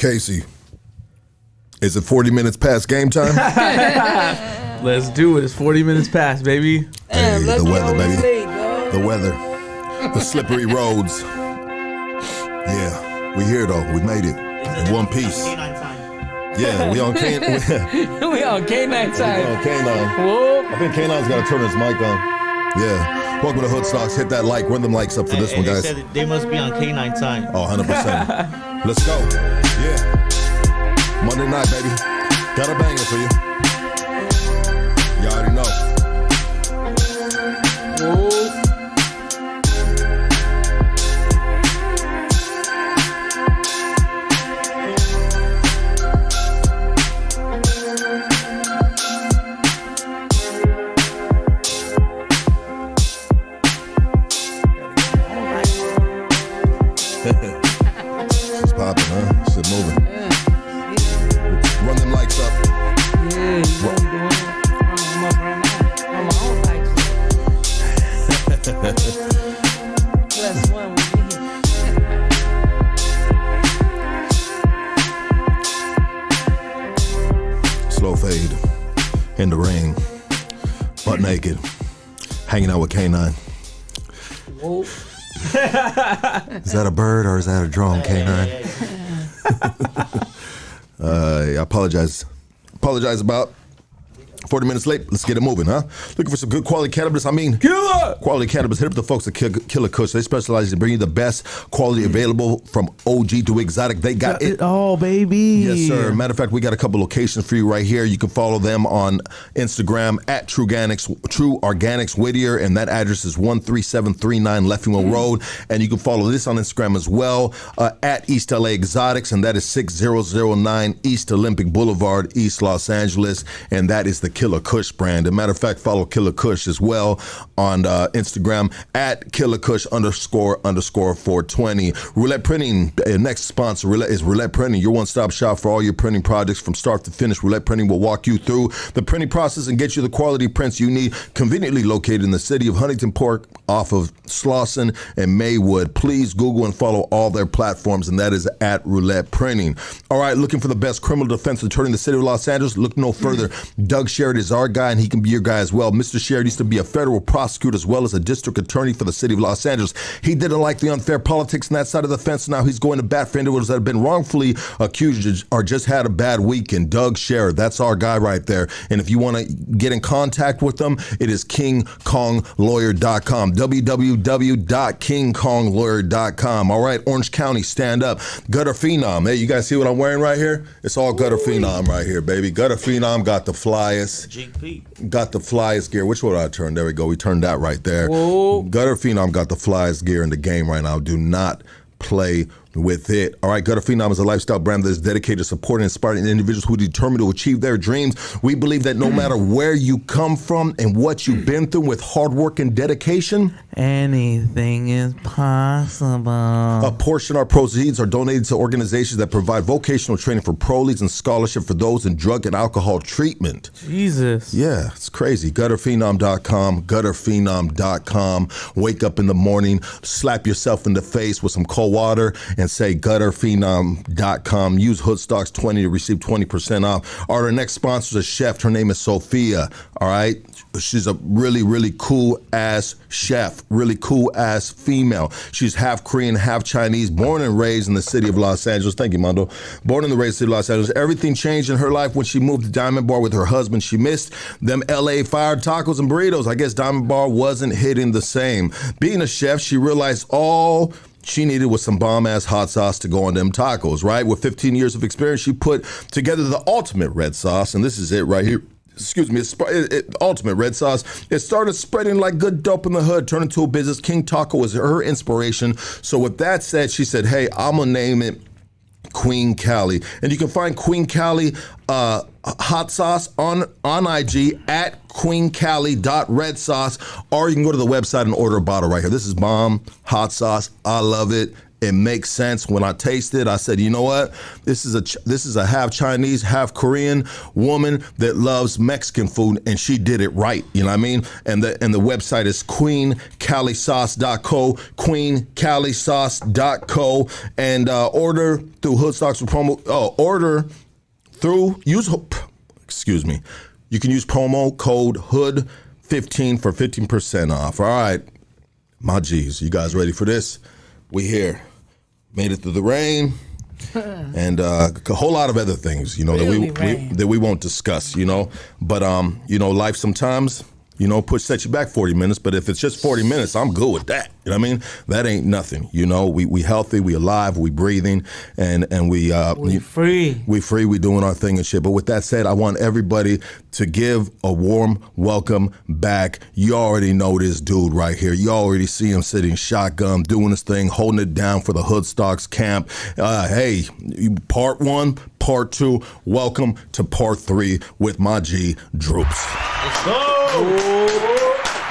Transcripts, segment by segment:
Casey, is it 40 minutes past game time? Let's do it. It's 40 minutes past, baby. Hey, the weather, baby. The weather. The slippery roads. Yeah, we here though. We made it in one piece. Yeah, we on K9. We on K9 time. We on K9. Whoa. I think K9's got to turn his mic on. Yeah. Welcome to Hood Stocks. Hit that like. Run them likes up for this one, guys. They said they must be on K9 time. Oh, 100%. Let's go. Yeah. Monday night, baby. Got a banger for you. You already know. Whoa. She's popping, huh? Shit moving. Run them lights up. Yeah, you know we doing it. I'm up right now. On my own lights. +1 with me. Slow fade. In the rain. Butt naked. Hanging out with K9. Whoa. Is that a bird or is that a drone, K9? I apologize. Apologize about 40 minutes late. Let's get it moving, huh? Looking for some good quality cannabis? I mean, Killa! Quality cannabis. Hit up the folks at Killa Kush. They specialize in bringing you the best quality available from OG to exotic. They got it. Oh, baby. Yes, sir. Matter of fact, we got a couple locations for you right here. You can follow them on Instagram at True Organics Whittier, and that address is 13739 Leffingwell Road. And you can follow this on Instagram as well at East LA Exotics, and that is 6009 East Olympic Boulevard, East Los Angeles, and that is the Killa Kush brand. As a matter of fact, follow Killa Kush as well on Instagram at Killa Kush __420. Roulette Printing, next sponsor is Roulette Printing, your one-stop shop for all your printing projects from start to finish. Roulette Printing will walk you through the printing process and get you the quality prints you need, conveniently located in the city of Huntington Park off of Slauson and Maywood. Please Google and follow all their platforms, and that is at Roulette Printing. All right, looking for the best criminal defense attorney in the city of Los Angeles? Look no further. Doug Sherrod is our guy, and he can be your guy as well. Mr. Sherrod used to be a federal prosecutor as well as a district attorney for the city of Los Angeles. He didn't like the unfair politics on that side of the fence. Now he's going to bat for individuals that have been wrongfully accused or just had a bad weekend. Doug Sherrod, that's our guy right there. And if you want to get in contact with them, it is KingKongLawyer.com. www.KingKongLawyer.com. All right, Orange County, stand up. Gutter Phenom. Hey, you guys see what I'm wearing right here? It's all Gutter Phenom right here, baby. Gutter Phenom got the flyest. Got the flyest gear. Which one did I turn? There we go. We turned that right there. Whoa. Gutter Phenom got the flyest gear in the game right now. Do not play with it. All right, Gutter Phenom is a lifestyle brand that is dedicated to supporting and inspiring individuals who are determined to achieve their dreams. We believe that no matter where you come from and what you've been through, with hard work and dedication, anything is possible. A portion of our proceeds are donated to organizations that provide vocational training for parolees and scholarship for those in drug and alcohol treatment. Jesus. Yeah, it's crazy. Gutterphenom.com, gutterphenom.com. Wake up in the morning, slap yourself in the face with some cold water, and say gutterphenom.com. Use Hoodstocks20 to receive 20% off. Our next sponsor is a chef. Her name is Sophia. All right. She's a really, really cool ass chef, really cool ass female. She's half Korean, half Chinese, born and raised in the city of Los Angeles. Thank you, Mondo. Born in the raised city of Los Angeles. Everything changed in her life when she moved to Diamond Bar with her husband. She missed them LA fired tacos and burritos. I guess Diamond Bar wasn't hitting the same. Being a chef, she realized all she needed was some bomb-ass hot sauce to go on them tacos, right? With 15 years of experience, she put together the ultimate red sauce, and this is it right here. Excuse me, ultimate red sauce. It started spreading like good dope in the hood, turned into a business. King Taco was her inspiration. So with that said, she said, hey, I'm going to name it Queen Cali. And you can find Queen Cali hot sauce on IG at queencali.redsauce, or you can go to the website and order a bottle right here. This is bomb hot sauce. I love it. It makes sense. When I tasted, I said, you know what? This is a half Chinese, half Korean woman that loves Mexican food, and she did it right. You know what I mean? And the website is queencalisauce.co, queencalisauce.co, and order through Hoodstocks with promo. Excuse me. You can use promo code HOOD15 for 15% off. All right, my G's, you guys ready for this? We here. Made it through the rain and a whole lot of other things, you know, that we won't discuss, you know. But you know, life sometimes, you know, sets you back 40 minutes. But if it's just 40 minutes, I'm good with that. You know what I mean? That ain't nothing. You know, we healthy, we alive, we breathing, and we free. We free, we doing our thing and shit. But with that said, I want everybody to give a warm welcome back. You already know this dude right here. You already see him sitting shotgun, doing his thing, holding it down for the Hoodstocks camp. Hey, part 1, part 2. Welcome to part 3 with my G, Drewps. Let's go.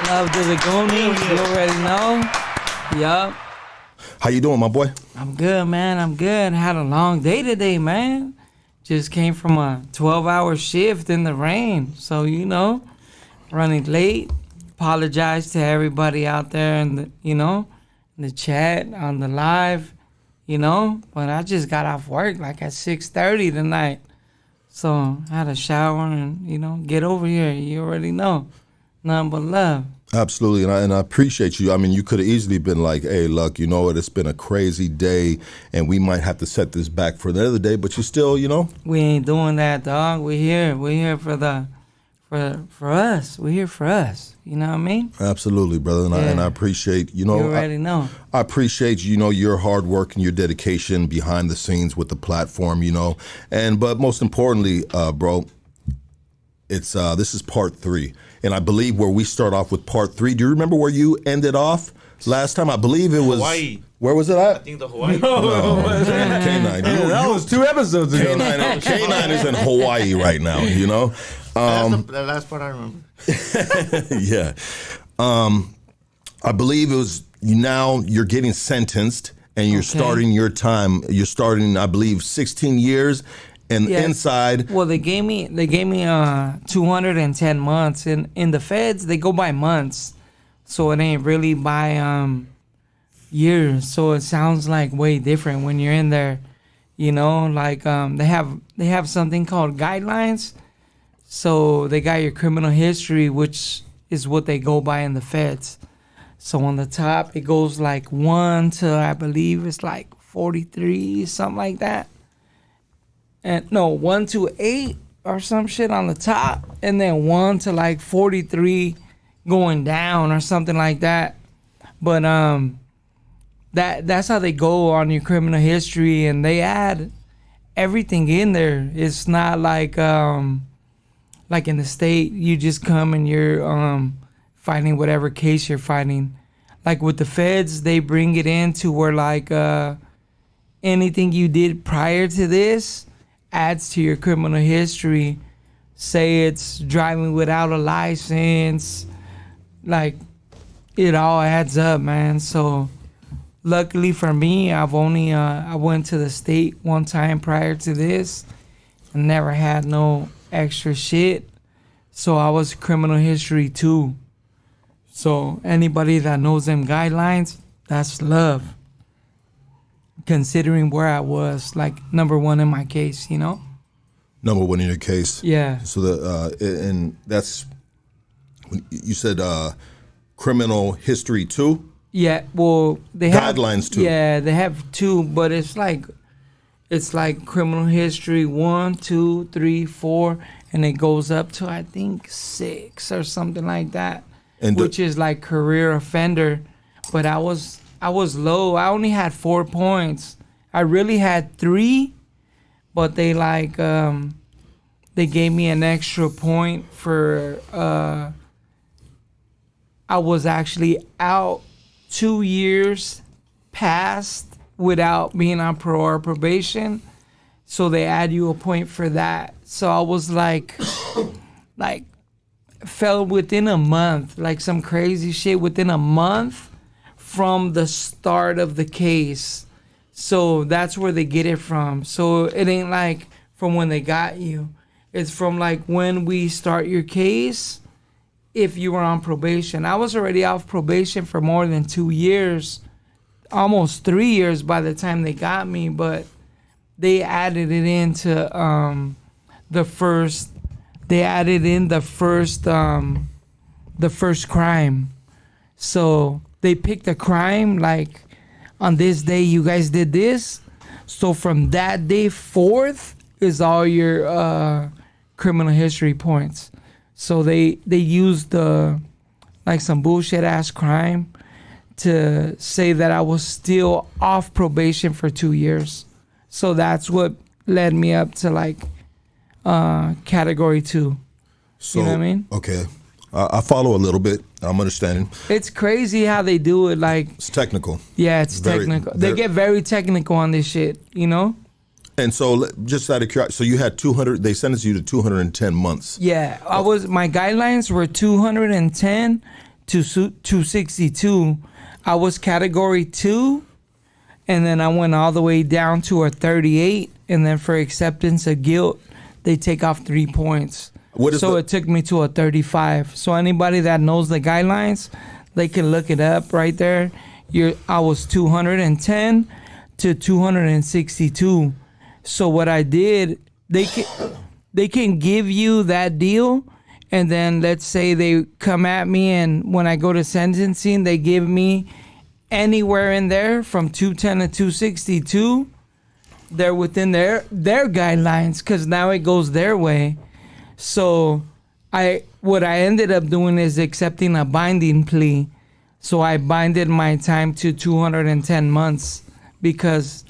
Love to the Goonies. You already know. Yup. How you doing, my boy? I'm good, man. I'm good. Had a long day today, man. Just came from a 12-hour shift in the rain. So, you know, running late. Apologize to everybody out there in the, you know, in the chat, on the live, you know. But I just got off work like at 6:30 tonight. So I had a shower and, you know, get over here. You already know. Nothing but love. Absolutely, and I appreciate you. I mean, you could have easily been like, hey, look, you know what, it's been a crazy day, and we might have to set this back for another day, but you still, you know. We ain't doing that, dog. We're here. We're here for us. We're here for us. You know what I mean? Absolutely, brother, and I appreciate, you know. You already know. I appreciate, you know, your hard work and your dedication behind the scenes with the platform, you know. But most importantly, bro, it's this is part 3. And I believe where we start off with part 3. Do you remember where you ended off last time? I believe it was Hawaii. Where was it at? I think the Hawaii. No, K9. That was 2 episodes ago. K9 is in Hawaii right now, you know? That's the last part I remember. Yeah. I believe it was now you're getting sentenced and you're starting your time. You're starting, I believe, 16 years. And inside, well, they gave me 210 months. In the feds, they go by months, so it ain't really by years. So it sounds like way different when you're in there, you know. Like they have something called guidelines. So they got your criminal history, which is what they go by in the feds. So on the top, it goes like 1 to, I believe it's like 43, something like that. And no, 1 to 8 or some shit on the top, and then 1 to like 43 going down or something like that. But that's how they go on your criminal history, and they add everything in there. It's not like in the state you just come and you're fighting whatever case you're fighting. Like with the feds, they bring it in to where like anything you did prior to this adds to your criminal history. Say it's driving without a license, like it all adds up, man. So luckily for me, I've only I went to the state 1 time prior to this and never had no extra shit. So I was criminal history too. So anybody that knows them guidelines, that's love. Considering where I was, like number 1 in my case, you know. Number 1 in your case. Yeah. So and that's you said criminal history too. Yeah. Well, they have guidelines too. Yeah, they have 2, but it's like criminal history 1, 2, 3, 4, and it goes up to I think 6 or something like that, and which is like career offender. But I was low. I only had 4 points. I really had 3, but they like they gave me an extra point for I was actually out 2 years past without being on parole or probation. So they add you a point for that. So I was like fell within a month, like some crazy shit within a month from the start of the case. So that's where they get it from. So it ain't like from when they got you. It's from like when we start your case, if you were on probation. I was already off probation for more than 2 years, almost 3 years by the time they got me, but they added it into the first crime. So they picked a crime like, on this day you guys did this. So from that day forth is all your criminal history points. So they used like some bullshit ass crime to say that I was still off probation for 2 years. So that's what led me up to like category 2. So, you know what I mean? Okay. I follow a little bit. I'm understanding. It's crazy how they do it. Like, it's technical. Yeah, it's technical. They get very technical on this shit, you know? And so, just out of curiosity, so you had 200. They sentenced you to 210 months. Yeah, my guidelines were 210 to 262. I was category 2, and then I went all the way down to a 38. And then for acceptance of guilt, they take off 3 points. It took me to a 35. So anybody that knows the guidelines, they can look it up right there. I was 210 to 262. So what I did, they can give you that deal, and then let's say they come at me, and when I go to sentencing, they give me anywhere in there from 210 to 262. They're within their guidelines because now it goes their way. So what I ended up doing is accepting a binding plea. So I binded my time to 210 months because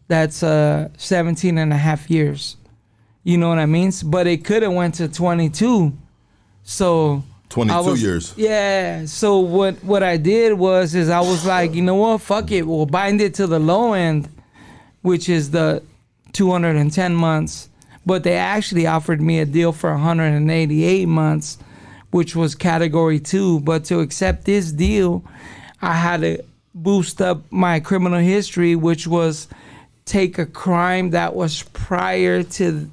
that's 17 and a half years. You know what I mean? But it could have went to 22. So 22 years. Yeah. So what I did was I was like, you know what? Fuck it. We'll bind it to the low end, which is the 210 months. But they actually offered me a deal for 188 months, which was category 2. But to accept this deal, I had to boost up my criminal history, which was take a crime that was prior to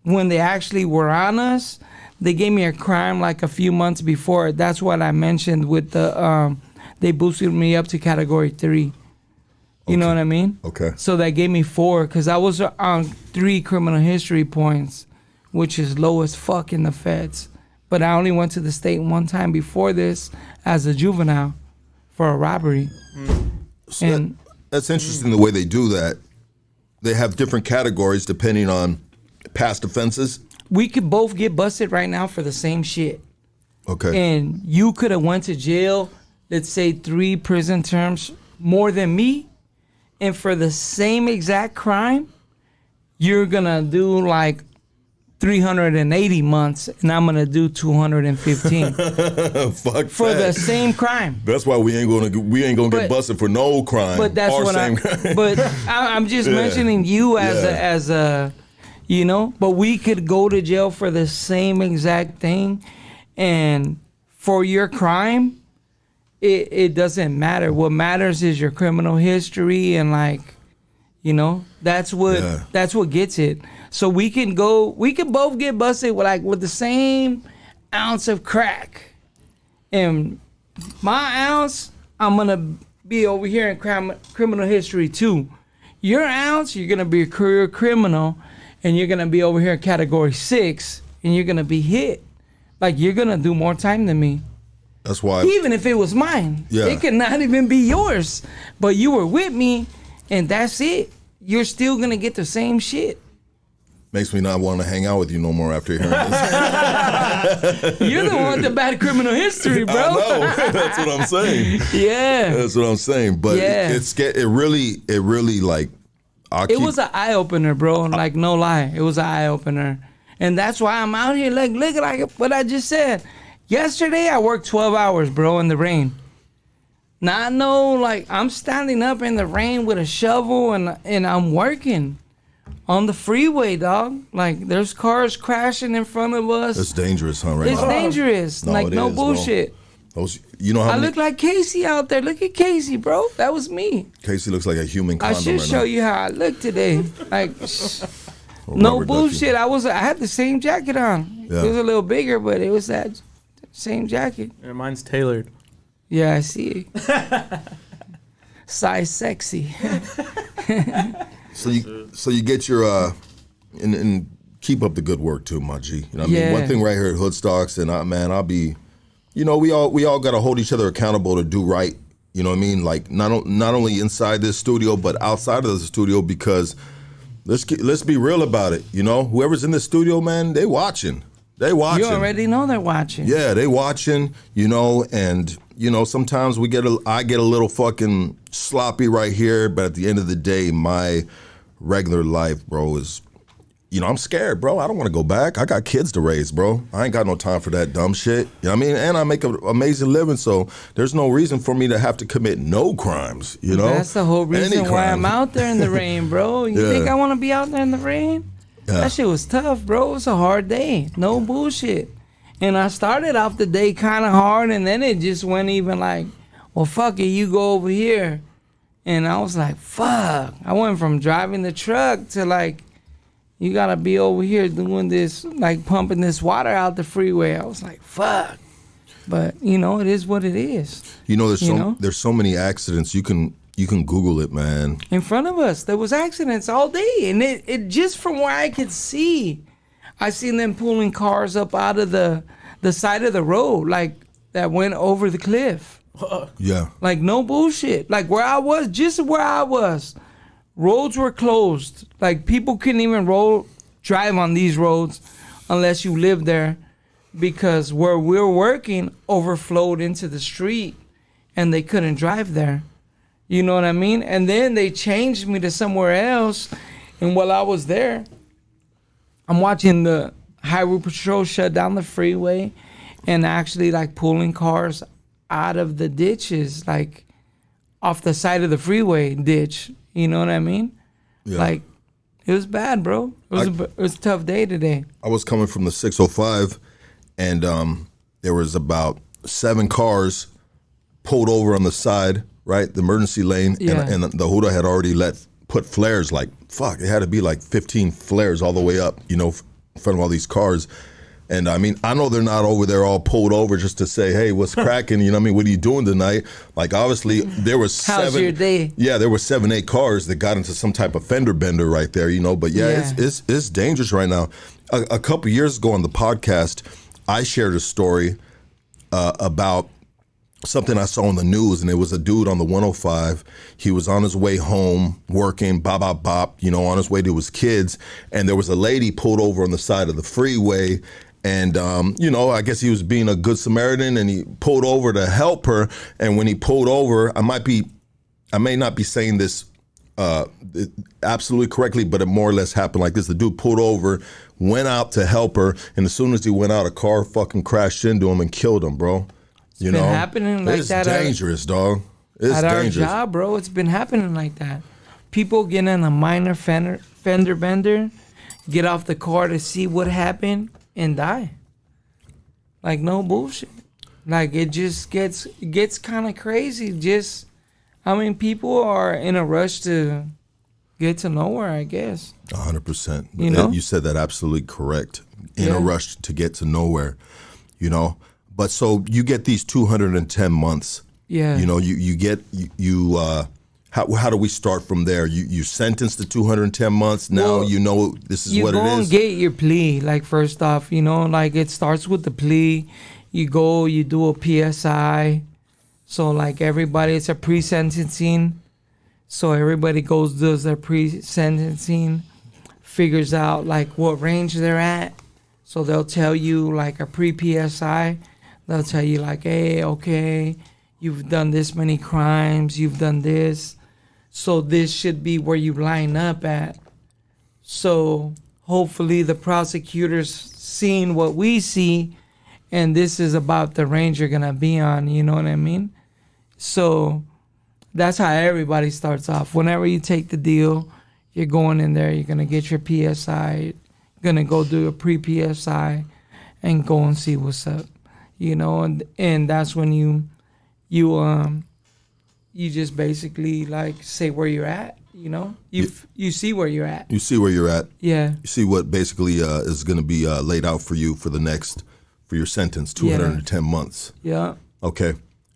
when they actually were on us. They gave me a crime like a few months before. That's what I mentioned with the they boosted me up to category 3. You know what I mean? Okay. So that gave me 4 because I was on 3 criminal history points, which is low as fuck in the feds. But I only went to the state one time before this as a juvenile for a robbery. So that's interesting the way they do that. They have different categories depending on past offenses. We could both get busted right now for the same shit. Okay. And you could have went to jail, let's say 3 prison terms more than me. And for the same exact crime, you're going to do like 380 months, and I'm going to do 215. Fuck for the same crime. That's why we ain't gonna get busted for no crime. But that's what I'm just mentioning you as a, you know, but we could go to jail for the same exact thing, and for your crime, it doesn't matter. What matters is your criminal history, and like, you know, that's what gets it. So we can both get busted with the same ounce of crack. And my ounce, I'm gonna be over here in criminal history too. Your ounce, you're gonna be a career criminal, and you're gonna be over here in category 6, and you're gonna be hit. Like, you're gonna do more time than me. That's why. Even if it was mine, it could not even be yours. But you were with me, and that's it. You're still gonna get the same shit. Makes me not want to hang out with you no more after hearing this. You're the one with the bad criminal history, bro. I know. That's what I'm saying. Yeah. That's what I'm saying. But it really like. It was an eye opener, bro. Like, no lie, it was an eye opener, and that's why I'm out here. Like, look at like what I just said. Yesterday I worked 12 hours, bro, in the rain. Now I know, like, I'm standing up in the rain with a shovel and I'm working on the freeway, dog. Like, there's cars crashing in front of us. It's dangerous, huh? Right It's now. dangerous. No, like, no bullshit. Those, you know how I many, look like Casey out there. Look at Casey, bro. That was me. Casey looks like a human I condom should right show now. you how I look today. Like, Or no rubber bullshit. ducky. I had the same jacket on. Yeah. It was a little bigger, but it was that same jacket. Yeah, mine's tailored. Yeah, I see it. Size sexy. So you get your and keep up the good work too, my G. You know what I mean? One thing right here at Hoodstocks, and I'll be, you know, we all got to hold each other accountable to do right. You know what I mean? Like not only inside this studio but outside of the studio, because let's be real about it. You know, whoever's in the studio, man, they watching. They watching. You already know they're watching. Yeah, they watching. You know, and you know sometimes I get a little fucking sloppy right here, but at the end of the day, my regular life, bro, is. You know, I'm scared, bro. I don't want to go back. I got kids to raise, bro. I ain't got no time for that dumb shit. You know what I mean? And I make an amazing living, so there's no reason for me to have to commit no crimes, you know? That's the whole reason why I'm out there in the rain, bro. You think I want to be out there in the rain? Yeah. That shit was tough, bro. It was a hard day. No bullshit. And I started off the day kind of hard, and then it just went even like, well, fuck it, you go over here. And I was like, fuck. I went from driving the truck to like, you gotta be over here doing this, like pumping this water out the freeway. I was like, fuck. But you know, it is what it is. You know, there's so many accidents. You can Google it, man. In front of us, there was accidents all day, and it just from where I could see, I seen them pulling cars up out of the side of the road, like that went over the cliff. Yeah. Like no bullshit. Like where I was, just where I was. Roads were closed. Like people couldn't even drive on these roads unless you lived there, because where we were working overflowed into the street and they couldn't drive there. You know what I mean? And then they changed me to somewhere else. And while I was there, I'm watching the highway patrol shut down the freeway and actually like pulling cars out of the ditches, like off the side of the freeway ditch. You know what I mean? Yeah. Like, it was bad, bro. It was a tough day today. I was coming from the 605, and there was about 7 cars pulled over on the side, right, the emergency lane, and the Huda had already put flares, like, fuck, it had to be like 15 flares all the way up, you know, in front of all these cars. And I mean, I know they're not over there all pulled over just to say, hey, what's cracking? You know what I mean? What are you doing tonight? Like, obviously, there was How's your day? Yeah, there were 7-8 cars that got into some type of fender bender right there, you know? But it's dangerous right now. A couple years ago on the podcast, I shared a story about something I saw on the news, and it was a dude on the 105. He was on his way home, working, bop, you know, on his way to his kids, and there was a lady pulled over on the side of the freeway. And, you know, I guess he was being a good Samaritan, and he pulled over to help her. And when he pulled over, I may not be saying this absolutely correctly, but it more or less happened like this. The dude pulled over, went out to help her, and as soon as he went out, a car fucking crashed into him and killed him, bro. You know, happening like that. It's dangerous, dog. It's at dangerous. Our job, bro. It's been happening like that. People get in a minor fender bender, get off the car to see what happened, and die. Like no bullshit. Like it just gets kind of crazy. Just, I mean, people are in a rush to get to nowhere, I guess. 100%. You know? You said that absolutely correct. In a rush to get to nowhere, you know. But so you get these 210 months. Yeah. You know, you get how do we start from there? You sentenced to 210 months. Now you know this is what it is. You go and get your plea. Like first off, you know, like it starts with the plea. You go, you do a PSI. So like everybody, it's a pre-sentencing. So everybody does their pre-sentencing, figures out like what range they're at. So they'll tell you like a pre-PSI. They'll tell you like, hey, okay, you've done this many crimes, you've done this. So this should be where you line up at. So hopefully the prosecutor's seeing what we see, and this is about the range you're going to be on, you know what I mean? So that's how everybody starts off. Whenever you take the deal, you're going in there, you're going to get your PSI, you're going to go do a pre-PSI and go and see what's up. you know, and that's when you just basically like say where you're at, you know, you see where you're at. You see where you're at. Yeah. You see what basically is going to be laid out for you for your sentence, 210 months. Yeah. Okay.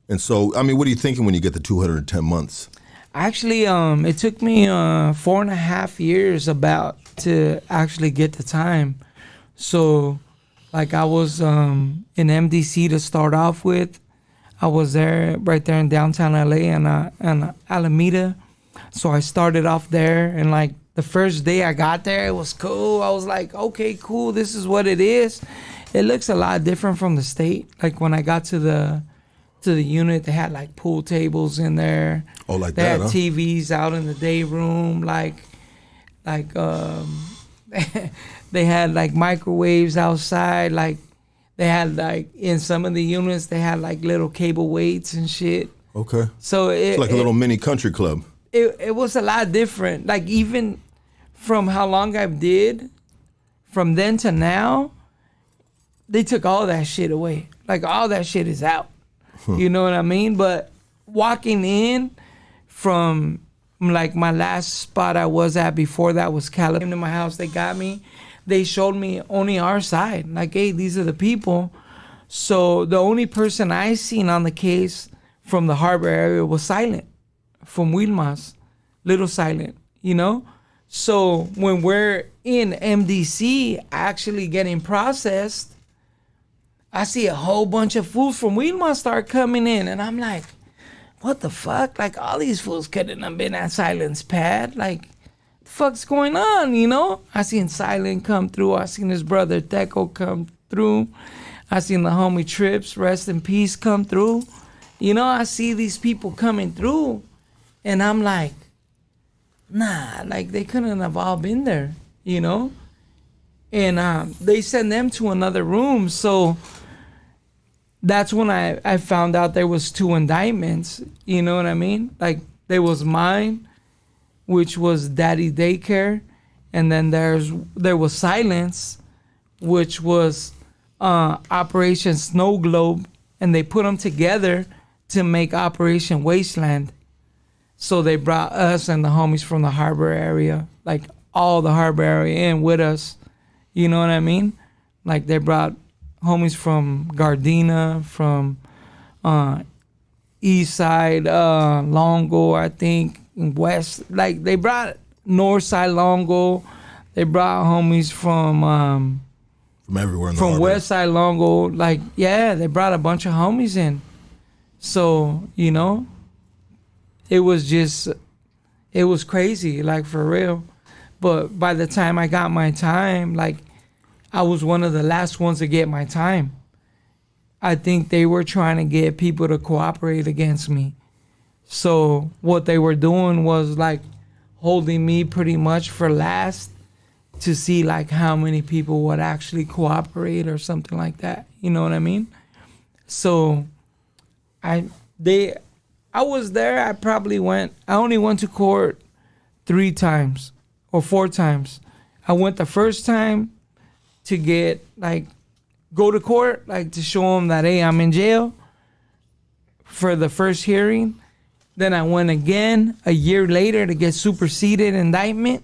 And so, I mean, what are you thinking when you get the 210 months? Actually, it took me 4.5 years about to actually get the time. So, like, I was in MDC to start off with. I was there right there in downtown LA and Alameda. So I started off there, and like the first day I got there, it was cool. I was like, okay, cool. This is what it is. It looks a lot different from the state. Like when I got to the unit, they had like pool tables in there. Oh, like they that, had TVs out in the day room, like they had like microwaves outside. Like they had like in some of the units, they had like little cable weights and shit. Okay. So it's like a little mini country club. It was a lot different. Like even from how long I did, from then to now, they took all that shit away. Like all that shit is out. You know what I mean? But walking in from like my last spot I was at before that was Cali. Came to my house, they got me. They showed me only our side. Like, hey, these are the people. So the only person I seen on the case from the harbor area was Silent from Wilmas, Little Silent, you know? So when we're in MDC actually getting processed, I see a whole bunch of fools from Wilmas start coming in, and I'm like, what the fuck? Like, all these fools couldn't have been at Silent's pad. Like, the fuck's going on, you know? I seen Silent come through. I seen his brother Teco come through. I seen the homie Drewps, rest in peace, come through. You know, I see these people coming through, and I'm like, nah, like, they couldn't have all been there, you know? And they send them to another room, so that's when I found out there was 2 indictments, you know what I mean? Like, there was mine, which was Daddy Daycare, and then there was Silence, which was Operation Snow Globe, and they put them together to make Operation Wasteland. So they brought us and the homies from the harbor area, like all the harbor area in with us, you know what I mean? Like they brought homies from Gardena, from East Side, Longo, I think, West. Like they brought North Side Longo. They brought homies from everywhere in the from harbor. West Side Longo. Like, yeah, they brought a bunch of homies in. So, you know, it was crazy, like for real. But by the time I got my time, like I was one of the last ones to get my time. I think they were trying to get people to cooperate against me. So what they were doing was like holding me pretty much for last to see like how many people would actually cooperate or something like that. You know what I mean? So I was there. I only went to court 3 times or 4 times. I went the first time to get like go to court, like to show them that, hey, I'm in jail for the first hearing. Then I went again a year later to get superseded indictment.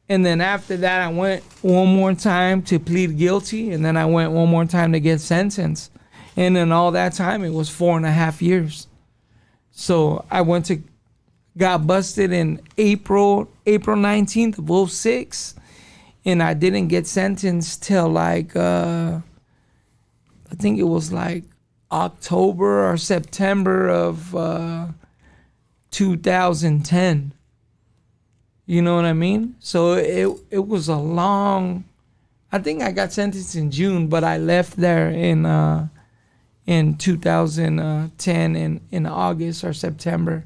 And then after that, I went one more time to plead guilty. And then I went one more time to get sentenced. And then all that time, it was 4.5 years. So I got busted in April 19th of 2006. And I didn't get sentenced till like, I think it was like October or September of 2010. You know what I mean? So it was a long, I think I got sentenced in June, but I left there in 2010 in August or September.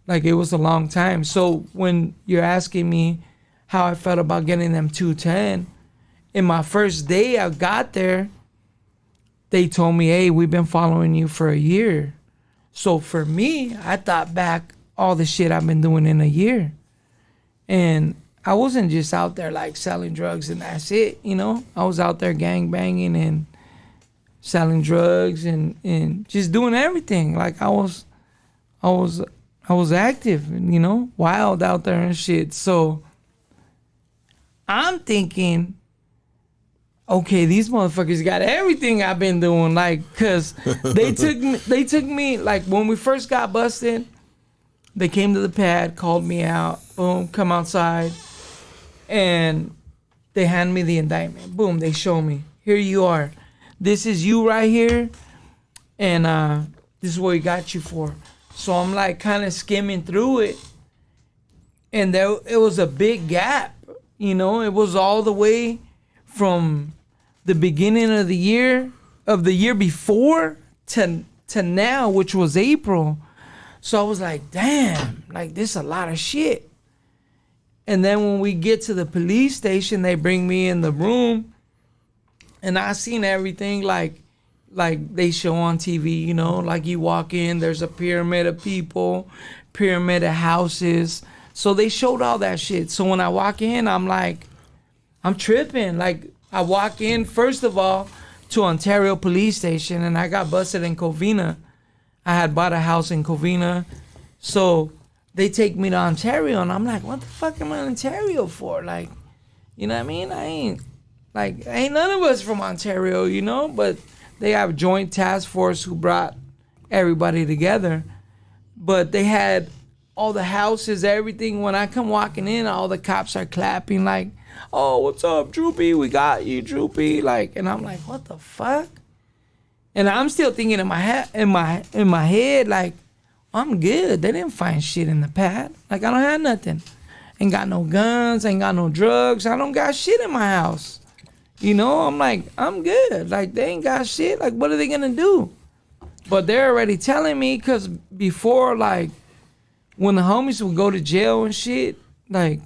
Like it was a long time. So when you're asking me how I felt about getting them 210, in my first day I got there, they told me, hey, we've been following you for a year. So for me, I thought back all the shit I've been doing in a year. And I wasn't just out there like selling drugs and that's it, you know? I was out there gang banging and selling drugs and just doing everything. Like I was active and, you know, wild out there and shit. So I'm thinking, okay, these motherfuckers got everything I've been doing, like, cause they took me, like, when we first got busted, they came to the pad, called me out, boom, come outside, and they hand me the indictment. Boom, they show me, here you are. This is you right here, and this is what we got you for. So I'm like kind of skimming through it, and it was a big gap, you know. It was all the way from the beginning of the year before to now, which was April. So I was like, damn, like this a lot of shit. And then when we get to the police station, they bring me in the room, and I seen everything like they show on TV, you know, like you walk in, there's a pyramid of people, pyramid of houses. So they showed all that shit. So when I walk in, I'm like, I'm tripping. Like I walk in, first of all, to Ontario Police Station, and I got busted in Covina. I had bought a house in Covina. So they take me to Ontario, and I'm like, what the fuck am I in Ontario for? Like, you know what I mean? Ain't none of us from Ontario, you know? But they have a joint task force who brought everybody together. But they had all the houses, everything. When I come walking in, all the cops are clapping like, oh, what's up, Droopy? We got you, Droopy. Like, and I'm like, what the fuck? And I'm still thinking in my head, like, I'm good. They didn't find shit in the pad. Like, I don't have nothing. Ain't got no guns, ain't got no drugs. I don't got shit in my house. You know, I'm like, I'm good. Like, they ain't got shit. Like, what are they gonna do? But they're already telling me, because before, like, when the homies would go to jail and shit, like,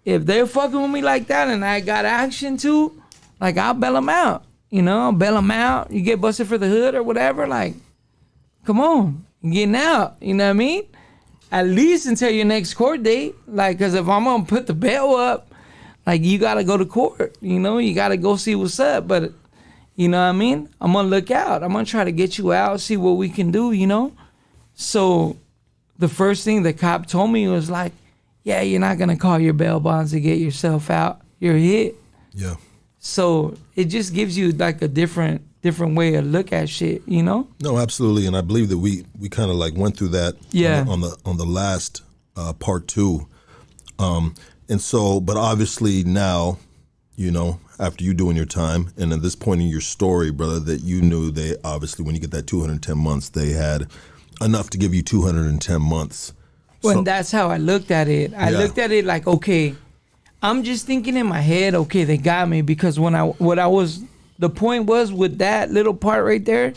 if they're fucking with me like that and I got action too, like, I'll bail them out. You know, I'll bail them out. You get busted for the hood or whatever, like, come on, you're getting out. You know what I mean? At least until your next court date. Like, because if I'm going to put the bail up, like, you got to go to court. You know, you got to go see what's up. But, you know what I mean? I'm going to look out. I'm going to try to get you out, see what we can do, you know? So the first thing the cop told me was like, yeah, you're not going to call your bail bonds to get yourself out. You're hit. Yeah. So it just gives you like a different way to look at shit, you know? No, absolutely, and I believe that we kind of like went through that on the last part two, and so, but obviously now, you know, after you doing your time, and at this point in your story, brother, that you knew they obviously when you get that 210 months, they had enough to give you 210 months. Well, so, and that's how I looked at it. I looked at it like, okay, I'm just thinking in my head, okay, they got me, because the point was with that little part right there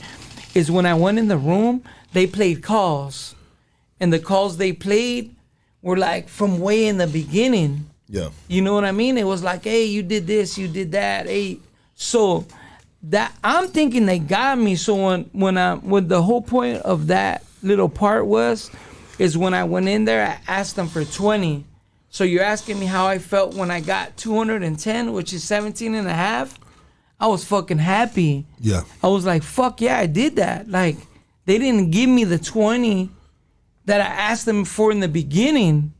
is when I went in the room, they played calls. And the calls they played were like from way in the beginning. Yeah. You know what I mean? It was like, hey, you did this, you did that. Hey, so that I'm thinking they got me. So when the whole point of that little part is when I went in there, I asked them for 20. So you're asking me how I felt when I got 210, which is 17 and a half. I was fucking happy. Yeah. I was like, fuck yeah, I did that. Like, they didn't give me the 20 that I asked them for in the beginning.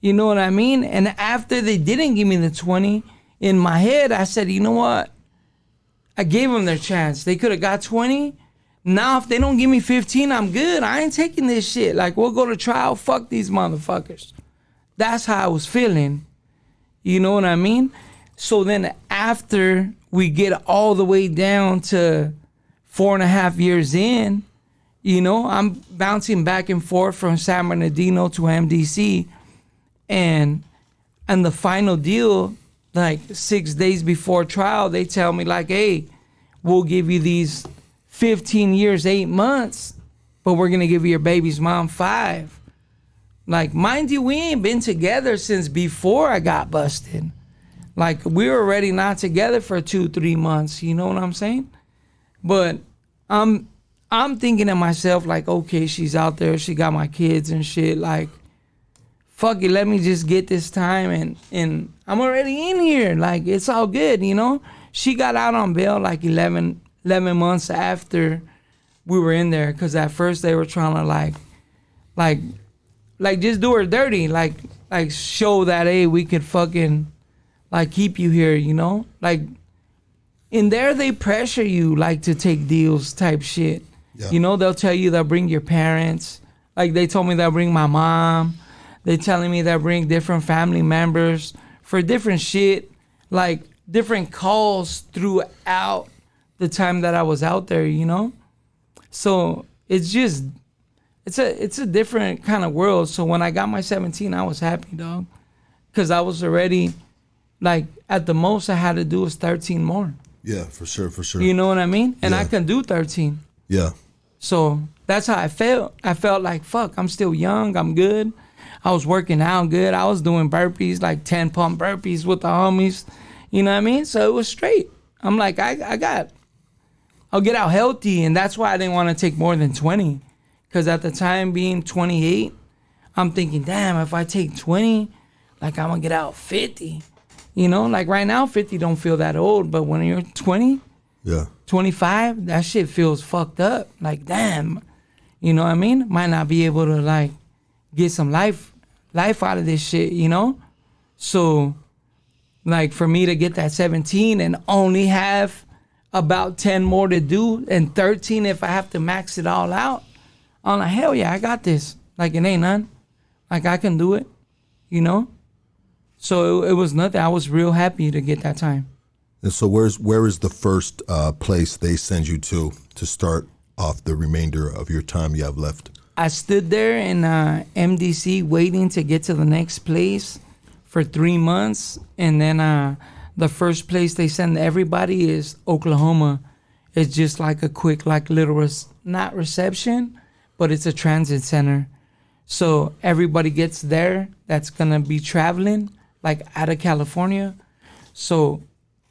You know what I mean? And after they didn't give me the 20, in my head, I said, you know what? I gave them their chance. They could have got 20. Now, if they don't give me 15, I'm good. I ain't taking this shit. Like, we'll go to trial. Fuck these motherfuckers. That's how I was feeling. You know what I mean? So then after we get all the way down to 4.5 years in, you know, I'm bouncing back and forth from San Bernardino to MDC. And the final deal, like 6 days before trial, they tell me like, hey, we'll give you these 15 years, 8 months, but we're going to give your baby's mom 5. Like, mind you, we ain't been together since before I got busted. Like, we were already not together for 2-3 months. You know what I'm saying? But I'm thinking to myself, like, okay, she's out there. She got my kids and shit. Like, fuck it, let me just get this time. And I'm already in here. Like, it's all good, you know? She got out on bail like 11 11 months after we were in there, because at first they were trying to like just do her dirty, like show that, hey, we could fucking like keep you here, you know? Like in there they pressure you like to take deals type shit. Yeah. You know, they'll tell you they'll bring your parents. Like they told me they'll bring my mom. They telling me they'll bring different family members for different shit, like different calls throughout the time that I was out there, you know? So it's just, it's a different kind of world. So when I got my 17, I was happy, dog. Because I was already, like, at the most I had to do was 13 more. Yeah, for sure. You know what I mean? And I can do 13. Yeah. So that's how I felt. I felt like, fuck, I'm still young, I'm good. I was working out good. I was doing burpees, like 10 pump burpees with the homies. You know what I mean? So it was straight. I'm like, I'll get out healthy, and that's why I didn't want to take more than 20. Because at the time, being 28, I'm thinking, damn, if I take 20, like, I'm going to get out 50. You know, like right now, 50 don't feel that old, but when you're 20, 25, that shit feels fucked up. Like, damn, you know what I mean? Might not be able to, like, get some life out of this shit, you know? So, like, for me to get that 17 and only have about 10 more to do, and 13 if I have to max it all out, I'm like, hell yeah, I got this. Like, it ain't none. Like, I can do it, you know? So it was nothing. I was real happy to get that time. And so where is the first place they send you to start off the remainder of your time you have left? I stood there in MDC waiting to get to the next place for 3 months. And then the first place they send everybody is Oklahoma. It's just like a quick, like little, not reception, but it's a transit center. So everybody gets there that's going to be traveling, like out of California. So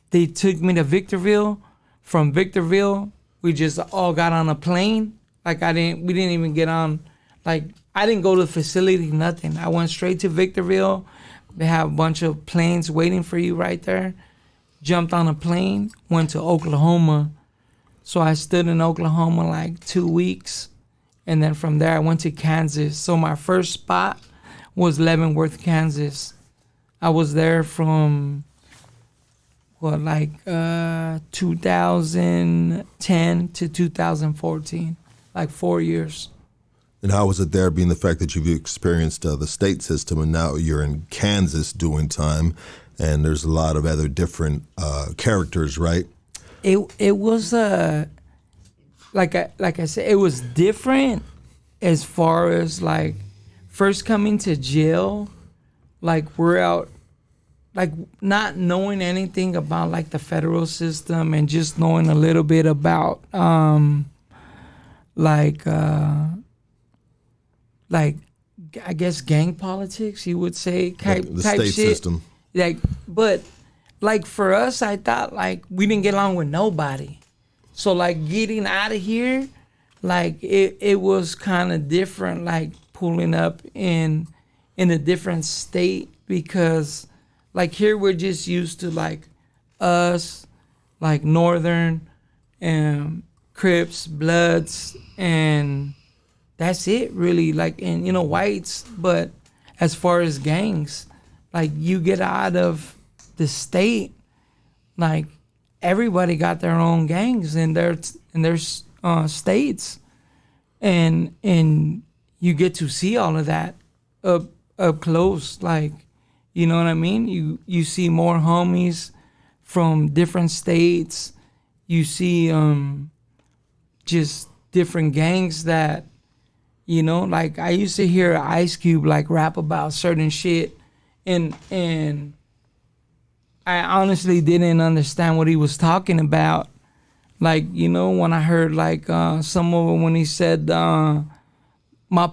they took me to Victorville. From Victorville, we just all got on a plane. Like we didn't even get on, like I didn't go to the facility, nothing. I went straight to Victorville. They have a bunch of planes waiting for you right there. Jumped on a plane, went to Oklahoma. So I stood in Oklahoma like 2 weeks. And then from there I went to Kansas. So my first spot was Leavenworth, Kansas. I was there from 2010 to 2014, like 4 years. And how was it there, being the fact that you've experienced the state system and now you're in Kansas doing time, and there's a lot of other different characters, right? It was like I said, it was different as far as like first coming to jail. Like we're out, like not knowing anything about like the federal system and just knowing a little bit about like I guess gang politics, you would say, the type state shit. System. Like, but like for us, I thought like we didn't get along with nobody. So like getting out of here, like it was kind of different, like pulling up in a different state, because like here we're just used to like us, like Northern and Crips, Bloods, and that's it really, like, and you know, whites. But as far as gangs, like you get out of the state, like everybody got their own gangs in their states, and you get to see all of that up close, like, you know what I mean? You see more homies from different states. You see just different gangs that, you know, like I used to hear Ice Cube like rap about certain shit, and I honestly didn't understand what he was talking about. Like, you know, when I heard like some of it when he said my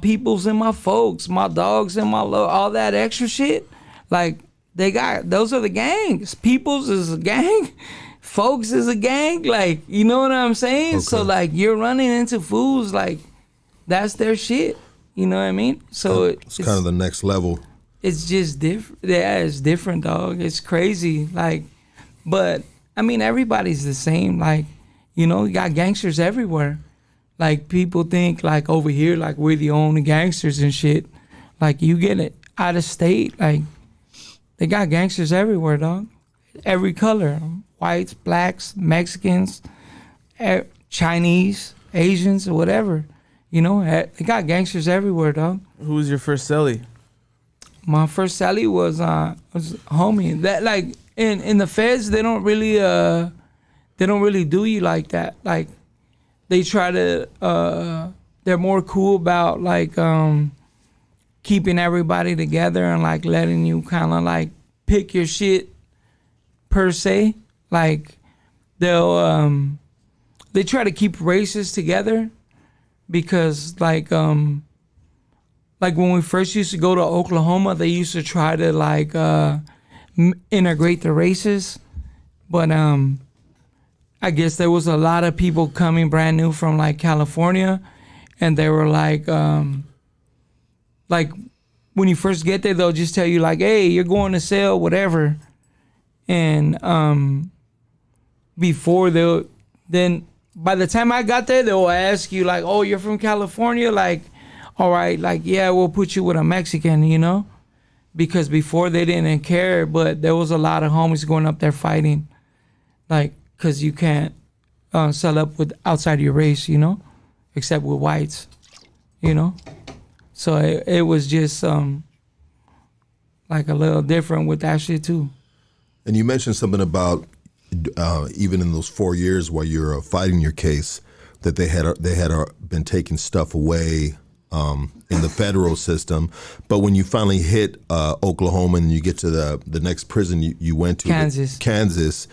peoples and my folks, my dogs and my all that extra shit, like those are the gangs. Peoples is a gang, folks is a gang, like, you know what I'm saying? Okay. So like you're running into fools, like that's their shit, you know what I mean? So it's kind of the next level. It's just different. Yeah, it's different, dog. It's crazy. Like, but I mean, everybody's the same. Like, You know, you got gangsters everywhere. Like, people think, like, over here, like, we're the only gangsters and shit. Like, you get it out of state, like, they got gangsters everywhere, dog. Every color. Whites, blacks, Mexicans, Chinese, Asians, or whatever. You know, they got gangsters everywhere, dog. Who was your first celly? My first celly was homie. That, like, in the feds, they don't really do you like that. Like, they try to they're more cool about, like, keeping everybody together and, like, letting you kind of, like, pick your shit per se. Like, they try to keep races together because, like when we first used to go to Oklahoma, they used to try to, like, integrate the races. But I guess there was a lot of people coming brand new from, like, California, and they were like when you first get there, they'll just tell you, like, hey, you're going to sell whatever. And then by the time I got there, they'll ask you, like, oh, you're from California? Like, all right, like, yeah, we'll put you with a Mexican, you know? Because before they didn't care, but there was a lot of homies going up there fighting, like, because you can't sell up with outside your race, you know, except with whites, you know? So it was just like a little different with that shit too. And you mentioned something about even in those 4 years while you're fighting your case, that they had been taking stuff away in the federal system. But when you finally hit Oklahoma and you get to the next prison you went to, Kansas,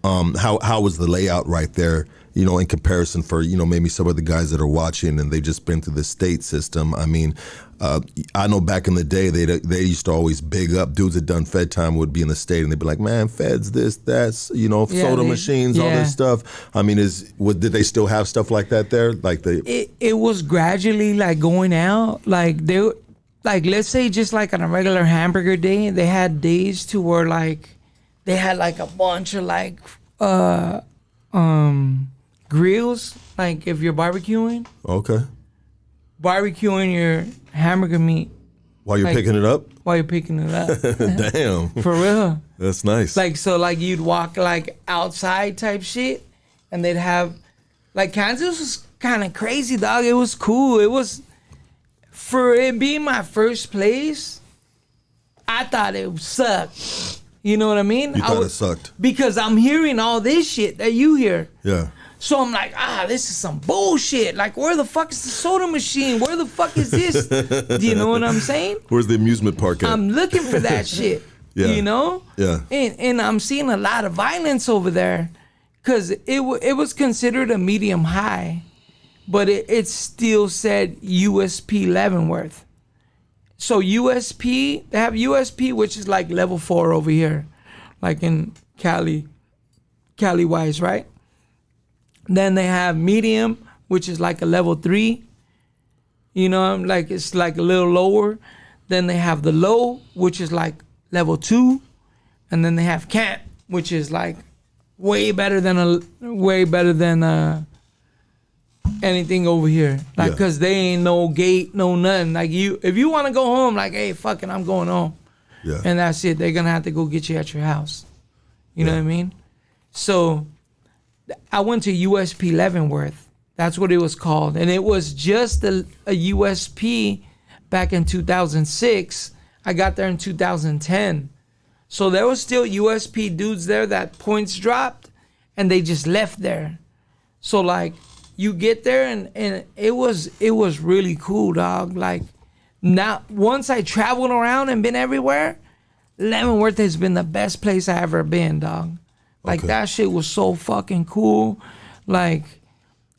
how was the layout right there? You know, in comparison for, you know, maybe some of the guys that are watching and they've just been through the state system. I mean, I know back in the day they used to always big up dudes that done Fed time would be in the state and they'd be like, man, Feds this, that's, you know, soda machines, all this stuff. I mean, did they still have stuff like that there? Like it was gradually, like, going out. Like, let's say just like on a regular hamburger day, they had days to where, like, they had, like, a bunch of, like, grills, like, if you're barbecuing. Okay. Barbecuing your hamburger meat. While you're picking it up? While you're picking it up. Damn. For real. That's nice. Like, so, like, you'd walk, like, outside type shit, and they'd have, like, Kansas was kind of crazy, dog. It was cool. It was, for it being my first place, I thought it sucked. You know what I mean? You thought it sucked. Because I'm hearing all this shit that you hear. Yeah. So I'm like, this is some bullshit. Like, where the fuck is the soda machine? Where the fuck is this? Do you know what I'm saying? Where's the amusement park at? I'm looking for that shit. Yeah. You know? Yeah. And I'm seeing a lot of violence over there. Because it was considered a medium high. But it still said USP Leavenworth. So USP, they have USP, which is like level 4 over here. Like in Cali-wise, right? Then they have medium, which is like a level 3. You know, like, it's like a little lower. Then they have the low, which is like level 2. And then they have camp, which is like way better than anything over here. Like, because they ain't no gate, no nothing. Like, if you want to go home, like, hey, fuck it, I'm going home. Yeah. And that's it. They're going to have to go get you at your house. You know what I mean? So I went to USP Leavenworth. That's what it was called. And it was just a USP back in 2006. I got there in 2010. So there was still USP dudes there that points dropped and they just left there. So, like, you get there and it was really cool, dog. Like, now, once I traveled around and been everywhere, Leavenworth has been the best place I ever been, dog. Like, that shit was so fucking cool. Like,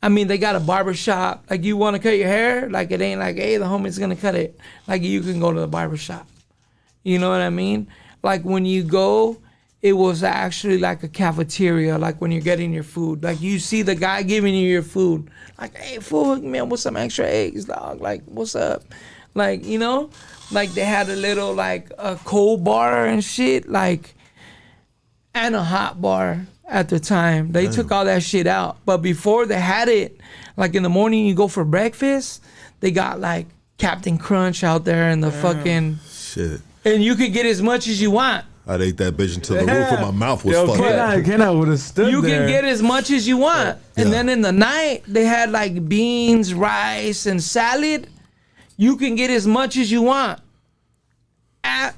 I mean, they got a barber shop. Like, you want to cut your hair? Like, it ain't like, hey, the homie's going to cut it. Like, you can go to the barber shop. You know what I mean? Like, when you go, it was actually like a cafeteria, like when you're getting your food. Like, you see the guy giving you your food. Like, hey, fool, hook me up with some extra eggs, dog. Like, what's up? Like, you know? Like, they had a little, like, a cold bar and shit. Like, and a hot bar. at the time. They took all that shit out. But before they had it, like in the morning you go for breakfast, they got like Captain Crunch out there and the fucking Shit. and you could get as much as you want. I'd ate that bitch until the roof of my mouth was fucked up. Kenna would have stood You there. can get as much as you want. And then in the night, they had like beans, rice, and salad. You can get as much as you want. After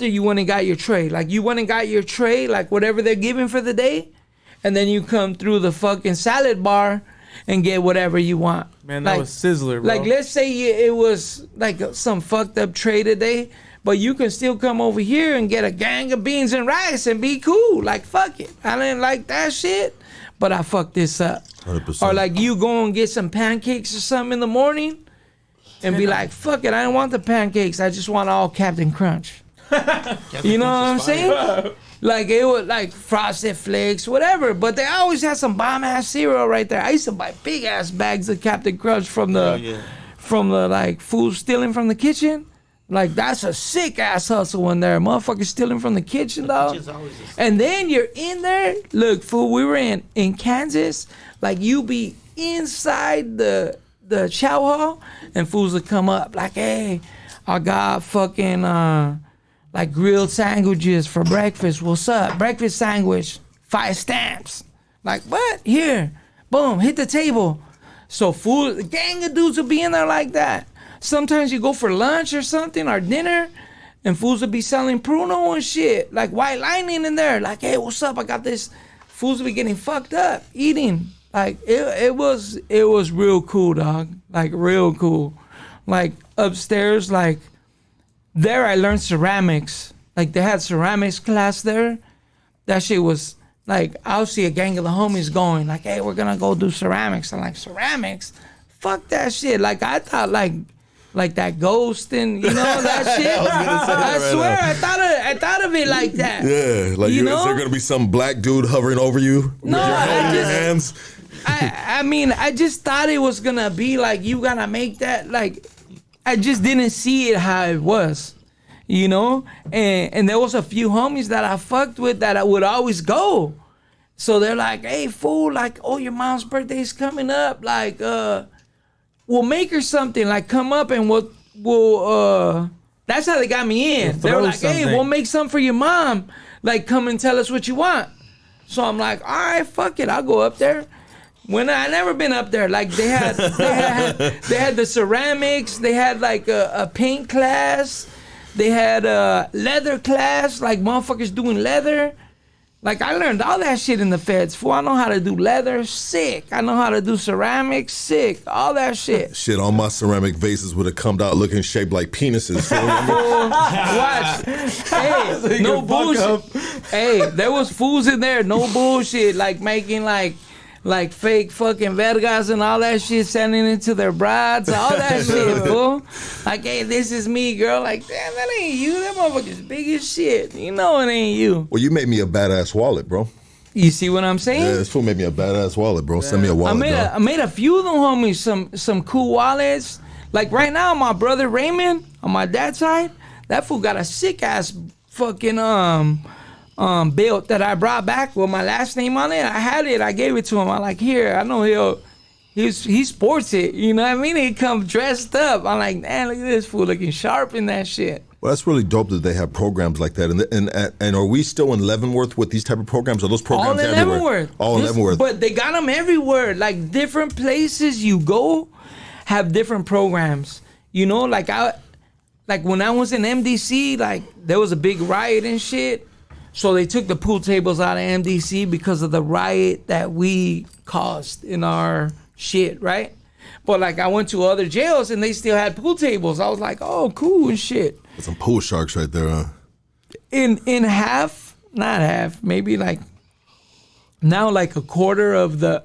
you went and got your tray. Like you went and got your tray, like whatever they're giving for the day. And then you come through the fucking salad bar and get whatever you want. Man, that like, was Sizzler, bro. Like, let's say it was like some fucked up tray today, but you can still come over here and get a gang of beans and rice and be cool. Like, fuck it. I didn't like that shit, but I fucked this up. 100%. Or like you go and get some pancakes or something in the morning and be like, fuck it, I don't want the pancakes. I just want all Captain Crunch. You know what I'm saying? Like it was like Frosted Flakes, whatever. But they always had some bomb ass cereal right there. I used to buy big ass bags of Captain Crunch from the like food stealing from the kitchen. Like that's a sick ass hustle in there. Motherfuckers stealing from the kitchen, dog. And then you're in there. Look, fool, we were in Kansas. Like you be inside the chow hall and fools would come up like, hey, I got fucking like grilled sandwiches for breakfast. What's up? Breakfast sandwich, 5 stamps. Like, what? Here. Boom, hit the table. So food, a gang of dudes will be in there like that. Sometimes you go for lunch or something or dinner and fools will be selling pruno and shit. Like white lightning in there. Like, hey, what's up? I got this. Fools will be getting fucked up, eating. Like, it was real cool, dog. Like, real cool. Like, upstairs, like, there I learned ceramics. Like they had ceramics class there. That shit was like, I'll see a gang of the homies going like, hey, we're gonna go do ceramics. I'm like, ceramics? Fuck that shit. Like I thought like that ghost and you know that shit. I swear I thought of it like that. Yeah, like is there gonna be some black dude hovering over you with your head in your hands? I mean, I just thought it was gonna be like you gotta make that like. I just didn't see it how it was, you know? And there was a few homies that I fucked with that I would always go. So they're like, hey, fool, like, oh, your mom's birthday's coming up. Like, we'll make her something. Like, come up and we'll that's how they got me in. They were like, hey, we'll make something for your mom. Like, come and tell us what you want. So I'm like, all right, fuck it. I'll go up there. When I never been up there, like they had the ceramics, they had like a paint class, they had a leather class, like motherfuckers doing leather. Like I learned all that shit in the feds. Fool, I know how to do leather, sick. I know how to do ceramics, sick. All that shit. Shit, all my ceramic vases would have come out looking shaped like penises. Watch. Hey, no bullshit. Hey, there was fools in there, no bullshit, like making like fake fucking vergas and all that shit, sending it to their brides, all that shit, fool. Like, hey, this is me, girl. Like, damn, that ain't you. That motherfucker's big as shit. You know it ain't you. Well, you made me a badass wallet, bro. You see what I'm saying? Yeah, this fool made me a badass wallet, bro. Send me a wallet, I made a few of them homies some cool wallets. Like right now, my brother Raymond on my dad's side, that fool got a sick ass fucking belt that I brought back with my last name on it. I had it. I gave it to him. I'm like, here. I know he sports it. You know what I mean? He come dressed up. I'm like, man, look at this fool looking sharp in that shit. Well, that's really dope that they have programs like that. And are we still in Leavenworth with these type of programs? Are those programs all in everywhere? Leavenworth. All in Leavenworth. But they got them everywhere. Like different places you go have different programs. You know, like when I was in MDC, like there was a big riot and shit. So they took the pool tables out of MDC because of the riot that we caused in our shit, right? But like I went to other jails and they still had pool tables. I was like, oh, cool and shit. There's some pool sharks right there, huh? In half, not half, maybe like now like a quarter of the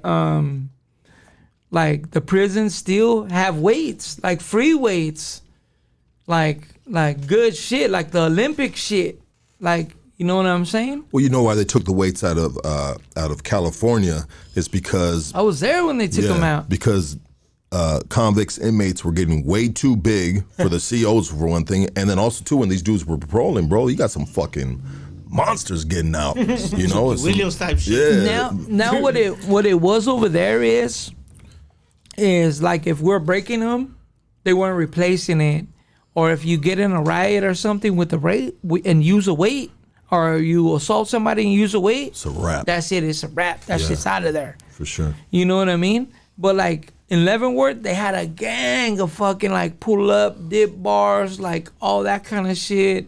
like the prisons still have weights, like free weights, like good shit, like the Olympic shit, like. You know what I'm saying? Well, you know why they took the weights out of California is because I was there when they took them out. Because convicts, inmates were getting way too big for the COs for one thing, and then also too when these dudes were patrolling, bro, you got some fucking monsters getting out. You know, it's Williams type shit. Yeah. Now what it was over there is like if we're breaking them, they weren't replacing it, or if you get in a riot or something with the rate and use a weight, or you assault somebody and use a weight, It's a wrap. that's it. It's a wrap. That shit's out of there. For sure. You know what I mean? But like in Leavenworth, they had a gang of fucking like pull up, dip bars, like all that kind of shit.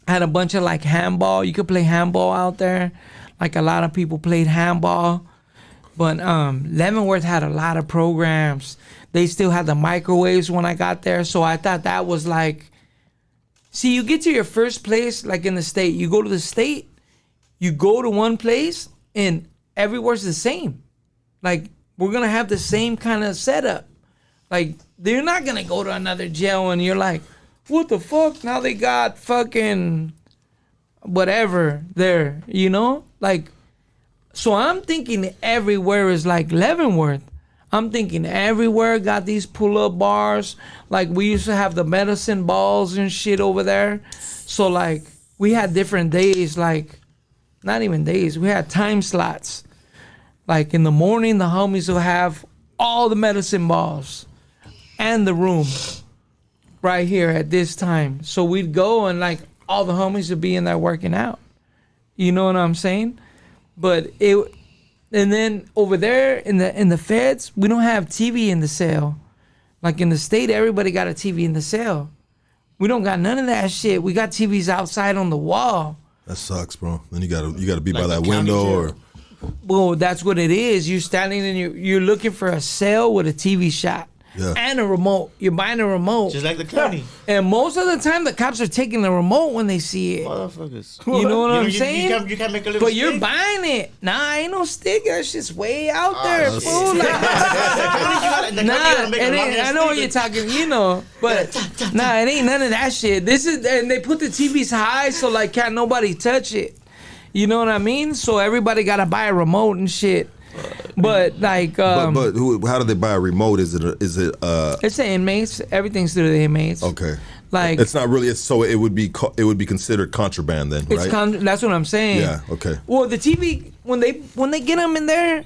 Had a bunch of like handball. You could play handball out there. Like a lot of people played handball. But Leavenworth had a lot of programs. They still had the microwaves when I got there. So I thought that was like, see, you get to your first place, like in the state. You go to the state, you go to one place, and everywhere's the same. Like, we're going to have the same kind of setup. Like, they're not going to go to another jail and you're like, what the fuck? Now they got fucking whatever there, you know? Like, so I'm thinking everywhere is like Leavenworth. I'm thinking everywhere got these pull-up bars. Like, we used to have the medicine balls and shit over there. So, like, we had different days, like, not even days. We had time slots. Like, in the morning, the homies will have all the medicine balls and the room right here at this time. So we'd go and, like, all the homies would be in there working out. You know what I'm saying? But it... And then over there in the feds, we don't have TV in the cell. Like in the state, everybody got a TV in the cell. We don't got none of that shit. We got TVs outside on the wall. That sucks, bro. Then you gotta be Like by that the window county or Well, that's what it is. You're standing and you're looking for a cell with a TV shot. Yeah. And a remote. You're buying a remote. Just like the county. And most of the time, the cops are taking the remote when they see it. Motherfuckers. You know what I'm saying? You can't make a little But you're stick. buying it. Nah, ain't no stick. That shit's way out there, shit. fool. Like, nah, make it a ain't, long-ass I know what stick. you're talking, you know, but nah, it ain't none of that shit. This is, and they put the TVs high, so like can't nobody touch it. You know what I mean? So everybody gotta buy a remote and shit. But like, but how do they buy a remote? Is it it's the inmates. Everything's through the inmates. okay? Like, It's not really. So it would be considered contraband then, it's right? that's what I'm saying. Yeah. Okay. Well, the TV when they get them in there,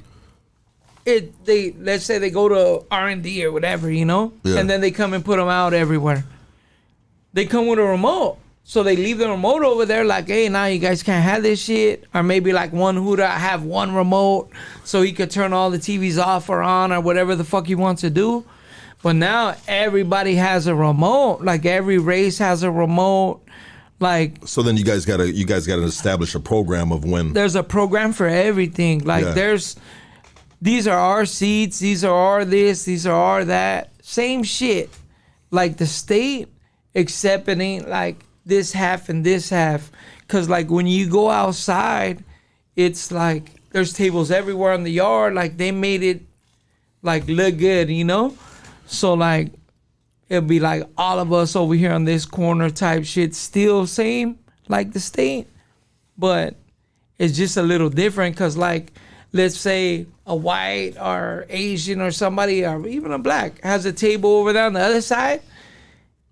let's say they go to R&D or whatever, you know, Yeah. and then they come and put them out everywhere. They come with a remote, so they leave the remote over there. Like, hey, now you guys can't have this shit, or maybe like one Huda have one remote, so he could turn all the TVs off or on or whatever the fuck he wants to do. But now everybody has a remote. Like every race has a remote. Like, So then you guys gotta establish a program of when. there's a program for everything. Like Yeah. these are our seats, these are our this, these are our that. Same shit. Like the state, except it ain't like this half and this half. Cause like when you go outside, it's like there's tables everywhere in the yard. Like they made it like look good, you know? So like it'll be like all of us over here on this corner type shit, still same like the state, but it's just a little different because like let's say a white or Asian or somebody or even a black has a table over there on the other side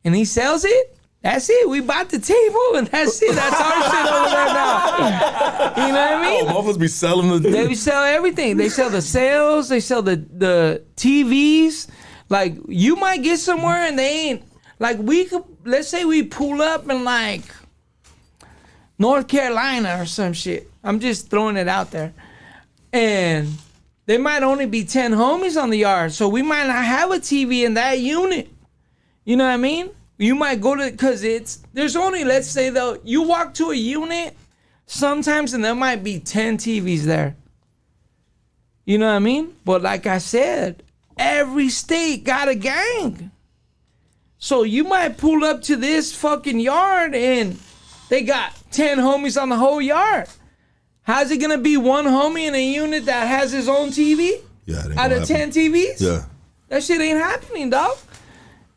and he sells it. That's it. We bought the table and that's it. That's our shit over there now. You know what I mean? Oh, both of us be selling the. They sell everything. They sell the sales. They sell the TVs. Like you might get somewhere and they ain't like we could. Let's say we pull up in like North Carolina or some shit. I'm just throwing it out there, and there might only be 10 homies on the yard, so we might not have a TV in that unit. You know what I mean? You might go to because there's only let's say though you walk to a unit sometimes and there might be 10 TVs there. You know what I mean? But like I said, every state got a gang. So you might pull up to this fucking yard and they got 10 homies on the whole yard. How's it gonna be one homie in a unit that has his own TV? Yeah. it ain't Out gonna of happen. 10 TVs? Yeah. That shit ain't happening, dog.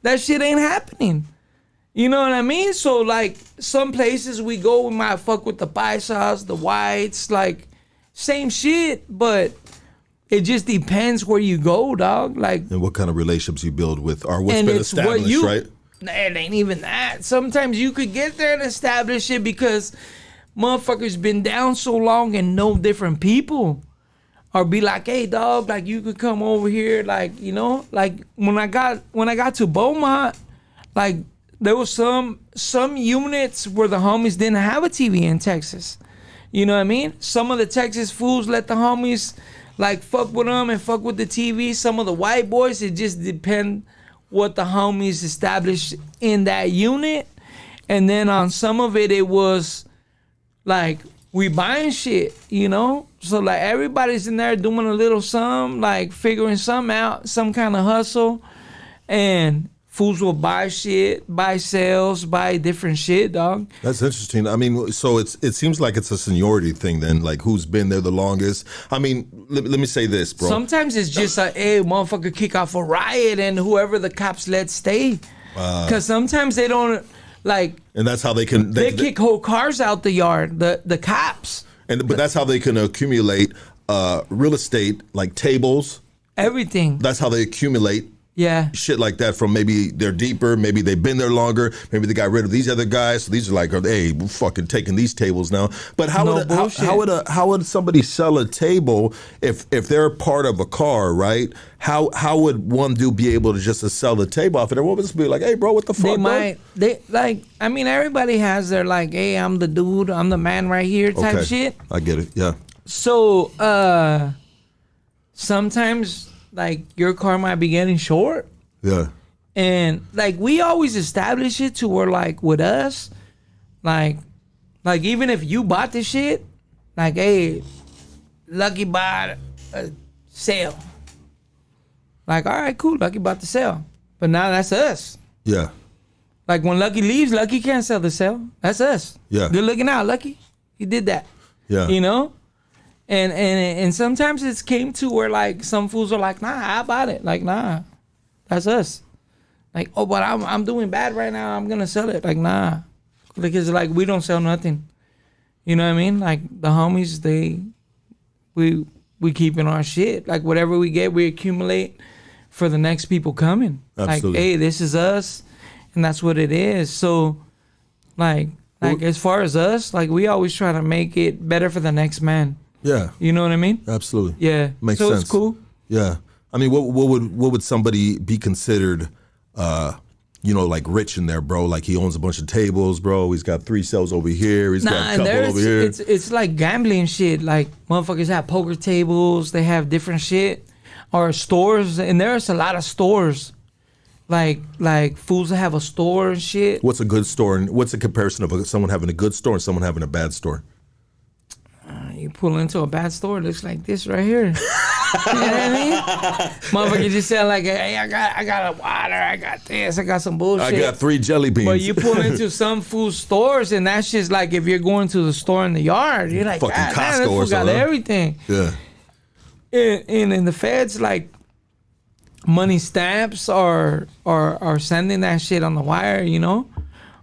That shit ain't happening. You know what I mean? So like some places we go, we might fuck with the paisas, the whites, like same shit, but it just depends where you go, dog. Like, and what kind of relationships you build with, or what's and been it's established, what you, right? It ain't even that. Sometimes you could get there and establish it because motherfuckers been down so long and know different people. Or be like, hey dog, like you could come over here, like, you know, like when I got to Beaumont, like there was some units where the homies didn't have a TV in Texas. You know what I mean? Some of the Texas fools let the homies like fuck with them and fuck with the TV. Some of the white boys, it just depend what the homies established in that unit. And then on some of it, it was like we buying shit, you know? So like everybody's in there doing a little something, like figuring something out, some kind of hustle. And fools will buy shit, buy sales, buy different shit, dog. That's interesting. I mean, so it seems like it's a seniority thing then, like who's been there the longest. I mean, let me say this, bro. Sometimes it's just a, hey, motherfucker kick off a riot and whoever the cops let stay. Because sometimes they don't, like... And that's how they can... They kick whole cars out the yard, the cops. But that's how they can accumulate real estate, like tables. Everything. That's how they accumulate shit like that from maybe they're deeper, maybe they've been there longer, maybe they got rid of these other guys. So these are like, hey, we're fucking taking these tables now. But how would somebody sell a table if they're part of a car, right? How would one dude be able to just sell the table off of there? What would this be like? Hey, bro, what the fuck? I mean, everybody has their like, hey, I'm the dude, I'm the man right here type shit. I get it. Yeah. So sometimes like your car might be getting short. Yeah. And like we always establish it to where like with us, like even if you bought the shit, like, hey, Lucky bought a sale. Like, all right, cool, Lucky bought the sale. But now that's us. Yeah. Like when Lucky leaves, Lucky can't sell the sale. That's us. Yeah. Good looking out, Lucky. You did that. Yeah. You know? And sometimes it's came to where like some fools are like, nah, I bought it. Like, nah, that's us. Like, oh, but I'm doing bad right now. I'm gonna sell it. Like, nah, because like we don't sell nothing. You know what I mean? Like the homies, we keep in our shit. Like whatever we get, we accumulate for the next people coming. Absolutely. Like, hey, this is us, and that's what it is. So, like as far as us, like we always try to make it better for the next man. Yeah. You know what I mean? Absolutely. Yeah. Makes so sense. It's cool. Yeah. I mean, what would somebody be considered, like rich in there, bro? Like he owns a bunch of tables, bro. He's got 3 cells over here. He's got a couple over here. It's like gambling shit. Like motherfuckers have poker tables. They have different shit. Or stores. And there's a lot of stores. Like fools that have a store and shit. What's a good store? And what's the comparison of someone having a good store and someone having a bad store? You pull into a bad store, it looks like this right here. You know what I mean? Motherfucker just said like, hey, I got a water, I got this, I got some bullshit. I got 3 jelly beans. But you pull into some food stores, and that's just like if you're going to the store in the yard, you're like, fucking God, Costco man, or that fool got something. everything. Yeah. And in the feds, like money stamps are sending that shit on the wire, you know,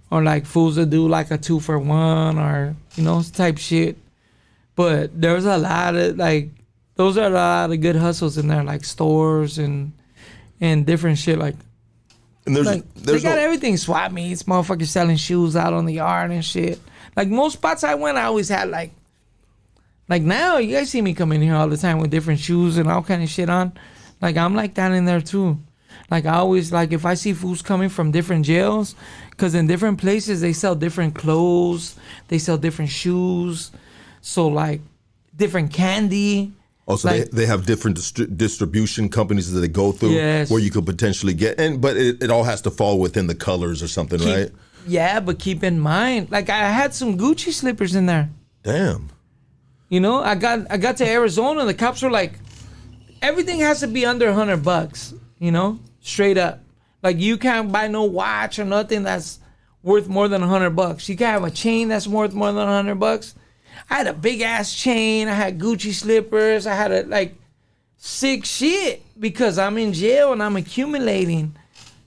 or like fools that do like a 2-for-1 or type shit. But there's a lot of those are a lot of good hustles in there, like stores and different shit. Like, and they got everything. Swap meets, motherfuckers selling shoes out on the yard and shit. Like most spots I went, I always had like now you guys see me come in here all the time with different shoes and all kind of shit on. Like I'm like that in there too. Like I always like if I see fools coming from different jails, because in different places they sell different clothes, they sell different shoes. So like different candy. Also, like, they have different distribution companies that they go through where you could potentially get, but it all has to fall within the colors or something, right? Yeah, but keep in mind, like I had some Gucci slippers in there. Damn. I got to Arizona, the cops were like, everything has to be under $100, straight up. Like you can't buy no watch or nothing that's worth more than $100. You can't have a chain that's worth more than $100. I had a big ass chain. I had Gucci slippers. I had sick shit because I'm in jail and I'm accumulating.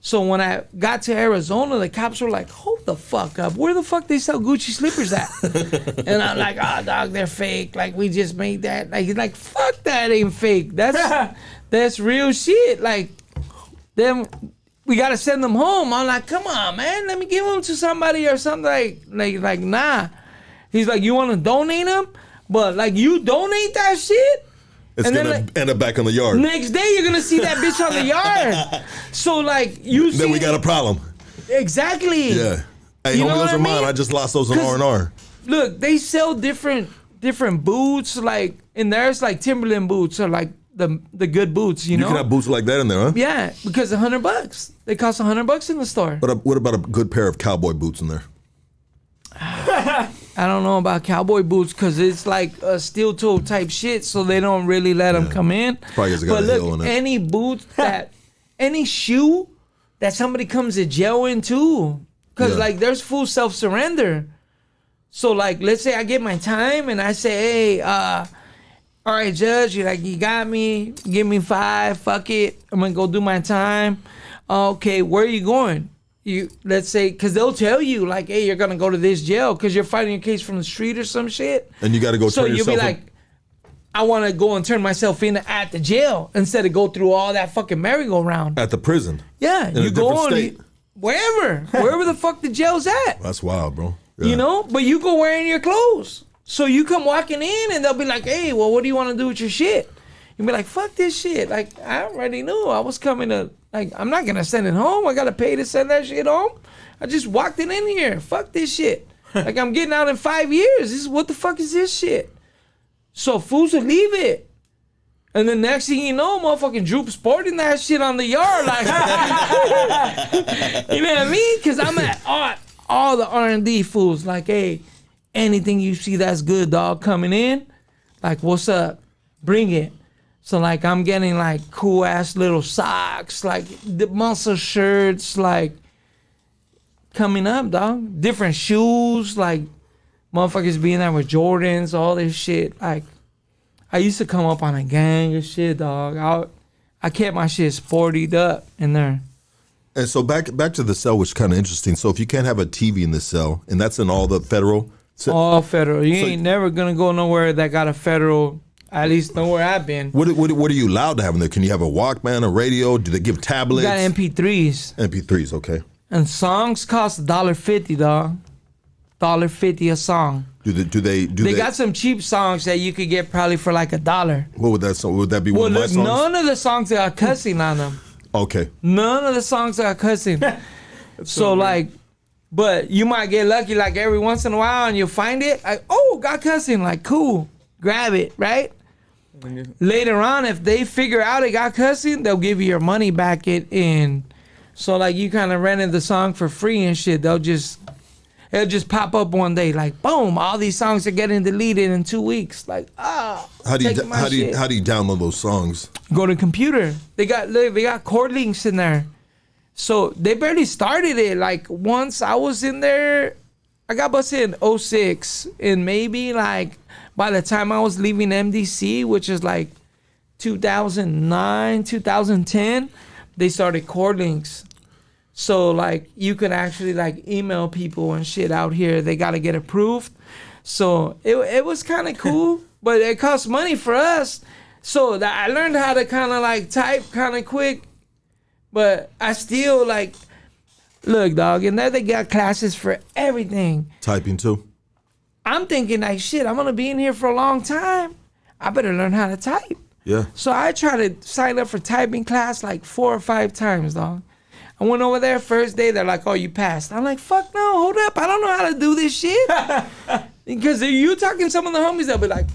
So when I got to Arizona, the cops were like, hold the fuck up. Where the fuck they sell Gucci slippers at? And I'm like, oh, dog, they're fake. Like, we just made that. Like, he's like, fuck that ain't fake. That's real shit. Like, then we got to send them home. I'm like, come on, man. Let me give them to somebody or something. Like nah. He's like, you want to donate them? But, like, you donate that shit? It's going to end up back in the yard. Next day, you're going to see that bitch on the yard. So, like, you see... Then we got a problem. Exactly. Yeah. Hey, homie, those are mine. I just lost those in R&R. Look, they sell different boots. Like, in there, it's like Timberland boots or, like, the good boots, you know? You can have boots like that in there, huh? Yeah, because $100. They cost $100 in the store. But what about a good pair of cowboy boots in there? I don't know about cowboy boots because it's like a steel toe type shit, so they don't really let them come in. Probably has got a heel in it. Any boot any shoe that somebody comes to jail in too, because like there's full self-surrender. So like, let's say I get my time and I say, hey, all right, judge, you got me, give me 5, fuck it, I'm gonna go do my time. Okay, where are you going? Let's say, because they'll tell you, like, hey, you're going to go to this jail because you're fighting a case from the street or some shit. And you got to go turn yourself in. So you'll be like, I want to go and turn myself in at the jail instead of go through all that fucking merry-go-round. At the prison? Yeah. You go on, wherever the fuck the jail's at. That's wild, bro. Yeah. You know? But you go wearing your clothes. So you come walking in and they'll be like, hey, well, what do you want to do with your shit? You'll be like, fuck this shit. Like, I already knew I was coming to... Like, I'm not going to send it home. I got to pay to send that shit home. I just walked it in here. Fuck this shit. Like, I'm getting out in 5 years. What the fuck is this shit? So fools will leave it. And the next thing you know, motherfucking Drewps sporting that shit on the yard. Like, you know what I mean? Because I'm at all the R&D fools. Like, hey, anything you see that's good, dog, coming in, like, what's up? Bring it. So, like, I'm getting, like, cool-ass little socks, like, the muscle shirts, like, coming up, dog. Different shoes, like, motherfuckers being there with Jordans, all this shit. Like, I used to come up on a gang of shit, dog. I kept my shit sportied up in there. And so back to the cell, which is kind of interesting. So if you can't have a TV in the cell, and that's in all the federal... All federal. You ain't never going to go nowhere that got a federal... At least nowhere I've been. What are you allowed to have in there? Can you have a Walkman, a radio? Do they give tablets? You got MP3s. MP3s, okay. And songs cost $1.50, dog. $1.50 a song. Do they got some cheap songs that you could get probably for like $1. What would that song? Would that be one of my songs? None of the songs got cussing on them. Okay. None of the songs got cussing. So like, but you might get lucky like every once in a while and you'll find it. Like, oh, got cussing. Like, cool. Grab it, right? Later on, if they figure out it got cussing, they'll give you your money back in. So like you kind of rented the song for free and shit. It'll just pop up one day like boom, all these songs are getting deleted in 2 weeks. Like how do you download those songs? Go to computer. They got chord links in there. So they barely started it. Like once I was in there, I got busted in 06 and maybe like by the time I was leaving MDC, which is like 2009, 2010, they started chord links. So like you could actually like email people and shit out here. They got to get approved. So it was kind of cool, but it cost money for us. So I learned how to kind of like type kind of quick, but I still like, look, dog, and there they got classes for everything. Typing too. I'm thinking like, shit, I'm going to be in here for a long time. I better learn how to type. Yeah. So I tried to sign up for typing class like 4 or 5 times, dog. I went over there first day. They're like, oh, you passed. I'm like, fuck no, hold up. I don't know how to do this shit. Because if you talking to some of the homies, they'll be like,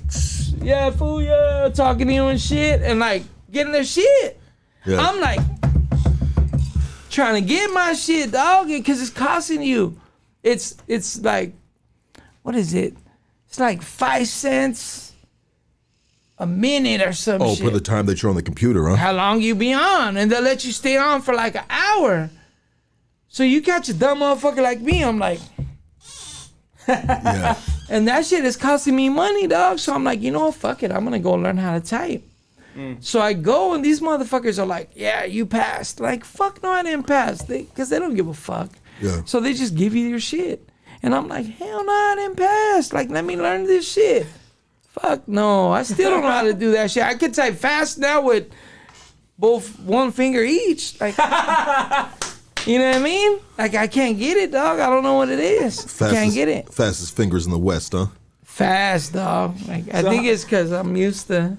yeah, fool, yeah, talking to you and shit. And like getting their shit. Yeah. I'm like trying to get my shit, dog, because it's costing you. It's like, what is it? It's like 5 cents a minute or some shit. Oh, for the time that you're on the computer, huh? How long you be on. And they'll let you stay on for like an hour. So you catch a dumb motherfucker like me, I'm like... yeah. And that shit is costing me money, dog. So I'm like, you know what? Fuck it. I'm going to go learn how to type. So I go, and these motherfuckers are like, yeah, you passed. Like, fuck no, I didn't pass. Because they don't give a fuck. Yeah. So they just give you your shit. And I'm like, hell no, I didn't pass. Like, let me learn this shit. Fuck no, I still don't know how to do that shit. I could type fast now with both one finger each. Like, you know what I mean? Like, I can't get it, dog. I don't know what it is. Can't get it. Fastest fingers in the West, huh? Fast, dog. Like, I think it's because I'm used to.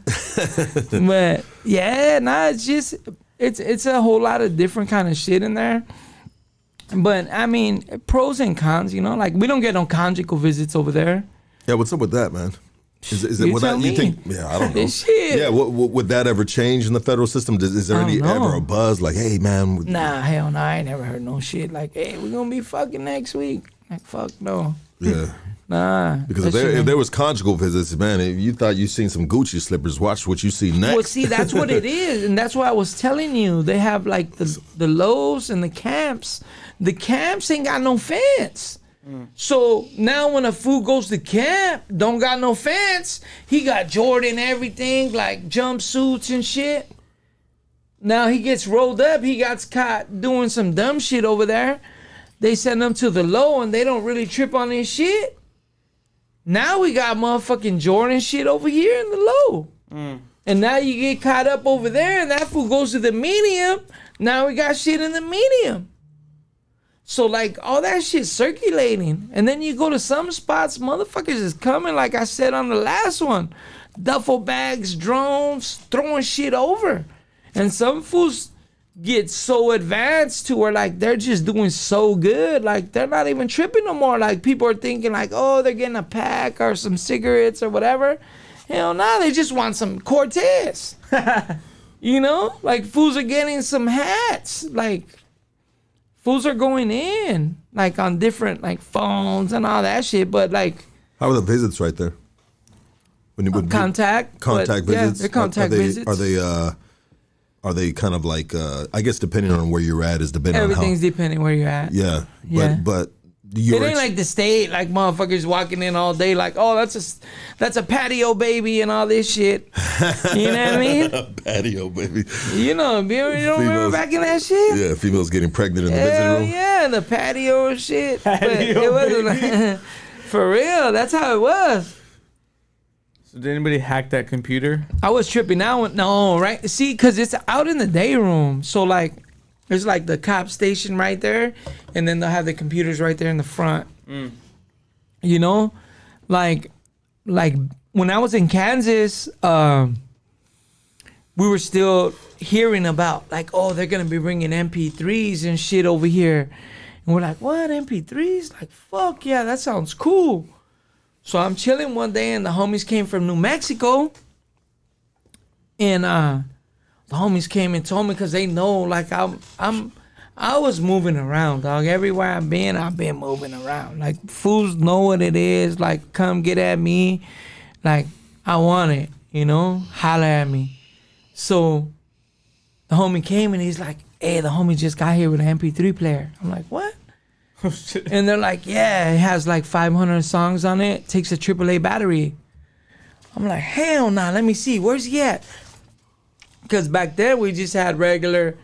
But yeah, nah, it's just it's a whole lot of different kind of shit in there. But I mean, pros and cons, you know. Like, we don't get no conjugal visits over there. Yeah, what's up with that, man? Is it You tell me. you think? Yeah, I don't know. Shit. Yeah, would that ever change in the federal system? Is there I don't know. ever a buzz like, hey, man? Nah, hell no. I ain't never heard no shit like, hey, we're gonna be fucking next week. Like, fuck no. Yeah. Nah. Because if there was conjugal visits, man, if you thought you seen some Gucci slippers, watch what you see next. Well, see, that's what it is, and that's why I was telling you. They have like the lows and the camps. The camps ain't got no fence. So now when a fool goes to camp, don't got no fence, he got Jordan everything, like jumpsuits and shit. Now he gets rolled up, he got caught doing some dumb shit over there. They send him to the low and they don't really trip on his shit. Now we got motherfucking Jordan shit over here in the low. And now you get caught up over there and that fool goes to the medium. Now we got shit in the medium. So, like, all that shit circulating. And then you go to some spots, motherfuckers is coming, like I said on the last one. Duffel bags, drones, throwing shit over. And some fools get so advanced to where, like, they're just doing so good. Like, they're not even tripping no more. Like, people are thinking, like, oh, they're getting a pack or some cigarettes or whatever. Hell no, they just want some Cortez. You know? Like, fools are getting some hats. Like... Fools are going in, like, on different, like, phones and all that shit, but, like... How are the visits right there? When you contact. Contact visits? Yeah, they're contact visits. Are they kind of like, I guess depending on where you're at is depending on how... Everything's depending where you're at. Yeah. Yeah. But it ain't like the state, like motherfuckers walking in all day like, oh, that's a patio baby and all this shit. You know what I mean? A patio baby. You know, you don't remember back in that shit? Yeah, females getting pregnant in the visiting room. Yeah, the patio and shit. Patio but it wasn't like, for real, that's how it was. So did anybody hack that computer? I was tripping out. No, right? See, because it's out in the day room. So, like, there's, like, the cop station right there. And then they'll have the computers right there in the front. You know? Like when I was in Kansas, we were still hearing about, like, oh, they're going to be bringing MP3s and shit over here. And we're like, what, MP3s? Like, fuck yeah, that sounds cool. So I'm chilling one day, and the homies came from New Mexico. And the homies came and told me, because they know, like, I was moving around, dog. Everywhere I've been moving around. Like, fools know what it is. Like, come get at me. Like, I want it, you know? Holler at me. So the homie came and he's like, hey, the homie just got here with an MP3 player. I'm like, what? And they're like, yeah, it has like 500 songs on it. Takes a AAA battery. I'm like, hell nah, let me see. Where's he at? Because back then we just had regular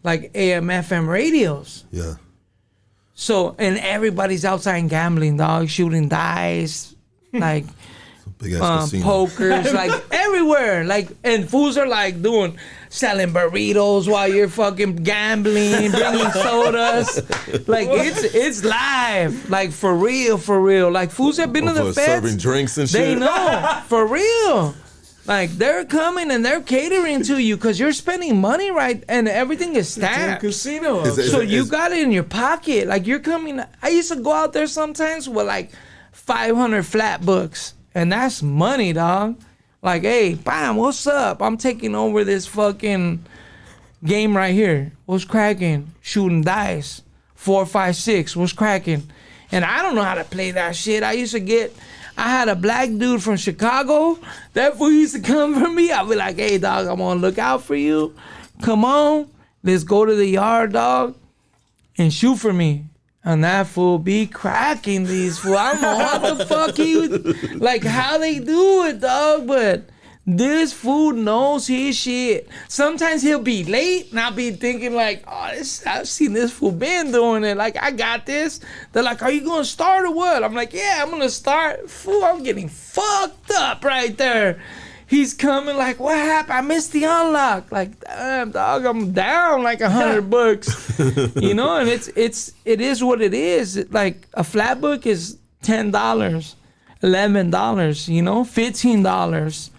like AM, FM radios. Yeah. So, and everybody's outside gambling, dog, shooting dice, like big ass casino. pokers, like everywhere. Like, and fools are like selling burritos while you're fucking gambling, bringing sodas. Like, it's live. Like, for real. Like, fools have been to the feds. Serving drinks and shit. They know, for real. Like, they're coming and they're catering to you because you're spending money, right? And everything is stacked. Casino. So you got it in your pocket. Like, you're coming. I used to go out there sometimes with like 500 flat books. And that's money, dog. Like, hey, bam, what's up? I'm taking over this fucking game right here. What's cracking? Shooting dice. 4, 5, 6. What's cracking? And I don't know how to play that shit. I had a black dude from Chicago. That fool used to come for me. I'd be like, hey, dog, I'm gonna look out for you. Come on. Let's go to the yard, dog, and shoot for me. And that fool be cracking these fools. I don't know what the fuck he would, like, how they do it, dog, but This fool knows his shit. Sometimes he'll be late, and I'll be thinking like, oh, I've seen this fool been doing it. Like, I got this. They're like, are you gonna start or what? I'm like, yeah, I'm gonna start. Fool, I'm getting fucked up right there. He's coming like, what happened? I missed the unlock. Like, damn, dog, I'm down like $100. You know, and it is what it is. Like, a flat book is $10, $11, you know, $15.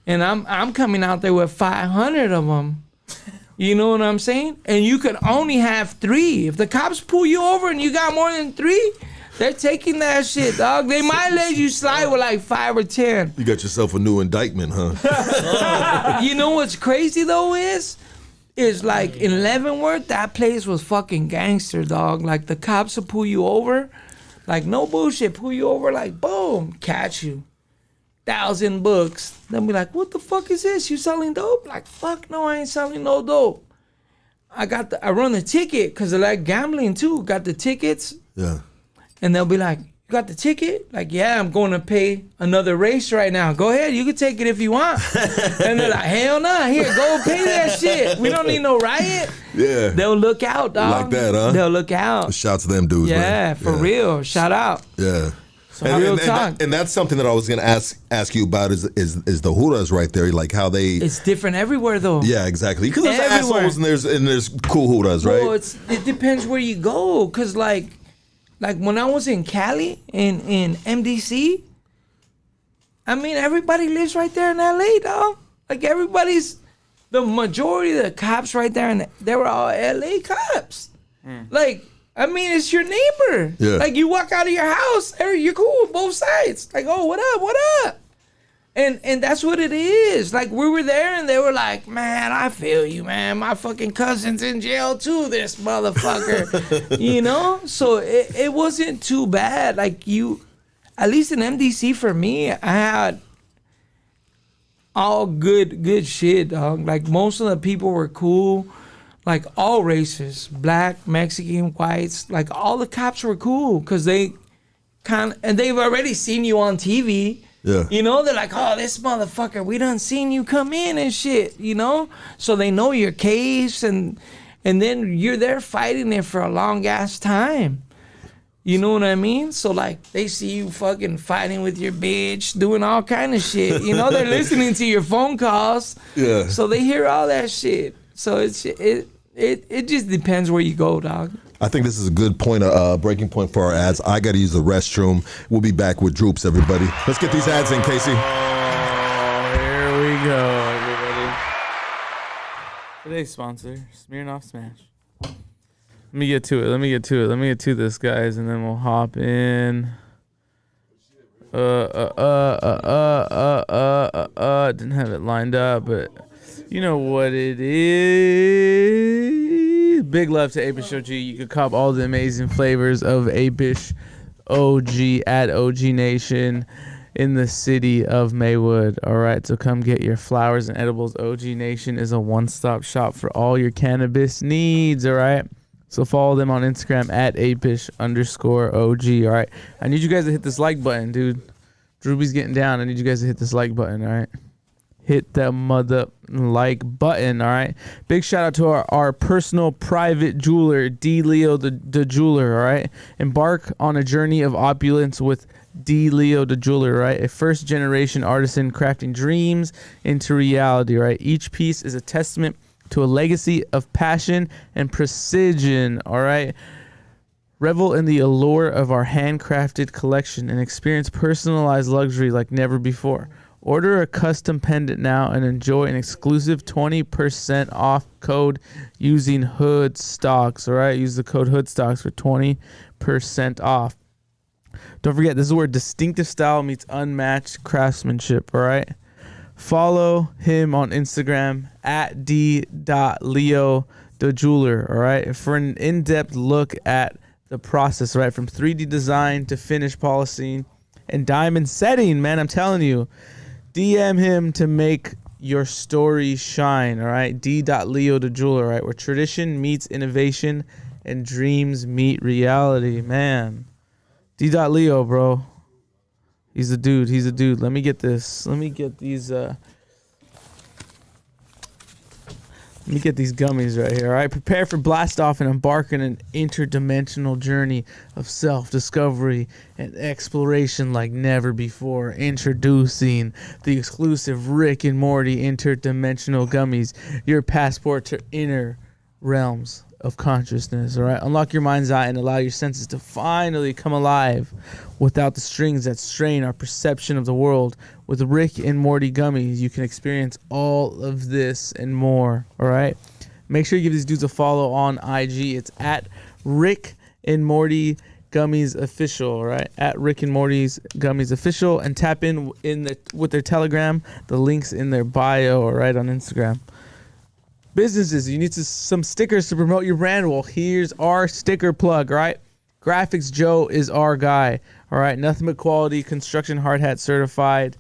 And I'm coming out there with 500 of them. You know what I'm saying? And you could only have 3. If the cops pull you over and you got more than 3, they're taking that shit, dog. They might let you slide with like 5 or 10. You got yourself a new indictment, huh? You know what's crazy though is like in Leavenworth, that place was fucking gangster, dog. Like the cops will pull you over, like no bullshit, pull you over, like boom, catch you. 1,000 books. They'll be like, what the fuck is this? You selling dope? Like, fuck no, I ain't selling no dope. I run the ticket because I like gambling too. Got the tickets. Yeah. And they'll be like, you got the ticket? Like, yeah, I'm going to pay another race right now. Go ahead, you can take it if you want. And they're like, hell nah, here, go pay that shit. We don't need no riot. Yeah. They'll look out, dog. Like that, huh? They'll look out. Shout to them dudes, man. Yeah, for real. Shout out. Yeah. And that's something that I was gonna ask you about is the huras right there, like how they. It's different everywhere though. Yeah, exactly. Because there's Everywhere. assholes and there's cool huras, right? Well, it depends where you go, cause like when I was in Cali in MDC, I mean everybody lives right there in LA, dog. Like the majority of the cops right there, and they were all LA cops. Like. I mean, it's your neighbor. Yeah. Like, you walk out of your house, you're cool with both sides. Like, oh, what up? And that's what it is. Like, we were there, and they were like, man, I feel you, man. My fucking cousin's in jail, too, this motherfucker. You know? So, it wasn't too bad. Like, at least in MDC, for me, I had all good shit, dog. Like, most of the people were cool. Like all races, black, Mexican, whites, like all the cops were cool because and they've already seen you on TV. Yeah. You know, they're like, oh, this motherfucker, we done seen you come in and shit, you know? So they know your case and then you're there fighting it for a long ass time. You know what I mean? So like they see you fucking fighting with your bitch, doing all kind of shit. You know, they're listening to your phone calls. Yeah. So they hear all that shit. So it just depends where you go, dog. I think this is a good point, breaking point for our ads. I got to use the restroom. We'll be back with Drewps, everybody. Let's get these ads in, Casey. Oh, here we go, everybody. Today's sponsor, Smirnoff Smash. Let me get to this, guys, and then we'll hop in. Didn't have it lined up, but you know what it is. Big love to Apeish OG. You can cop all the amazing flavors of Apeish OG at OG Nation in the city of Maywood. All right, so come get your flowers and edibles. OG Nation is a one-stop shop for all your cannabis needs. All right. So follow them on Instagram at Apeish_OG. All right. I need you guys to hit this like button, dude. Drewby's getting down. I need you guys to hit this like button. All right. Hit that mother like button. All right. Big shout out to our personal private jeweler, D. Leo the jeweler. All right. Embark on a journey of opulence with D. Leo the jeweler. Right. A first generation artisan crafting dreams into reality. Right. Each piece is a testament to a legacy of passion and precision. All right. Revel in the allure of our handcrafted collection and experience personalized luxury like never before. Order a custom pendant now and enjoy an exclusive 20% off code using Hood Stocks. All right. Use the code Hood Stocks for 20% off. Don't forget, this is where distinctive style meets unmatched craftsmanship. All right. Follow him on Instagram at d.leo the jeweler, all right, for an in-depth look at the process, right, from 3D design to finish polishing and diamond setting. Man, I'm telling you, DM him to make your story shine, all right, d.leo the jeweler, right, where tradition meets innovation and dreams meet reality. Man, d.leo, bro. He's a dude. Let me get this. Let me get these Let me get these gummies right here. All right, prepare for blast off and embark on an interdimensional journey of self-discovery and exploration like never before. Introducing the exclusive Rick and Morty interdimensional gummies, your passport to inner realms of consciousness. All right, unlock your mind's eye and allow your senses to finally come alive without the strings that strain our perception of the world. With Rick and Morty gummies, you can experience all of this and more. All right, make sure you give these dudes a follow on IG. It's at Rick and Morty Gummies Official. All right, at Rick and Morty's Gummies Official, and tap in with their Telegram. The link's in their bio. All right, on Instagram. Businesses, you need some stickers to promote your brand. Well, here's our sticker plug, all right? Graphics Joe is our guy, all right? Nothing but quality, construction hard hat certified.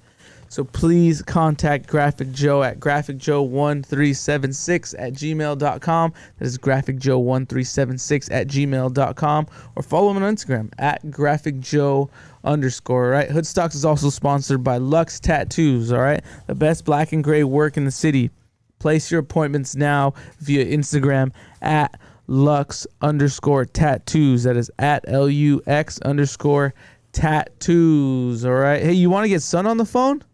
So please contact Graphic Joe at graphicjoe1376@gmail.com. That is graphicjoe1376@gmail.com. Or follow him on Instagram at graphicjoe_, all right? Hoodstocks is also sponsored by Lux Tattoos, all right? The best black and gray work in the city. Place your appointments now via Instagram at Lux_tattoos. That is at LUX_tattoos. All right. Hey, you want to get Son on the phone?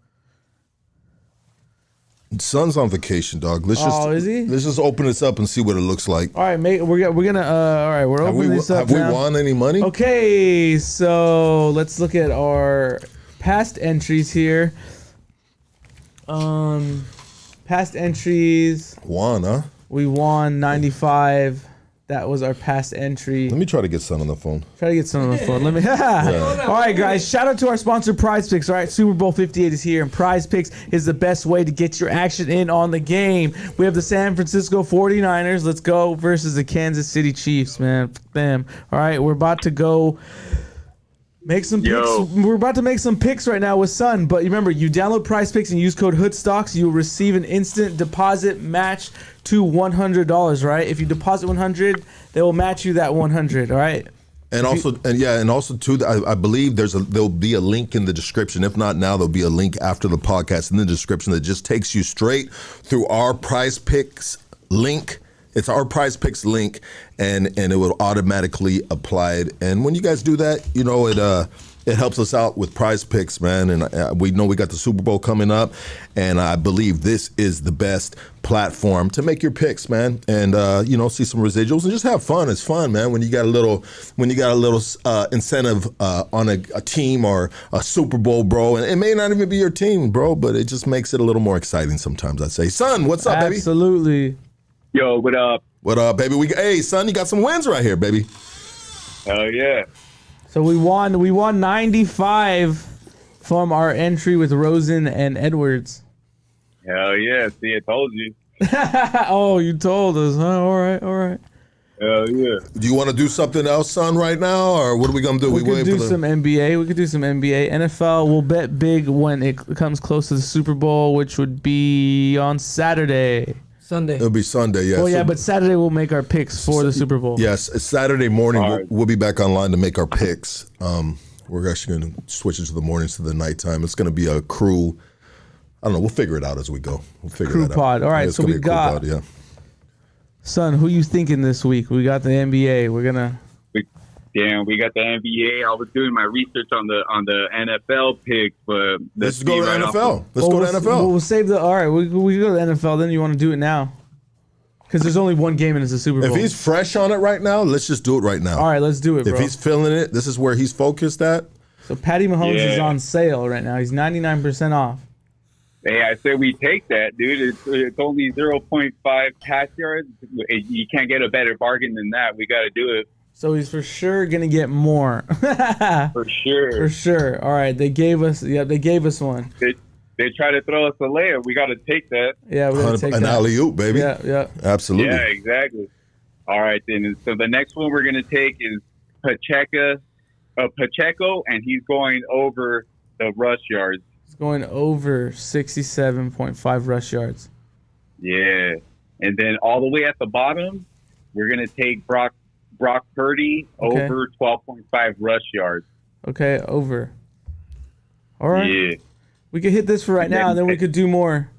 Son's on vacation, dog. Is he? Let's just open this up and see what it looks like. All right, mate. We're gonna. All right, we're opening this up. Have we won any money? Okay, so let's look at our past entries here. Past entries. Won, huh? We won 95. That was our past entry. Let me try to get Son on the phone. Try to get Son on the phone. Let me. All right, guys. Shout out to our sponsor, Prize Picks. All right, Super Bowl 58 is here, and Prize Picks is the best way to get your action in on the game. We have the San Francisco 49ers. Let's go versus the Kansas City Chiefs, man. Fuck them. All right, we're about to go. Make some picks. We're about to make some picks right now with Son, but remember, you download Prize Picks and use code HOODSTOCKS, you'll receive an instant deposit match to $100, right? If you deposit $100, they will match you that $100, all right? And also too, I believe there'll be a link in the description. If not now, there'll be a link after the podcast in the description that just takes you straight through our Prize Picks link. It's our Prize Picks link, and it will automatically apply it. And when you guys do that, you know, it helps us out with Prize Picks, man. And we know we got the Super Bowl coming up, and I believe this is the best platform to make your picks, man. And you know, see some residuals and just have fun. It's fun, man. When you got a little incentive on a team or a Super Bowl, bro. And it may not even be your team, bro, but it just makes it a little more exciting sometimes. I'd say, Son, what's up, baby? Absolutely. Yo, what up? What up, baby? Hey, Son, you got some wins right here, baby. Hell yeah. So we won 95 from our entry with Rosen and Edwards. Hell yeah. See, I told you. Oh, you told us, huh? All right. Hell yeah. Do you want to do something else, Son, right now, or what are we gonna do? We could do some NBA. We could do some NBA. NFL, we'll bet big when it comes close to the Super Bowl, which would be on Saturday. Sunday. It'll be Sunday, yeah. Well, yeah, but Saturday we'll make our picks for the Super Bowl. Yes, it's Saturday morning. Right. We'll be back online to make our picks. We're actually going to switch it to the mornings to the nighttime. It's going to be a crew. I don't know. We'll figure it out as we go. We'll figure Crew that pod. out. All right, Yeah, it's so gonna we be a crew got pod, yeah. Son, who you thinking this week? We got the NBA. We're gonna. Damn, we got the NBA. I was doing my research on the NFL picks, but Let's go to right NFL. Let's Well, go to NFL. We'll save the. All right, we go to the NFL. Then you want to do it now? Because there's only one game and it's a Super Bowl. If he's fresh on it right now, let's just do it right now. All right, let's do it, bro. If he's feeling it, this is where he's focused at. So Patty Mahomes is Yeah. on sale right now. He's 99% off. Hey, I said we take that, dude. It's only 0.5 pass yards. You can't get a better bargain than that. We got to do it. So he's for sure gonna get more. For sure. For sure. All right, they gave us. Yeah, they gave us one. They try to throw us a layup. We got to take that. Yeah, we're gonna take An that. alley-oop, baby. Yeah. Absolutely. Yeah, exactly. All right, then. So the next one we're going to take is Pacheco, and he's going over the rush yards. It's going over 67.5 rush yards. Yeah. And then all the way at the bottom, we're going to take Brock Purdy Okay. over 12.5 rush yards. Okay, over. All right. Yeah. We could hit this for right now, and then we could do more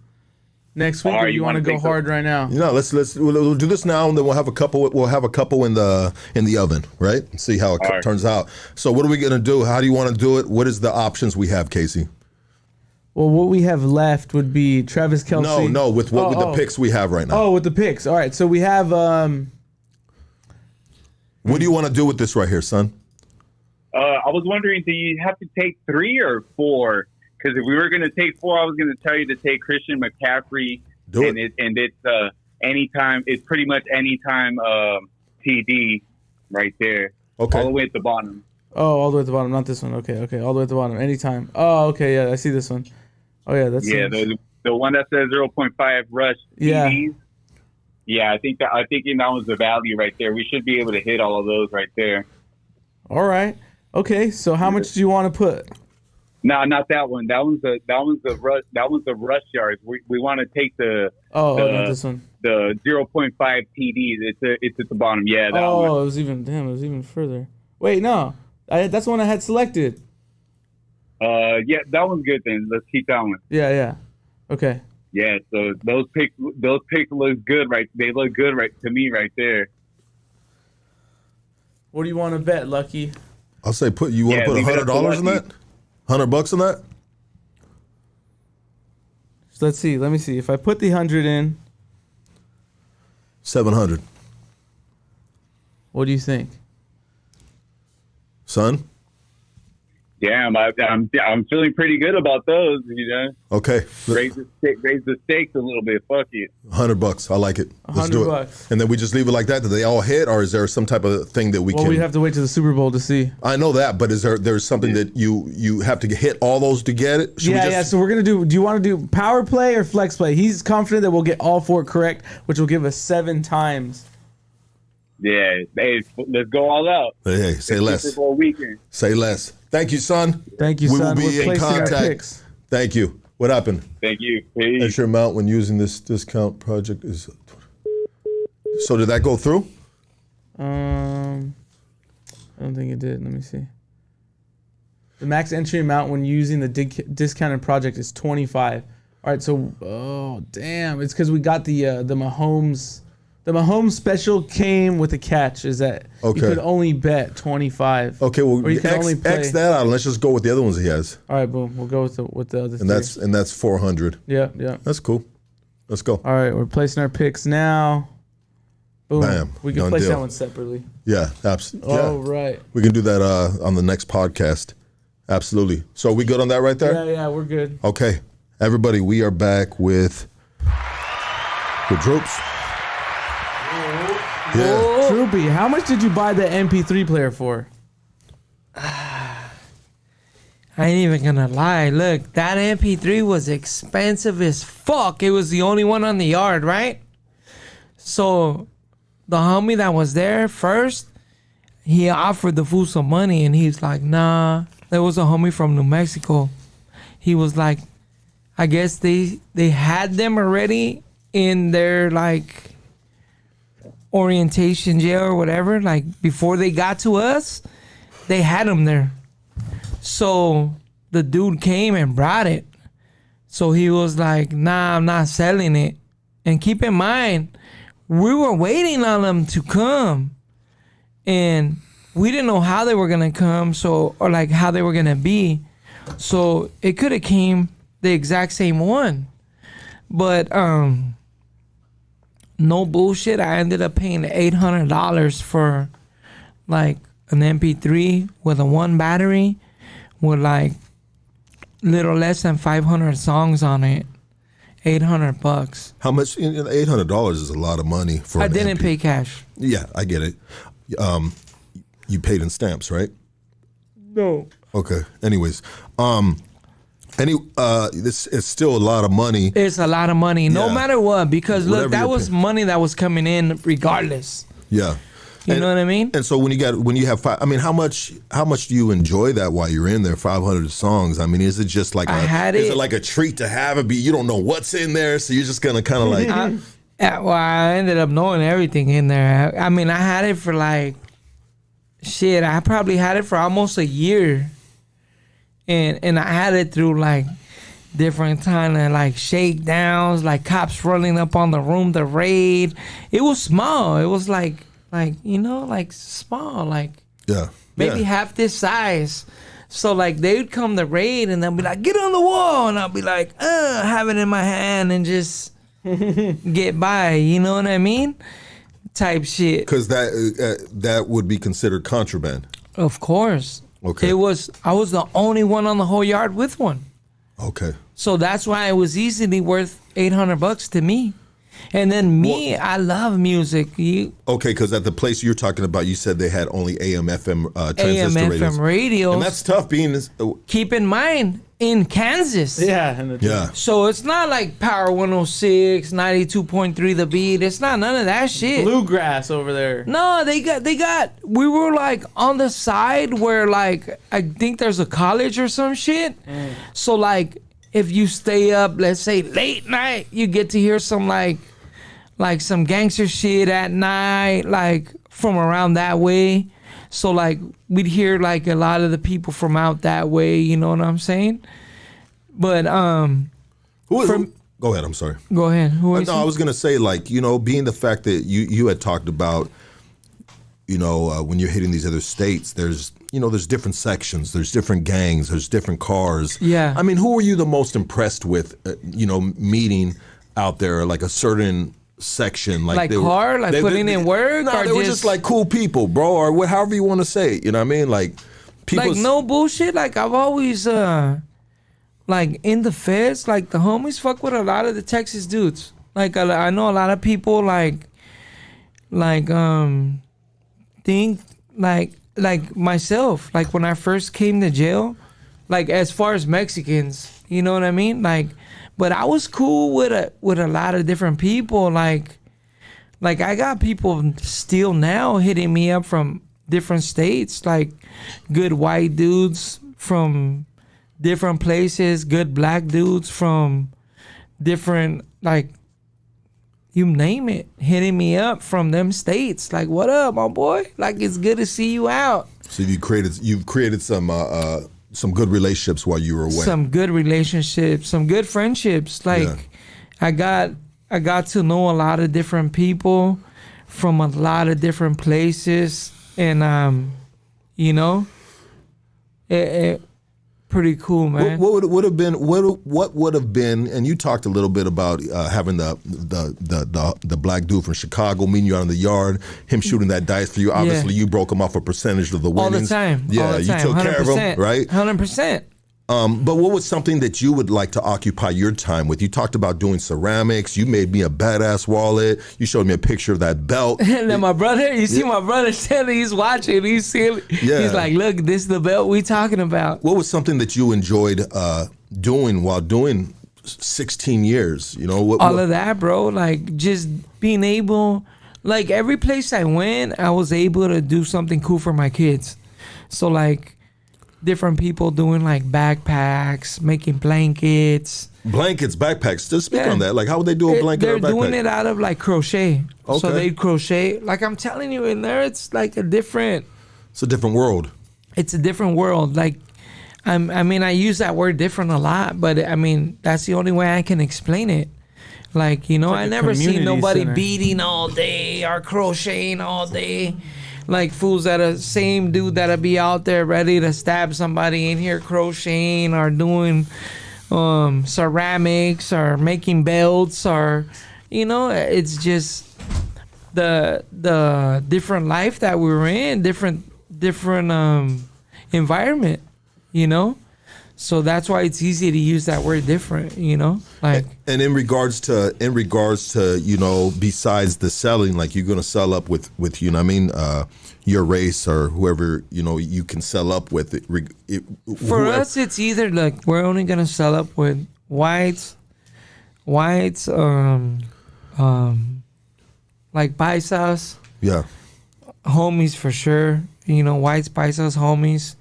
next week, All or right, you you want to wanna go take hard right now? We'll do this now, and then we'll have a couple. We'll have a couple in the oven, right? See how it All right. turns out. So, what are we gonna do? How do you want to do it? What is the options we have, Casey? Well, what we have left would be Travis Kelce. No, with the picks we have right now. Oh, with the picks. All right, so we have. What do you want to do with this right here, son? I was wondering, do you have to take 3 or 4? Because if we were going to take 4, I was going to tell you to take Christian McCaffrey. Do it. It's anytime. It's pretty much anytime TD right there. Okay. All the way at the bottom. Oh, all the way at the bottom, not this one. Okay, all the way at the bottom. Anytime. Oh, okay, yeah, I see this one. Oh, yeah, that's the one that says 0.5 rush Yeah. TDs. Yeah, I think that was the value right there. We should be able to hit all of those right there. All right. Okay, so how much do you want to put? No, not that one. That one's the rush yards. We want to take the not this one. the 0.5 TDs. It's at the bottom. Yeah, that one. Oh, it was even further. Wait, no. That's the one I had selected. Yeah, that one's good then. Let's keep that one. Yeah. Okay. Yeah, so those picks look good, right? They look good, right, to me, right there. What do you want to bet, Lucky? I'll say you want to put $100 in that? $100 in that? So let's see. Let me see. If I put the 100 in, 700. what do you think? Son? Damn, I'm feeling pretty good about those. You know, Okay. raise the stakes a little bit. Fuck it. $100. I like it. Let's do it. $100. And then we just leave it like that. Do they all hit, or is there some type of thing that we Well, can? we'd have to wait to the Super Bowl to see. I know that, but there's something that you have to hit all those to get it? Should we just- So we're gonna do. Do you want to do power play or flex play? He's confident that we'll get all 4 correct, which will give us 7 times. Yeah, hey, let's go all out. Hey, say less. Super Bowl weekend. Say less. Thank you, son. Thank you, We son. will be We're in placing our contact. picks. Thank you. What happened? Thank you. Peace. Extra amount when using this discount project is. So did that go through? I don't think it did. Let me see. The max entry amount when using the discounted project is 25. All right, so damn, it's because we got the Mahomes. The Mahomes special came with a catch. Is that you could only bet 25. Okay, well, or you can only play. X that out and let's just go with the other ones he has. All right, boom. We'll go with the other. And that's 400. Yeah. That's cool. Let's go. All right, we're placing our picks now. Boom. Bam. We can Done place deal. that one separately. Yeah, absolutely. Yeah. All right. We can do that on the next podcast. Absolutely. So are we good on that right there? Yeah, we're good. Okay. Everybody, we are back with Drewps. Yeah. Droopy, how much did you buy the MP3 player for? I ain't even gonna lie. Look, that MP3 was expensive as fuck. It was the only one on the yard, right? So the homie that was there first, he offered the fool some money, and he's like, nah. There was a homie from New Mexico. He was like, I guess they had them already in their like orientation jail or whatever. Like before they got to us, they had them there. So the dude came and brought it. So he was like, nah, I'm not selling it. And keep in mind, we were waiting on them to come. And we didn't know how they were going to come, or like how they were going to be. So it could have came the exact same one. But no bullshit, I ended up paying $800 for like an MP3 with a 1 battery with like little less than 500 songs on it. $800. How much? $800 is a lot of money for. I didn't pay cash. Yeah, I get it. You paid in stamps, right? No. Okay. Anyways, this is still a lot of money. It's a lot of money, no Yeah. matter what. Because Whatever look, that you're was paying. money that was coming in regardless. Yeah. You know what I mean? And so when you have five, I mean, how much do you enjoy that while you're in there? 500 songs. I mean, is it just like is it like a treat to have it? You don't know what's in there, so you're just gonna kind of like. Well, I ended up knowing everything in there. I mean, I had it for like, shit, I probably had it for almost a year. And I had it through like different kind of like shakedowns, like cops running up on the room to raid. It was small. It was like like small, like maybe half this size. So like they would come to raid and they'll be like, get on the wall, and I'll be like, have it in my hand and just get by. You know what I mean? Type shit. Because that would be considered contraband. Of course. Okay. I was the only one on the whole yard with one. Okay. So that's why it was easily worth $800 to me. And then I love music. Okay, because at the place you're talking about, you said they had only AM, FM transistor AM, FM radios. And that's tough being this. Keep in mind, in Kansas. Yeah. So it's not like Power 106, 92.3 The Beat. It's not none of that shit. Bluegrass over there. No, they got, we were like on the side where like, I think there's a college or some shit. So like, if you stay up, let's say late night, you get to hear some like some gangster shit at night, like from around that way. So like we'd hear like a lot of the people from out that way, you know what I'm saying? But go ahead, I'm sorry. Go ahead. I was gonna say, like, being the fact that you had talked about, when you're hitting these other states, there's different sections, there's different gangs, there's different cars. Yeah. I mean, who were you the most impressed with, meeting out there, like a certain section? Like putting in work? No, or they were just like cool people, bro, or however you want to say it, you know what I mean? Like, people. Like, no bullshit. Like, I've always, like, in the feds, like, the homies fuck with a lot of the Texas dudes. Like, I know a lot of people, think, like myself, like when I first came to jail, like as far as Mexicans, you know what I mean? Like, but I was cool with a lot of different people. Like I got people still now hitting me up from different states, like good white dudes from different places, good black dudes from different, like, you name it, hitting me up from them states. Like, what up, my boy? Like, it's good to see you out. So you've created some good relationships while you were away. Some good relationships, some good friendships. Like, I got to know a lot of different people from a lot of different places, and it pretty cool, man. What would have been? And you talked a little bit about having the black dude from Chicago meeting you out in the yard, him shooting that dice for you. Obviously, you broke him off a percentage of the winnings. All the time. Yeah, you took care of him, right? 100%. But what was something that you would like to occupy your time with? You talked about doing ceramics. You made me a badass wallet. You showed me a picture of that belt. And then my brother, you see my brother standing, he's watching, he's like, look, this is the belt we talking about. What was something that you enjoyed doing while doing 16 years? All of that, bro. Like, just being able, like, every place I went, I was able to do something cool for my kids. So, like, different people doing like backpacks, making blankets, backpacks. Just speak on that. Like, how would they do a blanket or a backpack? They're doing it out of like crochet. Okay. So they crochet. Like, I'm telling you, in there, it's like a different. It's a different world. It's a different world. Like, I mean, I use that word different a lot, but I mean, that's the only way I can explain it. Like, I never seen nobody beading all day or crocheting all day. Like, fools that are same dude that'll be out there ready to stab somebody in here crocheting or doing ceramics or making belts, or it's just the different life that we were in, different environment, So that's why it's easy to use that word different, like. And in regards to besides the selling, like, you're gonna sell up with your race or whoever you can sell up with it. For us, it's either like we're only gonna sell up with whites, like paisas, homies for sure. Whites, paisas, homies.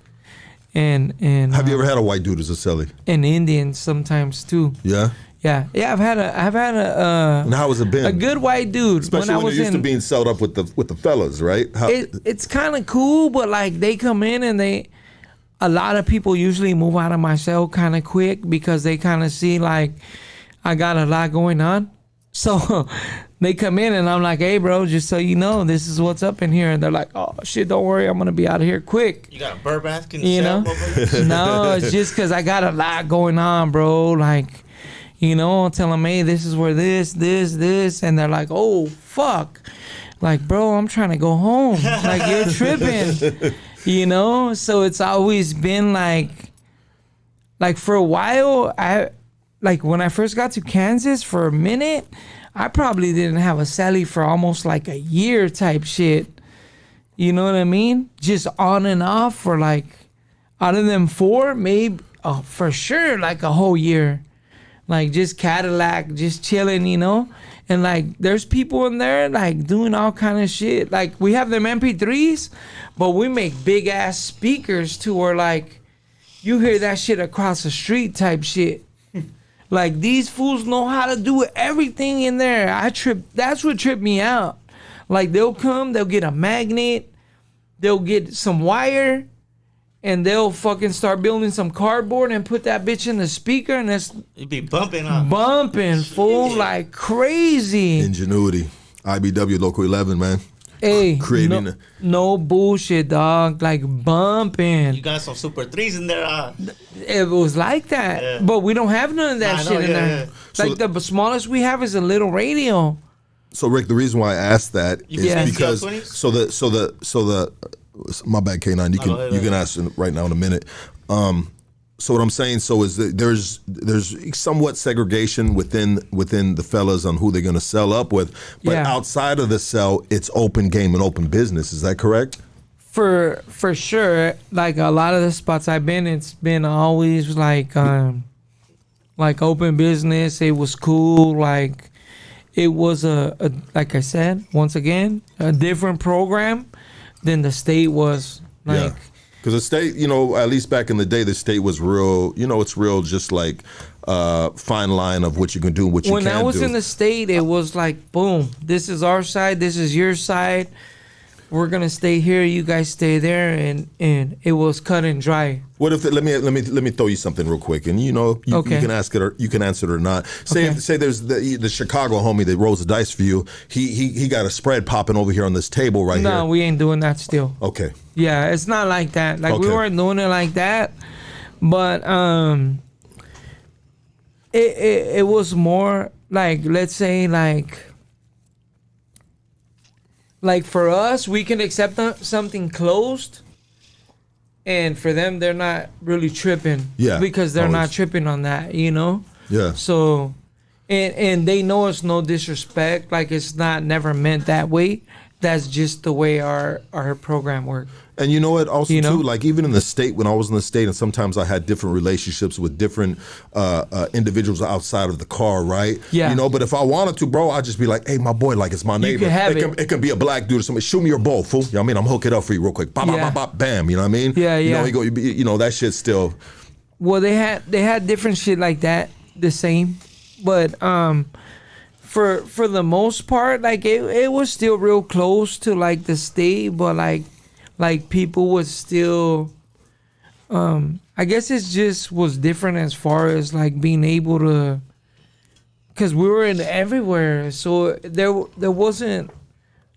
And have you ever had a white dude as a celly? And Indians sometimes too. Yeah. Yeah. I've had a. And how has it been? A good white dude. Especially when you're used to being sold up with the fellas, right? It's kind of cool, but like they come in and they, a lot of people usually move out of my cell kind of quick because they kind of see like I got a lot going on. So they come in and I'm like, hey, bro, just so you know, this is what's up in here. And they're like, oh, shit, don't worry. I'm going to be out of here quick. You got a bird bath? You know? No, it's just because I got a lot going on, bro. Like, you know, I'll tell them, hey, this is where this. And they're like, oh, fuck. Like, bro, I'm trying to go home. Like, you're tripping. You know? So it's always been like for a while, like when I first got to Kansas for a minute, I probably didn't have a celly for almost like a year type shit. You know what I mean? Just on and off for like, out of them 4, maybe, for sure, like a whole year. Like just Cadillac, just chilling, you know? And like there's people in there like doing all kind of shit. Like we have them MP3s, but we make big ass speakers to where like you hear that shit across the street type shit. Like these fools know how to do everything in there. That's what tripped me out. Like they'll come, they'll get a magnet, they'll get some wire, and they'll fucking start building some cardboard and put that bitch in the speaker, and it's You'd be bumping, huh? bumping, fool, like crazy. Ingenuity. IBW Local 11, man. Hey, Creating no bullshit, dog. Like bumping. You got some Super 3s in there, huh? It was like that, Yeah. but we don't have none of that shit in there. Yeah. Like the smallest we have is a little radio. So Rick, the reason why I asked that is Yeah. because CL20s? so the my bad K9, you can ask right now in a minute. So what I'm saying is that there's somewhat segregation within the fellas on who they're going to sell up with, but Yeah. outside of the cell, it's open game and open business. Is that correct? For sure, like a lot of the spots I've been, it's been always like open business. It was cool. Like it was a like I said, once again, a different program than the state was. Like because the state, at least back in the day, the state was real. It's real, just like fine line of what you can do and what you can't do. When I was in the state, it was like, boom, this is our side, this is your side. We're gonna stay here, you guys stay there, and it was cut and dry. What if let me throw you something real quick, and you can ask it or you can answer it or not. Say there's the Chicago homie that rolls the dice for you. He got a spread popping over here on this table right here. No, we ain't doing that still. Okay. Yeah, it's not like that. Like we Okay. weren't doing it like that, but it was more like, let's say like for us, we can accept something closed, and for them, they're not really tripping. Yeah, because they're not always. tripping on that, Yeah. So, and they know it's no disrespect. Like it's never meant that way. That's just the way our program works. And you know what? Also, You know? too, like even in the state, when I was in the state, and sometimes I had different relationships with different individuals outside of the car, right? Yeah. But if I wanted to, bro, I'd just be like, hey, my boy, like it's my neighbor. can have it can be a black dude or something. Shoot me your bowl, fool. You know what I mean? I'm hook it up for you real quick. Bop, Yeah. bop, bop, bop, bam. You know what I mean? Yeah, yeah. That shit's still. Well, they had different shit like that, the same, but for the most part, like it was still real close to like the state, but like people was still, I guess it just was different as far as like being able to, cause we were in everywhere, so there wasn't.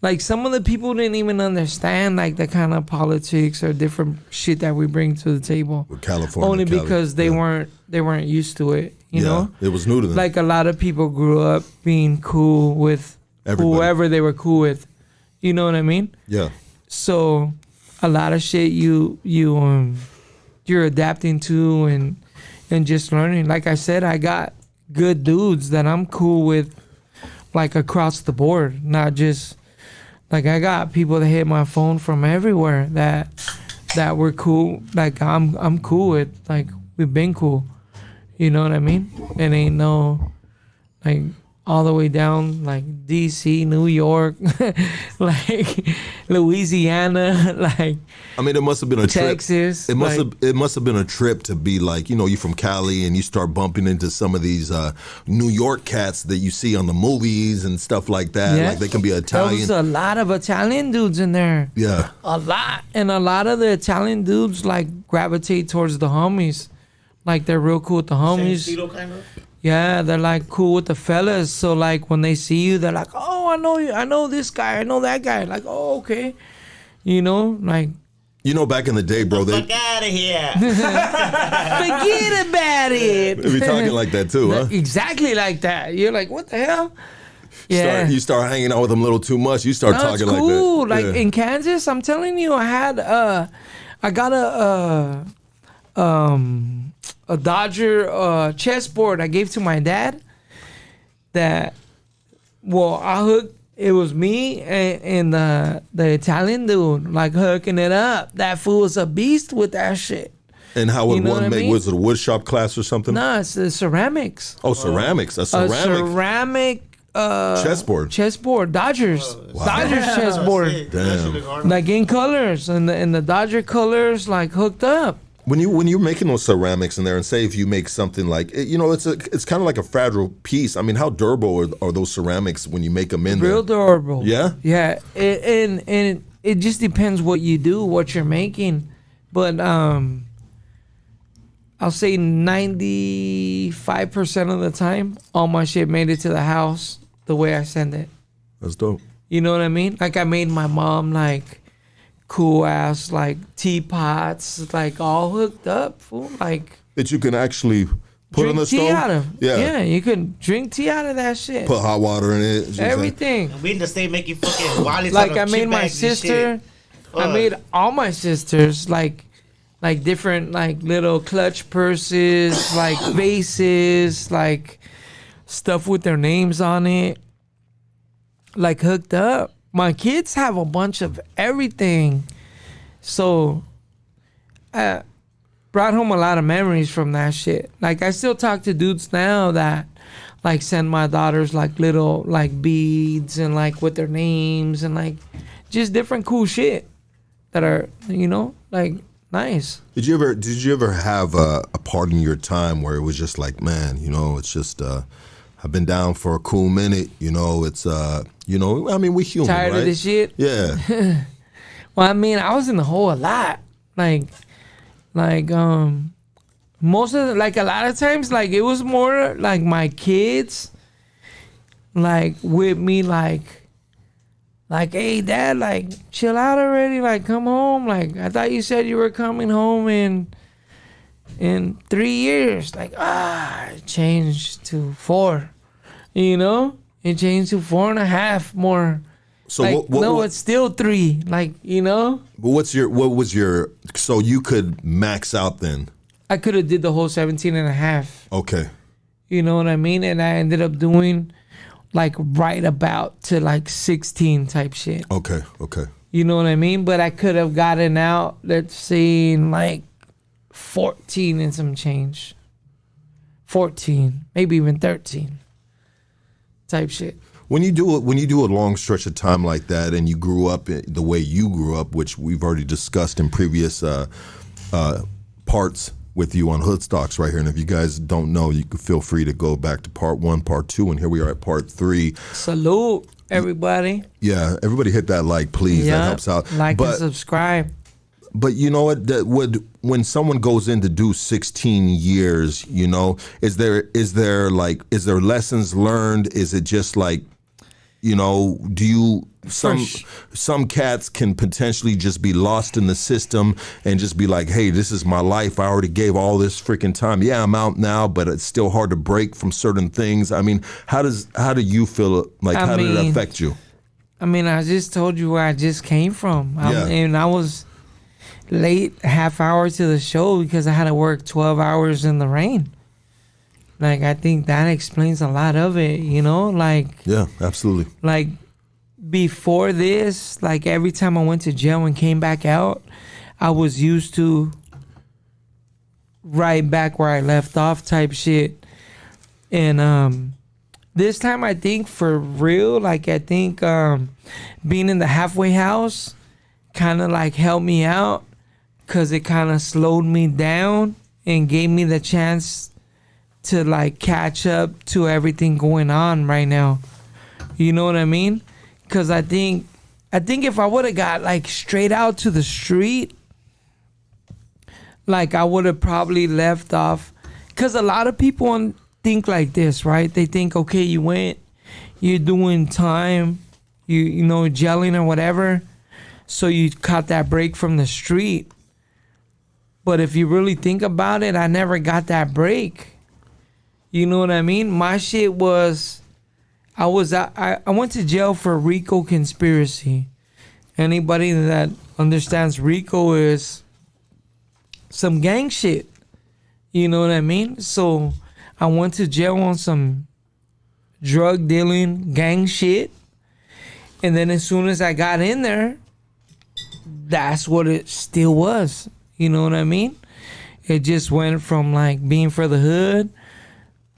Like some of the people didn't even understand like the kind of politics or different shit that we bring to the table. With California, Only Cali, because they yeah. weren't used to it. You know, it was new to them. like a lot of people grew up being cool with Everybody. whoever they were cool with. You know what I mean? Yeah. So a lot of shit you're adapting to and just learning. Like I said, I got good dudes that I'm cool with, like across the board, not just. Like I got people that hit my phone from everywhere that were cool. Like I'm cool with. Like we've been cool. You know what I mean? It ain't no like all the way down like DC, New York, like Louisiana, like I mean, it must have been a Texas. trip. like, It must have been a trip to be like, you know, you're from Cali and you start bumping into some of these New York cats that you see on the movies and stuff like that. Yeah. Like they can be There Italian. was a lot of Italian dudes in there. Yeah. A lot. And a lot of the Italian dudes like gravitate towards the homies. Like they're real cool with the homies. Same kind of. Yeah, they're like cool with the fellas. So like when they see you, they're like, oh, I know you. I know this guy. I know that guy. Like, oh, okay. You know, like. You know, back in the day, bro, they Fuck out of here. Forget about it. be talking like that too, huh? Exactly like that. You're like, what the hell? Yeah. You start hanging out with them a little too much. You start No, talking it's cool. like that. Like Yeah. in Kansas, I'm telling you, I got a Dodger chessboard I gave to my dad. That, well, I hooked. It was me and the Italian dude like hooking it up. That fool was a beast with that shit. And how would You know one what I make? mean? Was it a wood shop class or something? No, it's the ceramics. Oh, ceramics. A A ceramic ceramic chessboard. chessboard. Dodgers. Dodgers chessboard. Shit, that shit look hard. Like in colors and the Dodger colors like hooked up. When you're making those ceramics in there, and say if you make something like, you know, it's kind of like a fragile piece. I mean, how durable are those ceramics when you make them in Real there? durable. Yeah? Yeah. And it just depends what you do, what you're making. But I'll say 95% of the time, all my shit made it to the house the way I send it. That's dope. You know what I mean? Like I made my mom like cool ass like teapots, like all hooked up, fool. Like That you can actually put on drink the tea stove. out of. Yeah. Yeah, you can drink tea out of that shit. Put hot water in it. is what you're saying? Everything. We in the state making fucking wallets Like out of I made chip my bags and sister. shit. I made all my sisters like different like little clutch purses, like vases, like stuff with their names on it, like hooked up. My kids have a bunch of everything, so I brought home a lot of memories from that shit. Like I still talk to dudes now that like send my daughters like little like beads and like with their names and like just different cool shit that are, you know, like nice. Did you ever have a part in your time where it was just like, man, you know, it's just I've been down for a cool minute, you know, it's you know, I mean, we human, Tired right? of this shit? Yeah. Well, I mean, I was in the hole a lot. Like most of the, like a lot of times, like it was more like my kids, like with me, like, hey, Dad, like chill out already, like come home. Like I thought you said you were coming home in 3 years. Like it changed to 4. You know, it changed to 4.5 more. So Like, what it's still 3. Like, you know, was your so you could max out then? I could have did the whole 17.5. Okay. You know what I mean? And I ended up doing like right about to like 16 type shit. Okay. Okay. You know what I mean? But I could have gotten out, let's see, in like 14 and some change. 14, maybe even 13 type shit. When you do a long stretch of time like that, and you grew up the way you grew up, which we've already discussed in previous parts with you on Hoodstocks right here. And if you guys don't know, you can feel free to go back to part 1, part 2, and here we are at part 3. Salute, everybody. Yeah, everybody hit that like, please. That helps out. Like and subscribe. But you know what? When someone goes in to do 16 years, you know, is there lessons learned? Is it just like, you know, some cats can potentially just be lost in the system and just be like, hey, this is my life. I already gave all this freaking time. Yeah, I'm out now, but it's still hard to break from certain things. I mean, how do you feel? Like, how did it affect you? I mean, I just told you where I just came from. Yeah. And I was late half hour to the show because I had to work 12 hours in the rain. Like, I think that explains a lot of it, you know? Like, Yeah, absolutely. like before this, like every time I went to jail and came back out, I was used to right back where I left off type shit. And this time I think for real, like I think being in the halfway house kind of like helped me out because it kind of slowed me down and gave me the chance to like catch up to everything going on right now. You know what I mean? Because I think if I would have got like straight out to the street, like I would have probably left off. Because a lot of people think like this, right? They think, okay, you're doing time, you know, gelling or whatever, so you caught that break from the street. But if you really think about it, I never got that break. You know what I mean? My shit was, I went to jail for RICO conspiracy. Anybody that understands RICO is some gang shit. You know what I mean? So I went to jail on some drug dealing gang shit. And then as soon as I got in there, that's what it still was. You know what I mean? It just went from like being for the hood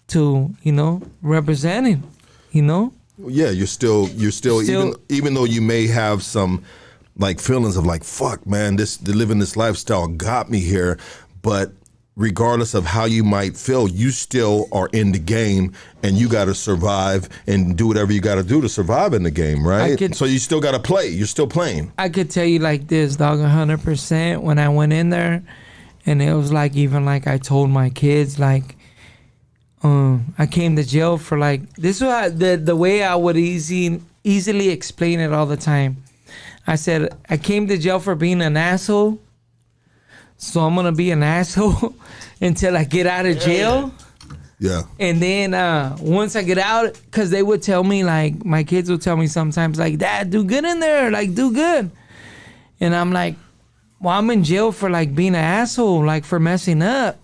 to, you know, representing, you know? Yeah, you're still even though you may have some like feelings of like, fuck, man, living this lifestyle got me here, but regardless of how you might feel, you still are in the game and you got to survive and do whatever you got to do to survive in the game, right? So you still got to play. You're still playing. I could tell you like this, dog, 100% when I went in there, and it was like, even like I told my kids, like, I came to jail for like, this was the way I would easily explain it all the time. I said, I came to jail for being an asshole, so I'm going to be an asshole until I get out of jail. Yeah. And then once I get out, because they would tell me, like, my kids would tell me sometimes, like, Dad, do good in there. Like, do good. And I'm like, well, I'm in jail for, like, being an asshole, like, for messing up.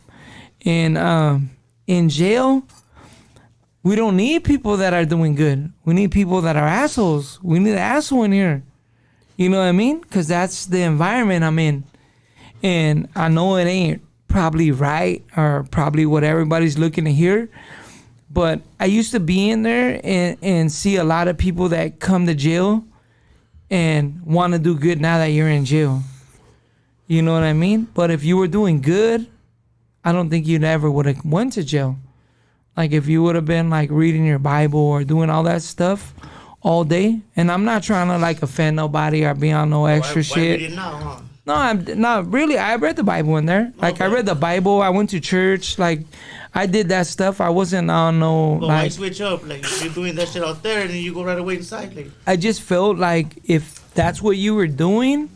And in jail, we don't need people that are doing good. We need people that are assholes. We need an asshole in here. You know what I mean? Because that's the environment I'm in. And I know it ain't probably right or probably what everybody's looking to hear, but I used to be in there and see a lot of people that come to jail and want to do good now that you're in jail. You know what I mean? But if you were doing good, I don't think you'd ever would have went to jail. Like if you would have been like reading your Bible or doing all that stuff all day. And I'm not trying to like offend nobody or be on no extra shit. Why read it now, huh? No, I'm not really. I read the Bible in there. Like Okay. I read the Bible. I went to church. Like I did that stuff. I wasn't on no But why like. switch up? Like you're doing that shit out there, and then you go right away inside. Like I just felt like if that's what you were doing,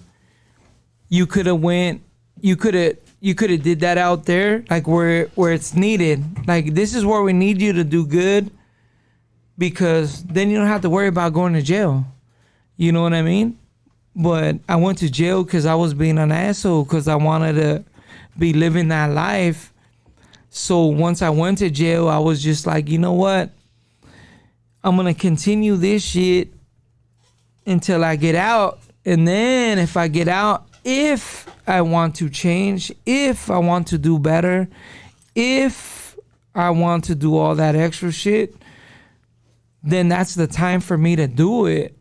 you could have went. You could have did that out there, like where it's needed. Like this is where we need you to do good, because then you don't have to worry about going to jail. You know what I mean? But I went to jail because I was being an asshole, because I wanted to be living that life. So once I went to jail, I was just like, you know what? I'm going to continue this shit until I get out. And then if I get out, if I want to change, if I want to do better, if I want to do all that extra shit, then that's the time for me to do it.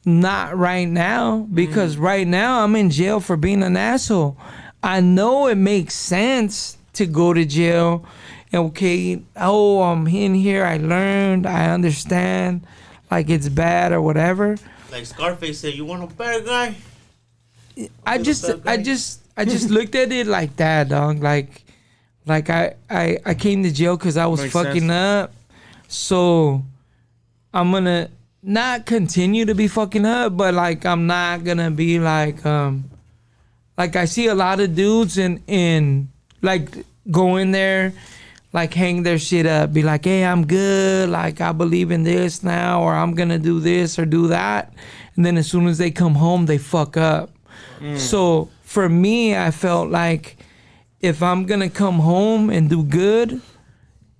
Not right now, because right now I'm in jail for being an asshole. I know it makes sense to go to jail. Okay, oh, I'm in here, I learned, I understand, like it's bad or whatever. like Scarface said, you want a better guy? I just looked at it like that, dog. Like I came to jail because I was Makes fucking sense. up. So I'm gonna not continue to be fucking up, but like I'm not gonna be like I see a lot of dudes in like go in there, like hang their shit up, be like, hey, I'm good, like I believe in this now, or I'm gonna do this or do that, and then as soon as they come home, they fuck up. So for me, I felt like if I'm gonna come home and do good,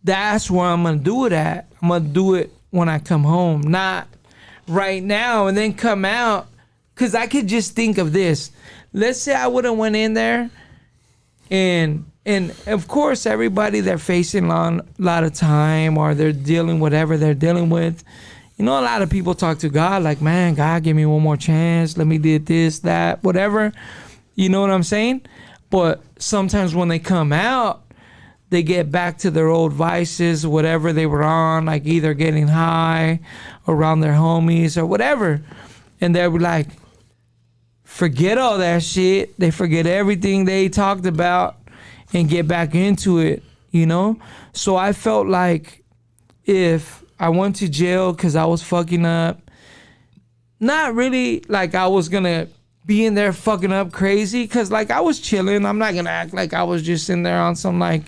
that's where I'm gonna do it at. I'm gonna do it when I come home, not right now and then come out. Cause I could just think of this. Let's say I would have went in there and And of course, everybody, they're facing a lot of time, or they're dealing whatever they're dealing with. You know, a lot of people talk to God like, man, God, give me one more chance. Let me do this, that, whatever. You know what I'm saying? But sometimes when they come out, they get back to their old vices, whatever they were on, like either getting high around their homies or whatever. And they're like, forget all that shit. They forget everything they talked about and get back into it, you know? So I felt like if I went to jail because I was fucking up, not really like I was gonna be in there fucking up crazy, because like I was chilling. I'm not gonna act like I was just in there on some like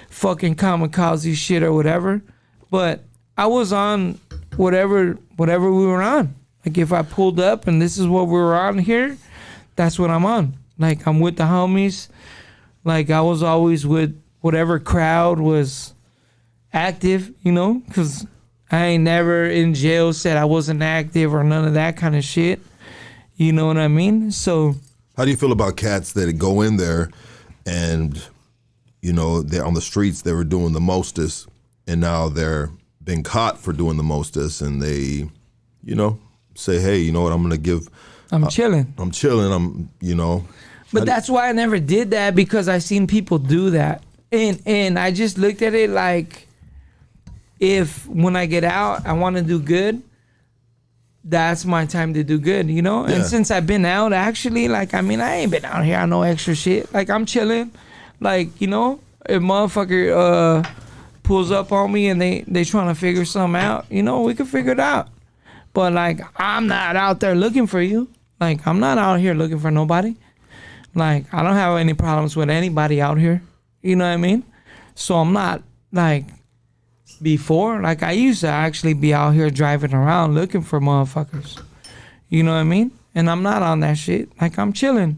fucking kamikaze shit or whatever. But I was on whatever we were on. Like if I pulled up and this is what we were on here, that's what I'm on. Like I'm with the homies. Like I was always with whatever crowd was active, you know, because I ain't never in jail said I wasn't active or none of that kind of shit. You know what I mean? So how do you feel about cats that go in there and, you know, they're on the streets, they were doing the mostest, and now they're being caught for doing the mostest, and they, you know, say, hey, you know what, I'm chilling. You know. But that's why I never did that, because I seen people do that. And I just looked at it like, if when I get out, I want to do good, that's my time to do good, you know? Yeah. And since I've been out, actually, like, I mean, I ain't been out here on no extra shit. Like, I'm chilling. Like, you know, if motherfucker pulls up on me and they trying to figure something out, you know, we can figure it out. But, like, I'm not out there looking for you. Like, I'm not out here looking for nobody. Like, I don't have any problems with anybody out here. You know what I mean? So I'm not, like, before. Like, I used to actually be out here driving around looking for motherfuckers. You know what I mean? And I'm not on that shit. Like, I'm chilling.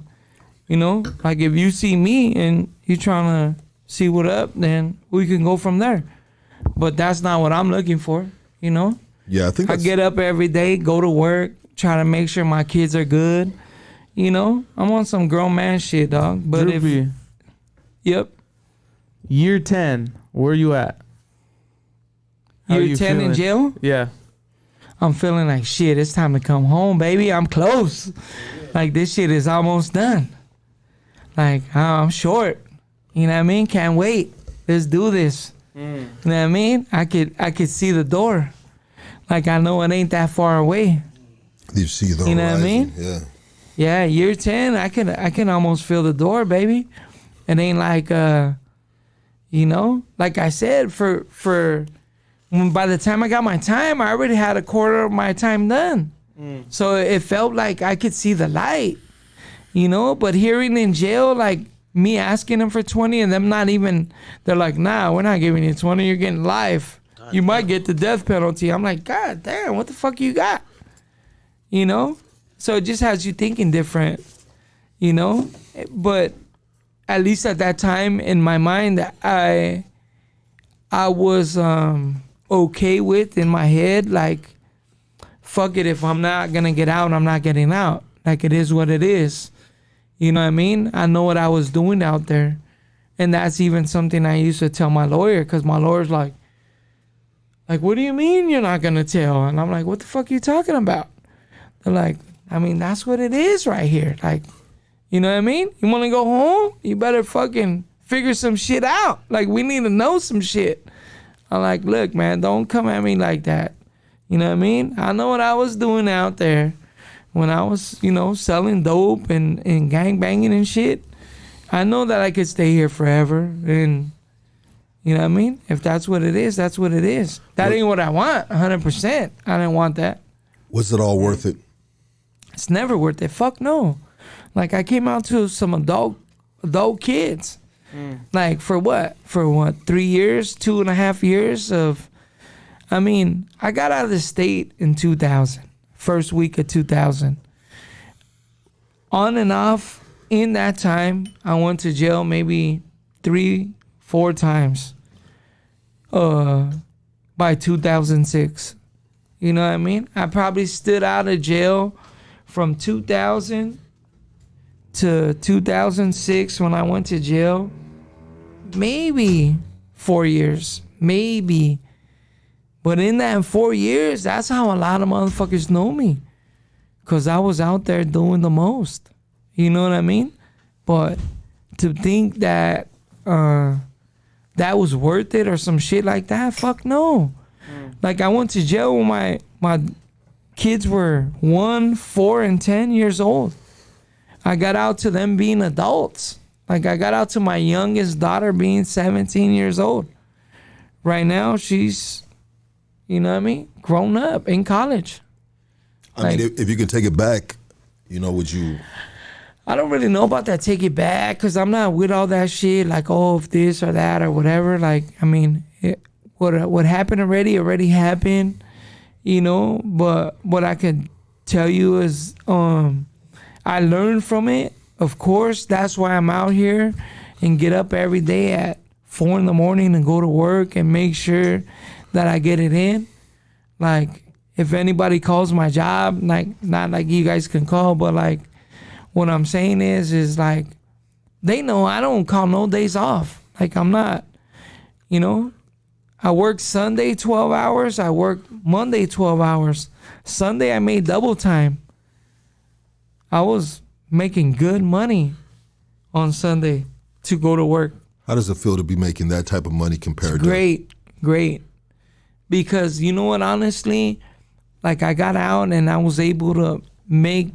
You know? Like, if you see me and you trying to see what up, then we can go from there. But that's not what I'm looking for, you know? Yeah, I think I get up every day, go to work, try to make sure my kids are good. You know, I'm on some grown man shit, dog. But Droopy. Yep. Year 10, where you at? How Year 10 in jail? Yeah. I'm feeling like, shit, it's time to come home, baby. I'm close. Like, this shit is almost done. Like, I'm short. You know what I mean? Can't wait. Let's do this. You know what I mean? I could see the door. Like, I know it ain't that far away. You see the horizon. You know what I mean? Yeah. Yeah, year 10, I can almost feel the door, baby. It ain't like, you know, like I said, by the time I got my time, I already had a quarter of my time done. So it felt like I could see the light, you know. But hearing in jail, like me asking them for 20 and them not even, they're like, nah, we're not giving you 20, you're getting life. You might get the death penalty. I'm like, God damn, what the fuck you got? You know? So it just has you thinking different, you know? But at least at that time in my mind, I was okay with in my head, like, fuck it, if I'm not gonna get out, I'm not getting out. Like, it is what it is. You know what I mean? I know what I was doing out there. And that's even something I used to tell my lawyer, because my lawyer's like, what do you mean you're not gonna tell? And I'm like, what the fuck are you talking about? They're like, I mean, that's what it is right here. Like, you know what I mean? You want to go home? You better fucking figure some shit out. Like, we need to know some shit. I'm like, look, man, don't come at me like that. You know what I mean? I know what I was doing out there when I was, you know, selling dope and gang banging and shit. I know that I could stay here forever. And, you know what I mean? If that's what it is, that's what it is. That ain't what I want, 100%. I didn't want that. Was it all worth it? It's never worth it. Fuck no. Like, I came out to some adult kids. Like, for what? 3 years, 2.5 years of, I mean, I got out of the state in 2000, first week of 2000. On and off, in that time, I went to jail maybe 3-4 times by 2006. You know what I mean? I probably stood out of jail from 2000 to 2006 when I went to jail. maybe 4 years, maybe. But in that 4 years, that's how a lot of motherfuckers know me. Because I was out there doing the most. You know what I mean? But to think that that was worth it or some shit like that, fuck no. Like, I went to jail when my kids were 1, 4, and 10 years old. I got out to them being adults. Like, I got out to my youngest daughter being 17 years old. Right now, she's, you know what I mean, grown up in college. I mean, if you can take it back, you know, would you? I don't really know about that take it back because I'm not with all that shit, like, oh, if this or that or whatever. Like, I mean, what happened already happened, you know. But what I can tell you is I learned from it. Of course, that's why I'm out here and get up every day at 4 a.m. and go to work and make sure that I get it in. Like, if anybody calls my job, like, not like you guys can call, but like, what I'm saying is like, they know I don't call no days off. Like, I'm not, you know, I work Sunday 12 hours. I work Monday 12 hours. Sunday, I made double time. I was making good money on Sunday to go to work. How does it feel to be making that type of money compared to? Great. Because you know what, honestly, like, I got out and I was able to make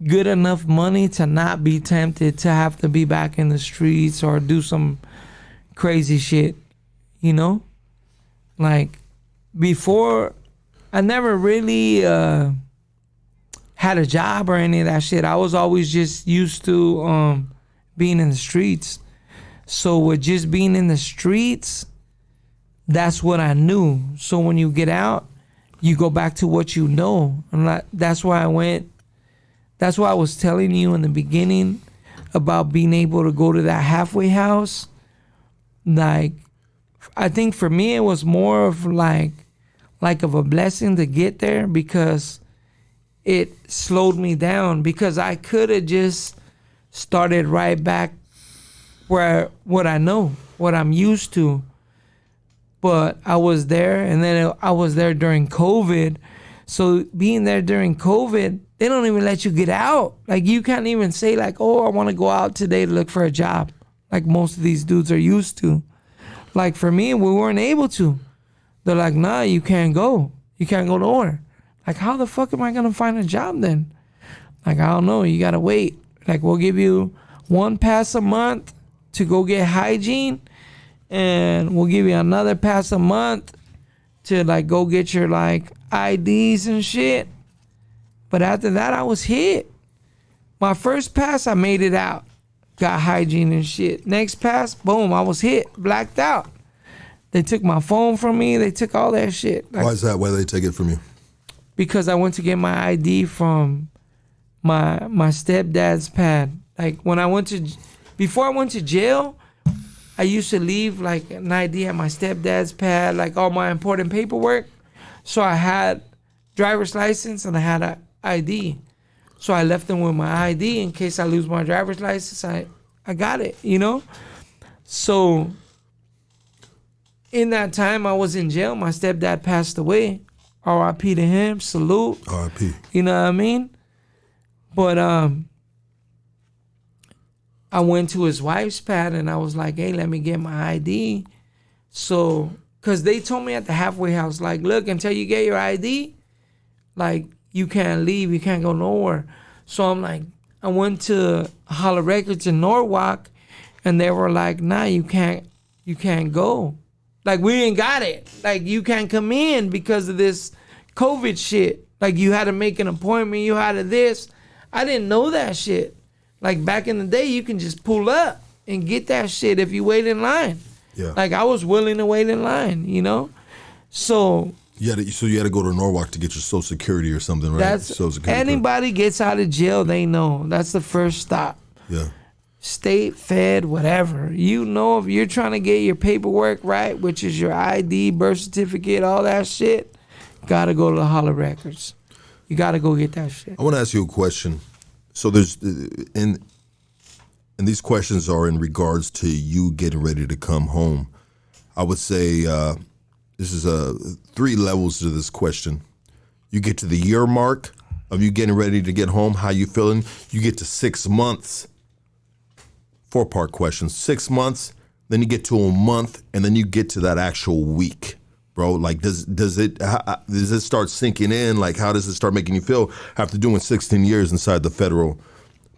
good enough money to not be tempted to have to be back in the streets or do some crazy shit, you know? Like, before, I never really had a job or any of that shit. I was always just used to being in the streets. So with just being in the streets, that's what I knew. So when you get out, you go back to what you know. And that's why I was telling you in the beginning about being able to go to that halfway house. Like, I think for me, it was more of like of a blessing to get there because it slowed me down, because I could have just started right back where what I know, what I'm used to. But I was there, and then I was there during COVID. So being there during COVID, they don't even let you get out. Like, you can't even say like, oh, I want to go out today to look for a job, like most of these dudes are used to. Like, for me, we weren't able to. They're like, nah, you can't go. You can't go nowhere. Like, how the fuck am I going to find a job then? Like, I don't know. You got to wait. Like, we'll give you 1 pass a month to go get hygiene, and we'll give you another pass a month to like go get your like IDs and shit. But after that, I was hit. My first pass, I made it out. Got hygiene and shit. Next pass, boom, I was hit. Blacked out. They took my phone from me. They took all that shit. Like, Why is that? Why did they take it from you? Because I went to get my ID from my stepdad's pad. Like, when I went to, before I went to jail, I used to leave like an ID at my stepdad's pad, like all my important paperwork. So I had driver's license and I had an ID. So I left them with my ID in case I lose my driver's license. I got it, you know? So in that time I was in jail, my stepdad passed away. R.I.P. to him, salute. R.I.P. You know what I mean? But I went to his wife's pad and I was like, hey, let me get my ID. So, because they told me at the halfway house, like, look, until you get your ID, like, you can't leave, you can't go nowhere. So I'm like, I went to Holler Records in Norwalk and they were like, nah, you can't go. Like, we ain't got it. Like, you can't come in because of this COVID shit. Like, you had to make an appointment, you had to this. I didn't know that shit. Like, back in the day, you can just pull up and get that shit if you wait in line. Yeah. Like, I was willing to wait in line, you know? So you had to go to Norwalk to get your Social Security or something, right? that's, Social Security anybody gets out of jail, they know. That's the first stop. Yeah. State, fed, whatever. You know, if you're trying to get your paperwork right, which is your ID, birth certificate, all that shit, gotta go to the Holler Records. You gotta go get that shit. I want to ask you a question. So there's in and these questions are in regards to you getting ready to come home. I would say this is 3 levels to this question. You get to the year mark of you getting ready to get home, how you feeling? You get to 6 months. 4-part question. 6 months, then you get to a month, and then you get to that actual week. Bro, like, does it start sinking in? Like, how does it start making you feel after doing 16 years inside the federal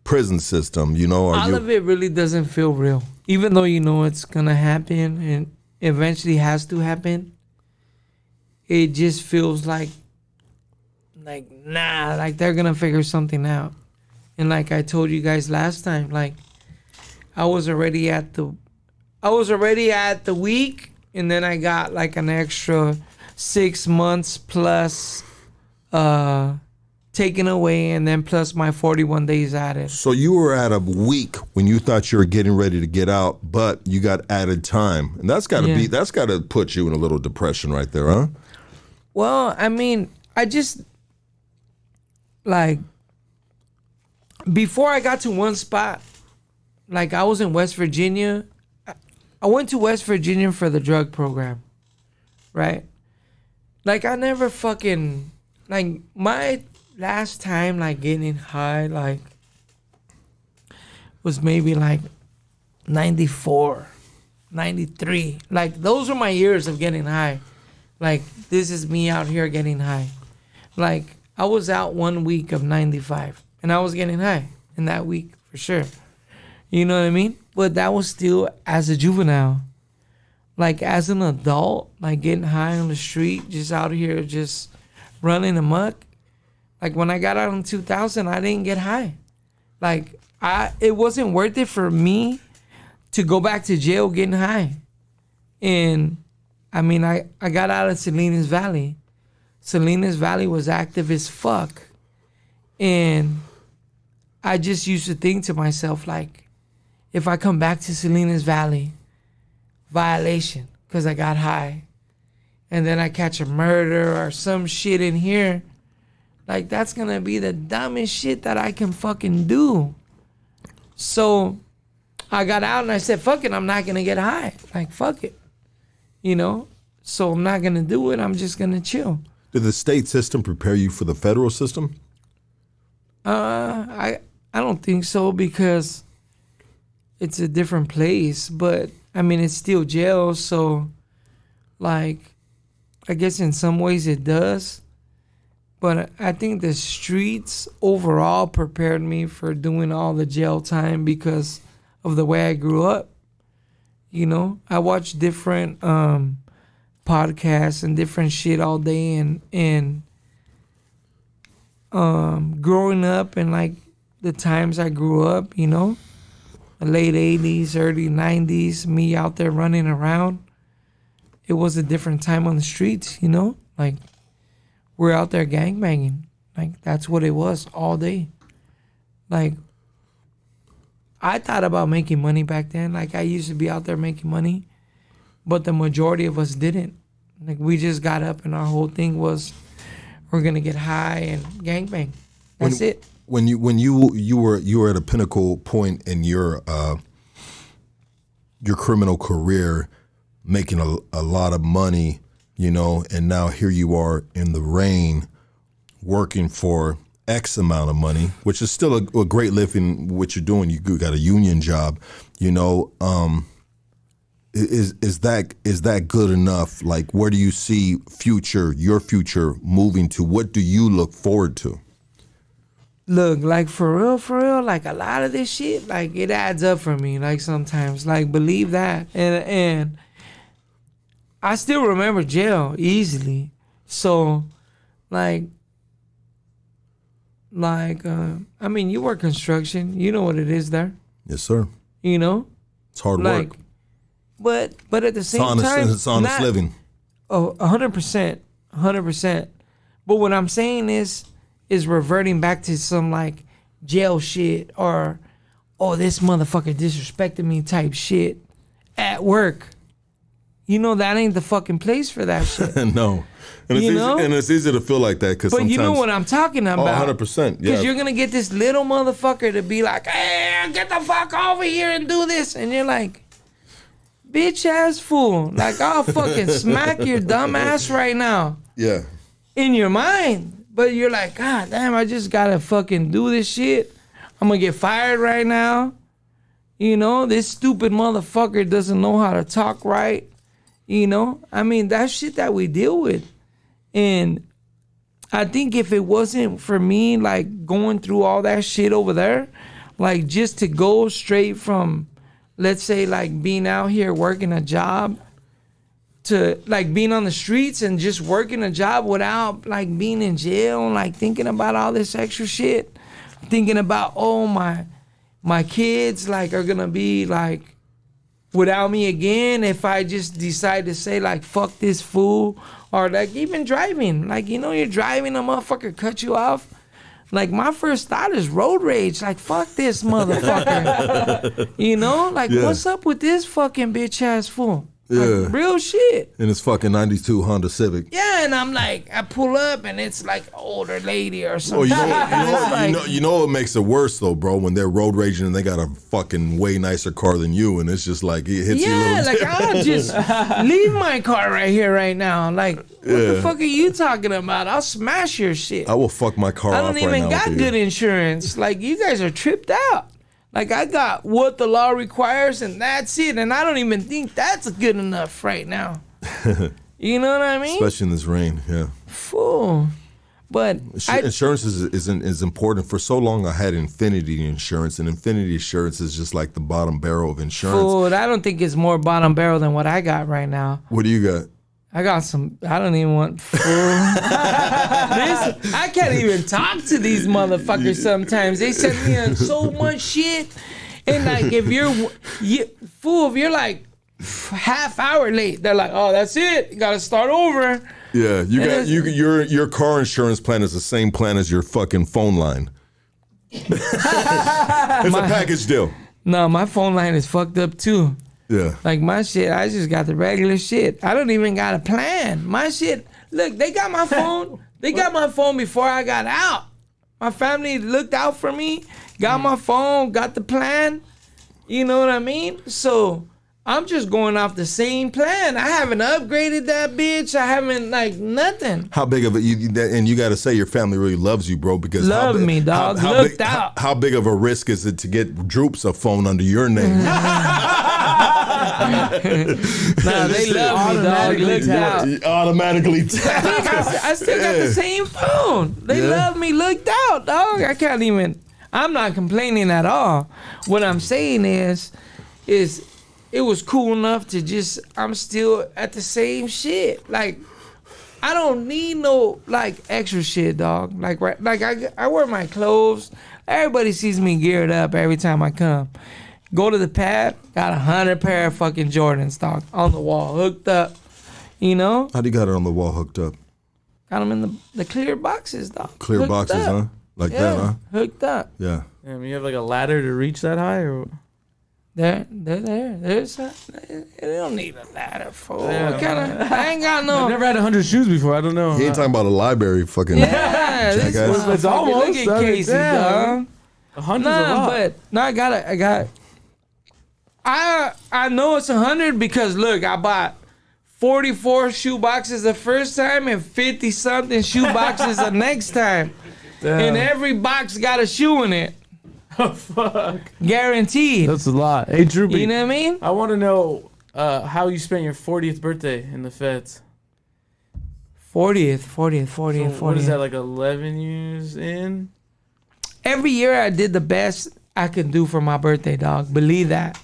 prison system? You know, all of it really doesn't feel real, even though you know it's gonna happen and eventually has to happen. It just feels like nah, like they're gonna figure something out. And like I told you guys last time, like I was already at the week. And then I got like an extra 6 months plus taken away, and then plus my 41 days added. So you were at a week when you thought you were getting ready to get out, but you got added time, and that's got to put you in a little depression right there, huh? Well, I mean, I just like before I got to one spot, like I was in West Virginia. I went to West Virginia for the drug program, right? Like I never fucking, like my last time like getting high like was maybe like 94, 93. Like those are my years of getting high. Like this is me out here getting high. Like I was out 1 week of 95 and I was getting high in that week for sure. You know what I mean? But that was still as a juvenile. Like as an adult, like getting high on the street, just out here, just running amok. Like when I got out in 2000, I didn't get high. Like it wasn't worth it for me to go back to jail getting high. And I mean, I got out of Salinas Valley. Salinas Valley was active as fuck. And I just used to think to myself, like, if I come back to Salinas Valley, violation, because I got high, and then I catch a murder or some shit in here, like that's gonna be the dumbest shit that I can fucking do. So I got out and I said, fuck it, I'm not gonna get high. Like, fuck it. You know? So I'm not gonna do it, I'm just gonna chill. Did the state system prepare you for the federal system? I don't think so, because it's a different place, but I mean, it's still jail. So like, I guess in some ways it does, but I think the streets overall prepared me for doing all the jail time because of the way I grew up. You know, I watched different podcasts and different shit all day, and growing up and like the times I grew up, you know, the late 80s, early 90s, me out there running around. It was a different time on the streets, you know? Like, we're out there gangbanging. Like, that's what it was all day. Like, I thought about making money back then. Like, I used to be out there making money, but the majority of us didn't. Like, we just got up and our whole thing was we're gonna get high and gangbang. That's it. When you were at a pinnacle point in your criminal career, making a lot of money, you know, and now here you are in the rain, working for X amount of money, which is still a great living. What you're doing, you got a union job, you know. Is that good enough? Like, where do you see your future moving to? What do you look forward to? Look, like for real, like a lot of this shit, like it adds up for me. Like sometimes, like believe that, and I still remember jail easily. So, like, I mean, you work construction, you know what it is there. Yes, sir. You know, it's hard like, work. But at the same time, it's honest living. Oh, 100%, 100%. But what I'm saying is reverting back to some like jail shit or, oh, this motherfucker disrespected me type shit at work. you know that ain't the fucking place for that shit. No. And it's easy to feel like that because But sometimes. you know what I'm talking about. 100%. Yeah. Because you're going to get this little motherfucker to be like, hey, get the fuck over here and do this. And you're like, bitch ass fool. Like, I'll fucking smack your dumb ass right now. Yeah. In your mind. But you're like, God damn, I just got to fucking do this shit. I'm going to get fired right now. You know, this stupid motherfucker doesn't know how to talk right. You know, I mean, that's shit that we deal with. And I think if it wasn't for me, like, going through all that shit over there, like, just to go straight from, let's say, like, being out here working a job to, like, being on the streets and just working a job without, like, being in jail and, like, thinking about all this extra shit, thinking about, oh, my kids, like, are gonna be, like, without me again if I just decide to say, like, fuck this fool. Or, like, even driving. Like, you know, you're driving, a motherfucker cut you off. Like, my first thought is road rage. Like, fuck this motherfucker. You know? Like, what's up with this fucking bitch-ass fool? Yeah. Like, real shit. And it's fucking 92 Honda Civic. Yeah, and I'm like, I pull up, and it's like an older lady or something. You know what makes it worse, though, bro? When they're road raging and they got a fucking way nicer car than you, and it's just like, it hits you a little like, I'll just leave my car right here, right now. Like, what the fuck are you talking about? I'll smash your shit. I will fuck my car off right now. I don't even got good insurance. Like, you guys are tripped out. Like, I got what the law requires, and that's it. And I don't even think that's good enough right now. You know what I mean? Especially in this rain, yeah. Fool. But insurance is important. For so long, I had Infinity Insurance, and Infinity Insurance is just like the bottom barrel of insurance. Fool, I don't think it's more bottom barrel than what I got right now. What do you got? I got some. I don't even want. I can't even talk to these motherfuckers sometimes. They send me on so much shit, and like if you're like half hour late, they're like, oh, that's it. You gotta start over. Yeah, your car insurance plan is the same plan as your fucking phone line. It's a package deal. No, my phone line is fucked up too. Yeah. Like my shit, I just got the regular shit. I don't even got a plan. My shit, look, they got my phone. They got my phone before I got out. My family looked out for me, got my phone, got the plan. You know what I mean? So I'm just going off the same plan. I haven't upgraded that bitch. I haven't, like, nothing. How big of and you got to say your family really loves you, bro, because love me, dog. Looked out. How big of a risk is it to get Drewps a phone under your name? Nah, they love me, dog. Looked out. Automatically. I still got the same phone. They love me. Looked out, dog. I can't even. I'm not complaining at all. What I'm saying is it was cool enough to just. I'm still at the same shit. Like, I don't need no, like, extra shit, dog. Like I wear my clothes. Everybody sees me geared up every time I come. Go to the pad, got 100 pair of fucking Jordans, dog, on the wall, hooked up. You know? How do you got it on the wall hooked up? Got them in the clear boxes, dog. Clear hooked boxes, up. huh? Like that, huh? Hooked up. Yeah. Damn, you have like a ladder to reach that high, or? They're there. They don't need a ladder for. Yeah. I ain't got no. I've never had 100 shoes before. I don't know. He ain't talking about a library, fucking. Yeah, this jackass. it's almost. Look at Casey, dog. 100's a lot. But no, I got. I know it's 100 because look, I bought 44 shoe boxes the first time and 50 something shoe boxes the next time. Damn. And every box got a shoe in it. Oh, fuck. Guaranteed. That's a lot. Hey, Drew, you know what I mean? I want to know how you spent your 40th birthday in the feds. 40th. What is that, like 11 years in? Every year I did the best I could do for my birthday, dog. Believe that.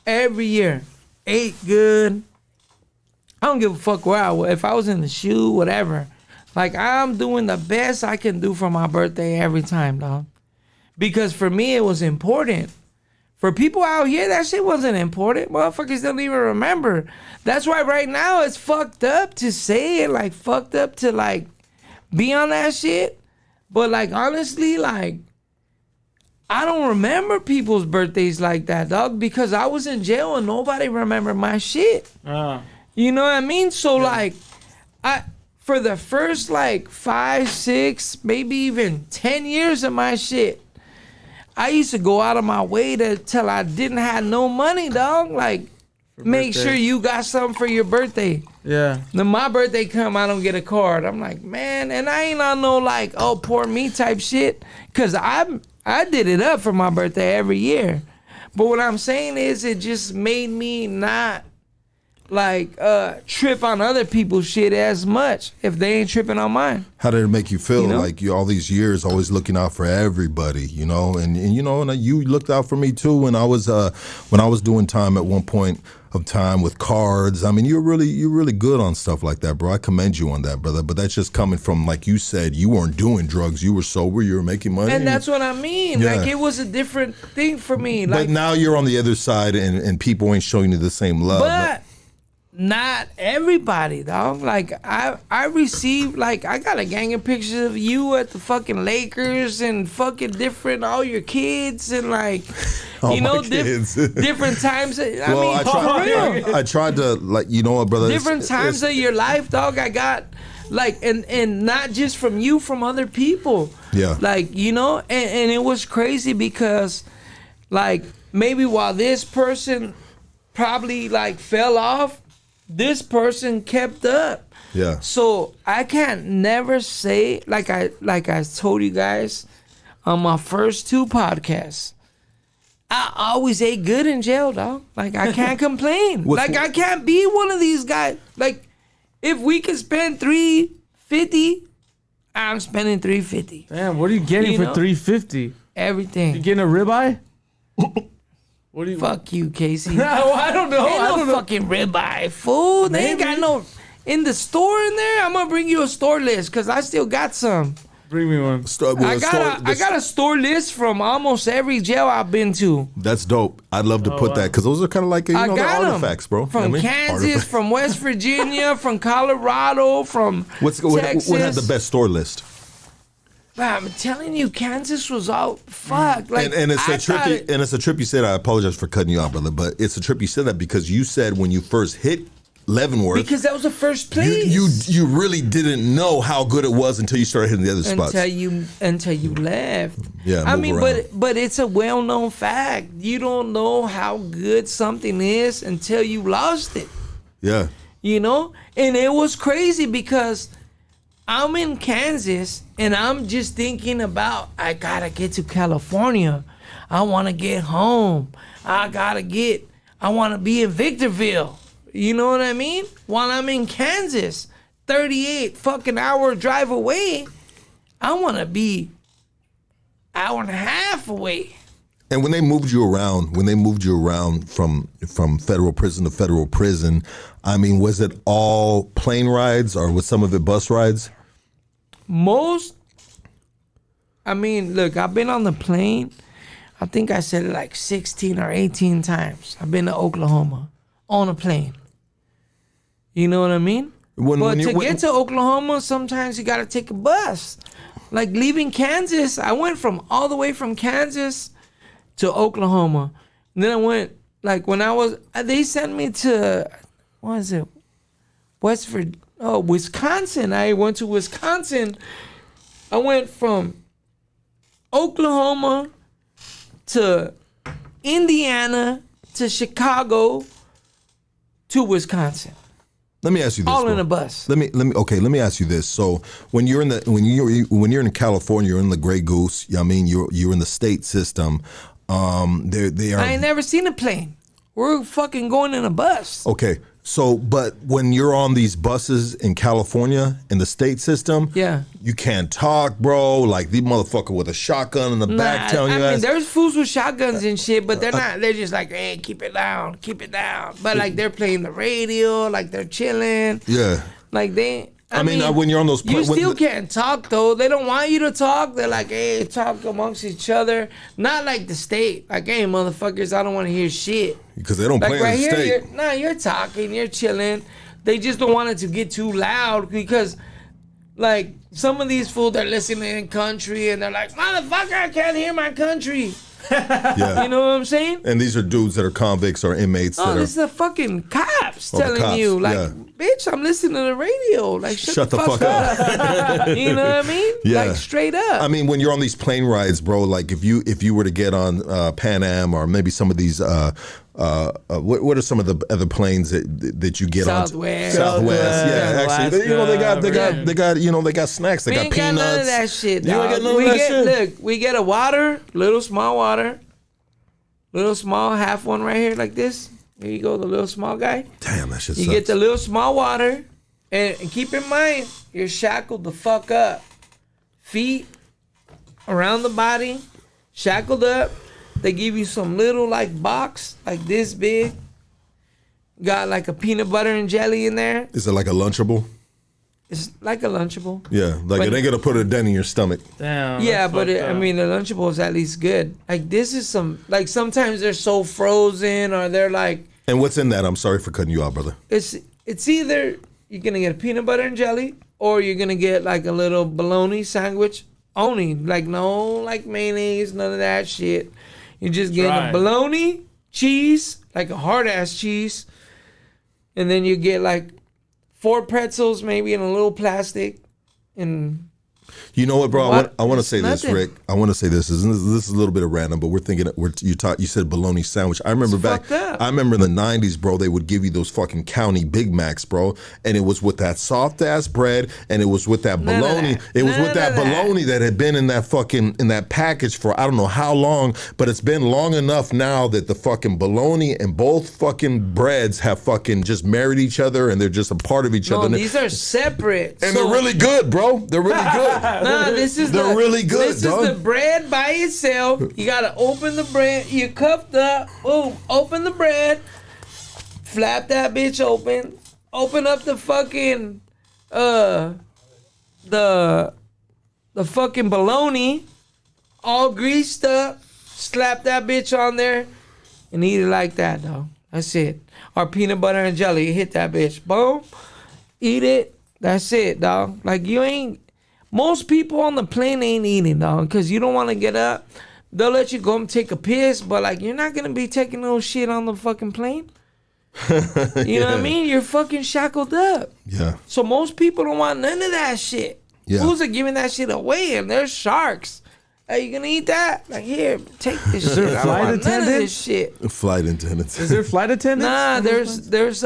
Every year. Ate good. I don't give a fuck where I was. If I was in the shoe, whatever. Like, I'm doing the best I can do for my birthday every time, dog. Because for me, it was important. For people out here, that shit wasn't important. Motherfuckers don't even remember. That's why right now it's fucked up to say it. Like, fucked up to, like, be on that shit. But, like, honestly, like, I don't remember people's birthdays like that, dog. Because I was in jail and nobody remembered my shit. You know what I mean? So like, for the first like 5, 6, maybe even 10 years of my shit, I used to go out of my way to till I didn't have no money, dog. Like, make sure you got something for your birthday. Yeah. Then my birthday come, I don't get a card. I'm like, man, and I ain't on no like, oh, poor me type shit. Cause I did it up for my birthday every year. But what I'm saying is it just made me not like trip on other people's shit as much if they ain't tripping on mine. How did it make you feel? You know? Like you all these years always looking out for everybody, you know, and you know, and you looked out for me too when I was doing time at one point of time with cards. I mean, you're really good on stuff like that, bro. I commend you on that, brother. But that's just coming from, like you said, you weren't doing drugs. You were sober. You were making money. And that's what I mean. Yeah. Like, it was a different thing for me. Like, but now you're on the other side, and people ain't showing you the same love. but not everybody, dog. Like, I received, like, I got a gang of pictures of you at the fucking Lakers and fucking different, all your kids and like, All you know, my kids. different times. I tried to, like, you know what, brother? Different times of your life, dog. I got, like, and not just from you, from other people. Yeah. Like, you know, and it was crazy because, like, maybe while this person probably, like, fell off, this person kept up. Yeah. So I can't never say, like I told you guys on my first 2 podcasts, I always ate good in jail, dog. Like, I can't complain. I can't be one of these guys. Like, if we could spend $350, I'm spending $350. Damn, what are you getting for know? $350? Everything. You getting a ribeye? What do you? Fuck you, Casey. No, I don't know. Ain't I no don't know. fucking ribeye, fool. They ain't got no in the store in there. I'm gonna bring you a store list because I still got some. Bring me one. I got a store list from almost every jail I've been to. That's dope. I'd love to put that because those are kind of like, you know, the artifacts, bro. From You know what I mean? Kansas, Artifacts. from West Virginia, from Colorado, from What Texas. had the best store list? I'm telling you, Kansas was all fuck. Like, And it's I a trip. thought it- And it's a trip. You said. I apologize for cutting you off, brother, but it's a trip. You said that because you said when you first hit Leavenworth, because that was the first place. you really didn't know how good it was until you started hitting the other spots. until you left. Yeah, I move mean, around. but it's a well-known fact. You don't know how good something is until you lost it. Yeah. You know? And it was crazy because I'm in Kansas and I'm just thinking about, I gotta get to California. I wanna get home. I wanna be in Victorville. You know what I mean? While I'm in Kansas, 38 fucking hour drive away, I wanna be hour and a half away. And when they moved you around from federal prison to federal prison, I mean, was it all plane rides or was some of it bus rides? I mean, look, I've been on the plane. I think I said it like 16 or 18 times. I've been to Oklahoma on a plane. You know what I mean? Get to Oklahoma, sometimes you got to take a bus. Like leaving Kansas, I went all the way from Kansas to Oklahoma. And then I went, like they sent me to, what is it? Wisconsin. I went to Wisconsin. I went from Oklahoma to Indiana to Chicago to Wisconsin. Let me ask you this. All bro. in a bus. Let me ask you this. So when you're in California, you're in the Grey Goose. I mean, you're in the state system. They are. I ain't never seen a plane. We're fucking going in a bus. Okay. So, but when you're on these buses in California in the state system, Yeah. you can't talk, bro. Like the motherfucker with a shotgun in the back telling you. I mean, there's fools with shotguns and shit, but they're not. They're just like, hey, keep it down. But like they're playing the radio, like they're chilling. Yeah. Like they. I mean, when you're on those, you still can't talk though. They don't want you to talk. They're like, hey, talk amongst each other. Not like the state. Like, hey, motherfuckers, I don't want to hear shit. Because they don't Like play right in the here, state. you're talking, you're chilling. They just don't want it to get too loud because, like, some of these fools they're listening in country and they're like, motherfucker, I can't hear my country. Yeah. You know what I'm saying? And these are dudes that are convicts or inmates. No, that this is the fucking cops Oh, the telling cops, you, like, yeah. bitch, I'm listening to the radio. Like, shut the fuck up. You know what I mean? Yeah. Like, straight up. I mean, when you're on these plane rides, bro, like if you were to get on Pan Am or maybe some of these, what are some of the other planes that you get on? Southwest. Yeah, actually, they got snacks. They We got ain't peanuts. got none of that shit, You ain't dog. got none of that shit? Look, we get a water, little small water, little small half one right here like this. Here you go, the little small guy. Damn, that shit You sucks. get the little small water, and keep in mind, you're shackled the fuck up. Feet around the body, shackled up. They give you some little like box, like this big. Got like a peanut butter and jelly in there. Is it like a Lunchable? It's like a Lunchable. Yeah, like But- it ain't gonna put a dent in your stomach. Damn. Yeah, that's but fucked I up. mean, the Lunchable is at least good. Like this is some, like sometimes they're so frozen or they're like, And what's in that? I'm sorry for cutting you out, brother. it's either you're gonna get a peanut butter and jelly or you're gonna get like a little bologna sandwich only. Like no, like mayonnaise, none of that shit. You're just getting Dry. a bologna, cheese, like a hard ass cheese, and then you get like 4 pretzels, maybe in a little plastic, and You know what, bro? What? I want to say this, Nothing. Rick. I want to say this. This is a little bit of random, but we're thinking. You said bologna sandwich. I remember It's back. fucked up. I remember in the '90s, bro. They would give you those fucking county Big Macs, bro, and it was with that soft ass bread, and it was with that None of bologna. that. It was None with that of that. bologna that had been in that package for I don't know how long, but it's been long enough now that the fucking bologna and both fucking breads have fucking just married each other, and they're just a part of each no, other. And these are separate. they're really good, bro. They're really good. Nah, this is They're really good, This dog. is the bread by itself. You gotta open the bread. You cupped up. Boom. Open the bread. Flap that bitch open. Open up the fucking the fucking bologna, all greased up. Slap that bitch on there, and eat it like that, dog. That's it. Or peanut butter and jelly. You hit that bitch. Boom. Eat it. That's it, dog. Like you ain't. Most people on the plane ain't eating, dog, because you don't want to get up. They'll let you go and take a piss, but like you're not gonna be taking no shit on the fucking plane. You know what I mean? You're fucking shackled up. Yeah. So most people don't want none of that shit. Yeah. Fools are giving that shit away, and they're sharks. Hey, you gonna eat that? Like here, take this shit. I don't flight want none of attendant? this shit. Flight attendants. Is there flight attendants? Nah, there's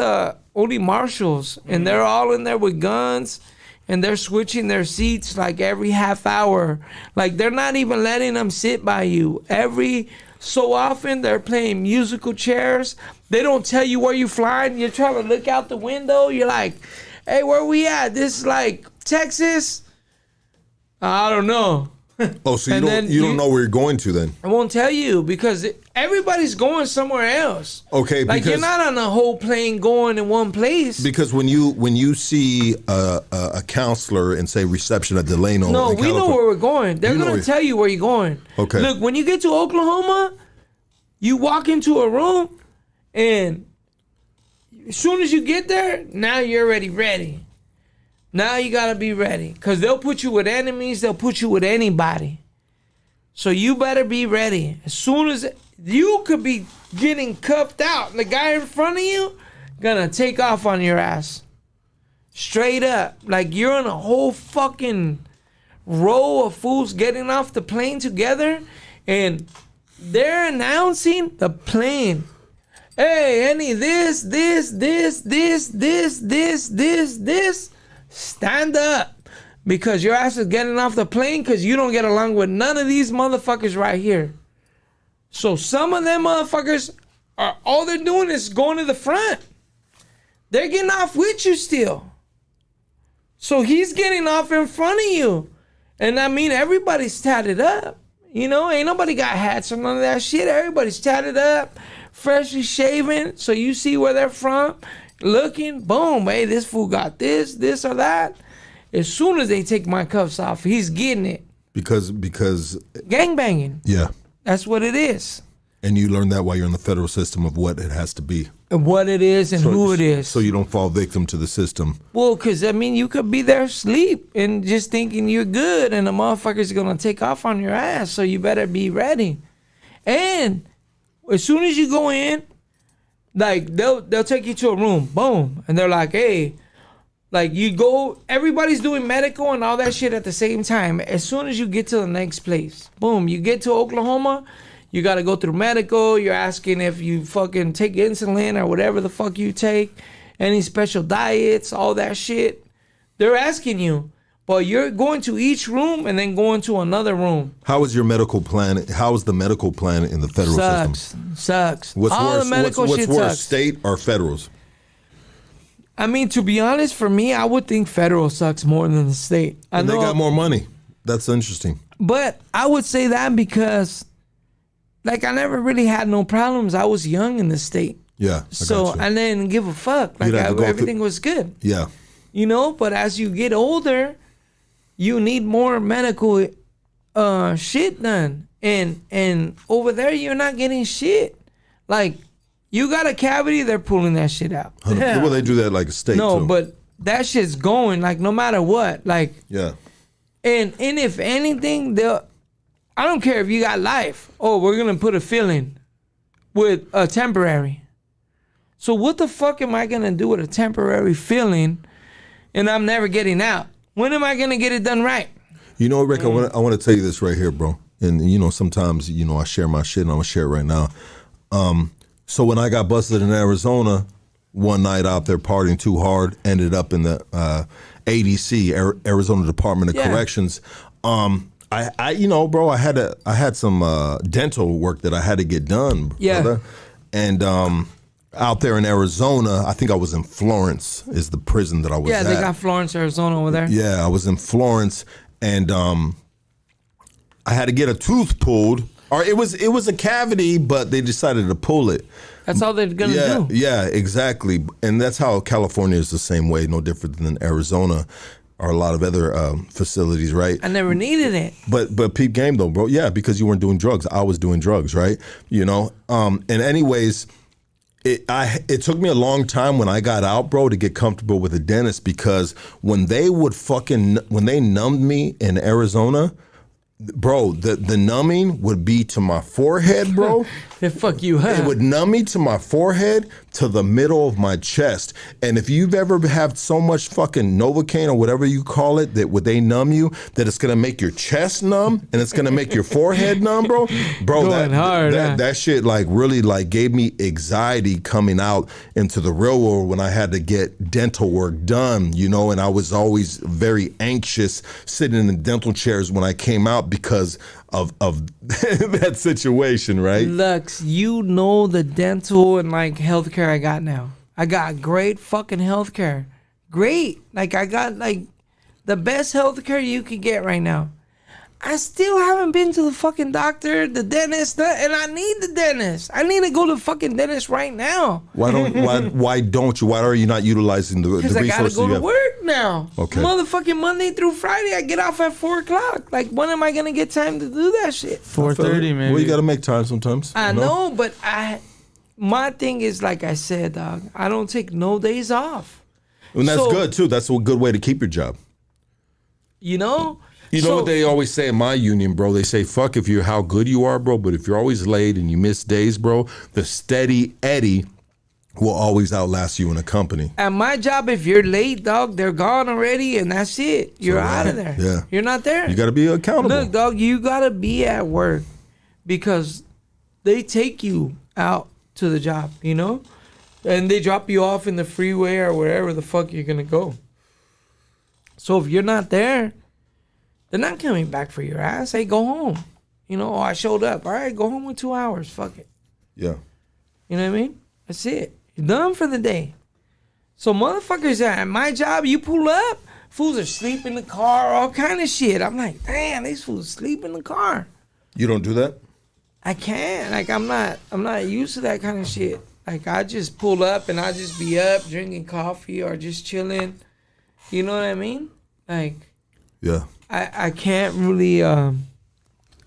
only marshals, and they're all in there with guns, and they're switching their seats like every half hour. Like they're not even letting them sit by you. Every so often they're playing musical chairs. They don't tell you where you're flying. You're trying to look out the window. You're like, hey, where we at? This is like Texas? I don't know. Oh, so you And don't then you don't you- know where you're going to then? I won't tell you because everybody's going somewhere else. Okay, Like because you're not on the whole plane going in one place. because when you see a counselor and say reception at Delano, No, in we know California- where we're going. They're You know gonna where- tell you where you're going. Okay. Look, when you get to Oklahoma, you walk into a room, and as soon as you get there, now you're already ready. Now you gotta be ready, cause they'll put you with enemies. They'll put you with anybody. So you better be ready. As soon as you could be getting cuffed out, the guy in front of you gonna take off on your ass. Straight up. Like you're in a whole fucking row of fools getting off the plane together, and they're announcing the plane. Hey, any this, stand up. Because your ass is getting off the plane because you don't get along with none of these motherfuckers right here. So some of them motherfuckers are all they're doing is going to the front. They're getting off with you still. So he's getting off in front of you. And I mean, everybody's tatted up. You know, ain't nobody got hats or none of that shit. Everybody's tatted up, freshly shaven. So you see where they're from, looking, boom, hey, this fool got this or that. As soon as they take my cuffs off, he's getting it. because Gangbanging. yeah, That's what it is. and you learn that while you're in the federal system of what it has to be. And what it is and who it is. So you don't fall victim to the system. Well, because, I mean, you could be there asleep and just thinking you're good, and the motherfucker's going to take off on your ass, so you better be ready. And as soon as you go in, like they'll take you to a room, boom, and they're like, hey, like you go, everybody's doing medical and all that shit at the same time. As soon as you get to the next place, boom, you get to Oklahoma, you got to go through medical. You're asking if you fucking take insulin or whatever the fuck you take, any special diets, all that shit. They're asking you, but you're going to each room and then going to another room. How is your medical plan? How is the medical plan in the federal system? Sucks. What's all worse? the medical what's shit worse, sucks. state or federals? I mean, to be honest, for me, I would think federal sucks more than the state. I And know, they got more money. That's interesting. but I would say that because, like, I never really had no problems. I was young in the state, Yeah. so got you. I didn't give a fuck. Like, You'd have to go everything through- was good, Yeah. you know. But as you get older, you need more medical shit done, and over there, you're not getting shit. Like, you got a cavity, they're pulling that shit out. Well, they do that like a state No, too. but that shit's going, like, no matter what. Like, yeah. and if anything, I don't care if you got life. Oh, we're gonna put a filling with a temporary. So what the fuck am I gonna do with a temporary filling and I'm never getting out? When am I gonna get it done right? You know, Rick, I want to tell you this right here, bro. And you know, sometimes I share my shit, and I'm gonna share it right now. So when I got busted in Arizona, one night out there partying too hard, ended up in the ADC, Arizona Department of Corrections. Bro, I had some dental work that I had to get done, brother. And out there in Arizona, I think I was in Florence, is the prison that I was at. Yeah, they got Florence, Arizona over there. Yeah, I was in Florence, and I had to get a tooth pulled. Or it was a cavity, but they decided to pull it. That's all they're gonna do. Yeah, exactly. And that's how California is the same way, no different than Arizona or a lot of other facilities, right? I never needed it. But peep game though, bro. Yeah, because you weren't doing drugs. I was doing drugs, right? And anyways, it took me a long time when I got out, bro, to get comfortable with a dentist, because when they numbed me in Arizona, bro, the numbing would be to my forehead, bro. They fuck you up. It would numb me to my forehead to the middle of my chest. And if you've ever had so much fucking Novocaine or whatever you call it, that would they numb you, that it's gonna make your chest numb and it's gonna make your forehead numb, bro. Going hard, huh? that shit like really like gave me anxiety coming out into the real world when I had to get dental work done, and I was always very anxious sitting in the dental chairs when I came out because of that situation, right? Lux, you know the dental and like healthcare I got now. I got great fucking healthcare. Great. Like I got like the best healthcare you could get right now. I still haven't been to the fucking doctor, the dentist, and I need the dentist. I need to go to the fucking dentist right now. Why don't you? Why are you not utilizing the Because I gotta resources go you to have? work now. Okay. Motherfucking Monday through Friday, I get off at 4:00. Like, when am I gonna get time to do that shit? 4:30 maybe. Well, you got to make time sometimes. I know, but my thing is, like I said, dog, I don't take no days off. And that's So- good too. That's a good way to keep your job. You know? You know So- what they always say in my union, bro? They say, fuck if you're how good you are, bro, but if you're always late and you miss days, bro, the steady Eddie will always outlast you in a company. At my job, if you're late, dog, they're gone already, and that's it. You're out of there. Yeah. You're not there. You got to be accountable. Look, dog, you gotta be at work because they take you out to the job, and they drop you off in the freeway or wherever the fuck you're gonna go. So if you're not there, they're not coming back for your ass. Hey, go home. I showed up. All right, go home in 2 hours. Fuck it. Yeah. You know what I mean? That's it. You're done for the day. So motherfuckers at my job, you pull up, fools are asleep in the car, all kind of shit. I'm like, damn, these fools sleep in the car. You don't do that? I can't. Like, I'm not used to that kind of shit. Like, I just pull up and I just be up drinking coffee or just chilling. You know what I mean? Like, Yeah. I can't really. I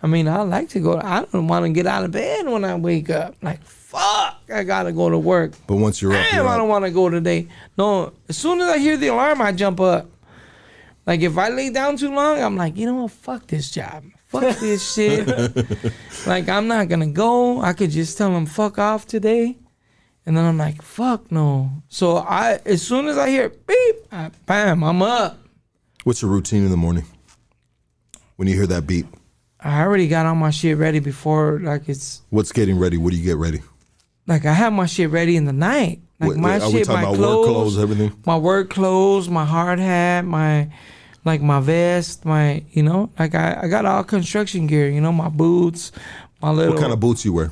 like to go. I don't want to get out of bed when I wake up. Like, fuck, I gotta go to work. But once you're up, Damn, you're I up. don't want to go today. No, as soon as I hear the alarm, I jump up. Like, if I lay down too long, I'm like, you know what? Fuck this job. fuck this shit. Like, I'm not gonna go. I could just tell him fuck off today. And then I'm like, fuck no. So as soon as I hear beep, bam, I'm up. What's your routine in the morning when you hear that beep? I already got all my shit ready before, like, it's... What's getting ready? What do you get ready? Like, I have my shit ready in the night. Like, my are shit, we talking my about clothes, work clothes, everything? My work clothes, my hard hat, my vest, my, you know, like, I got all construction gear, you know, my boots, my little... What kind of boots you wear?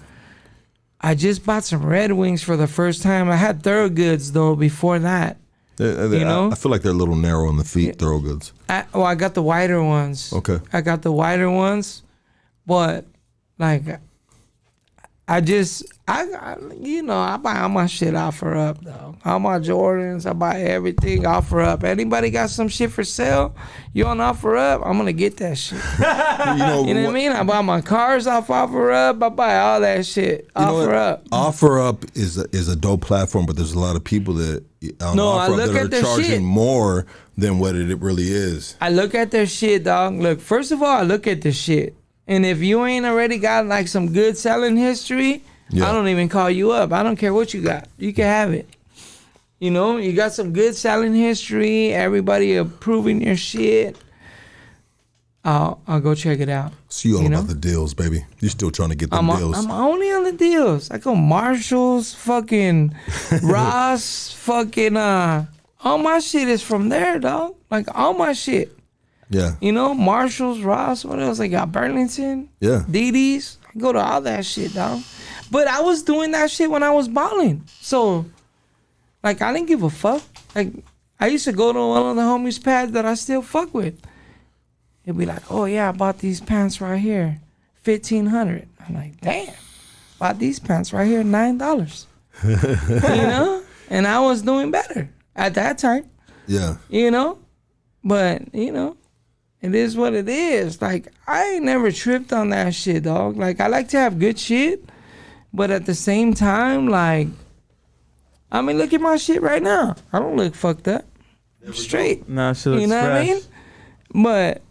I just bought some Red Wings for the first time. I had Thorogoods, though, before that. You know? I feel like they're a little narrow on the feet, Thorogoods. I got the wider ones. Okay. I got the wider ones, but like, I you know, I buy all my shit offer up, though. All my Jordans, I buy everything offer up. Anybody got some shit for sale? You on offer up? I'm gonna get that shit. You know what I mean? I buy my cars off offer up. I buy all that shit offer up. Offer up is a dope platform, but there's a lot of people that on I offer up look that at are their charging shit. more than what it really is. I look at their shit, dog. Look, first of all, I look at the shit. And if you ain't already got like some good selling history, I don't even call you up. I don't care what you got. You can have it. You know, you got some good selling history. Everybody approving your shit. I'll go check it out. So you all about the deals, baby. You're still trying to get them deals. I'm only on the deals. I go Marshalls, fucking Ross, fucking all my shit is from there, dog. Like all my shit. Yeah. You know, Marshalls, Ross, what else? I got Burlington. Yeah. DD's. I go to all that shit, dog. But I was doing that shit when I was balling. So, like, I didn't give a fuck. Like, I used to go to one of the homies' pads that I still fuck with. It'd be like, oh, yeah, I bought these pants right here, $1,500. I'm like, damn, bought these pants right here, $9. You know? And I was doing better at that time. Yeah. You know? But, you know, it is what it is. Like, I ain't never tripped on that shit, dog. Like, I like to have good shit, but at the same time, like, I mean, look at my shit right now. I don't look fucked up. I'm straight. No, she looks you know fresh. what I mean? But,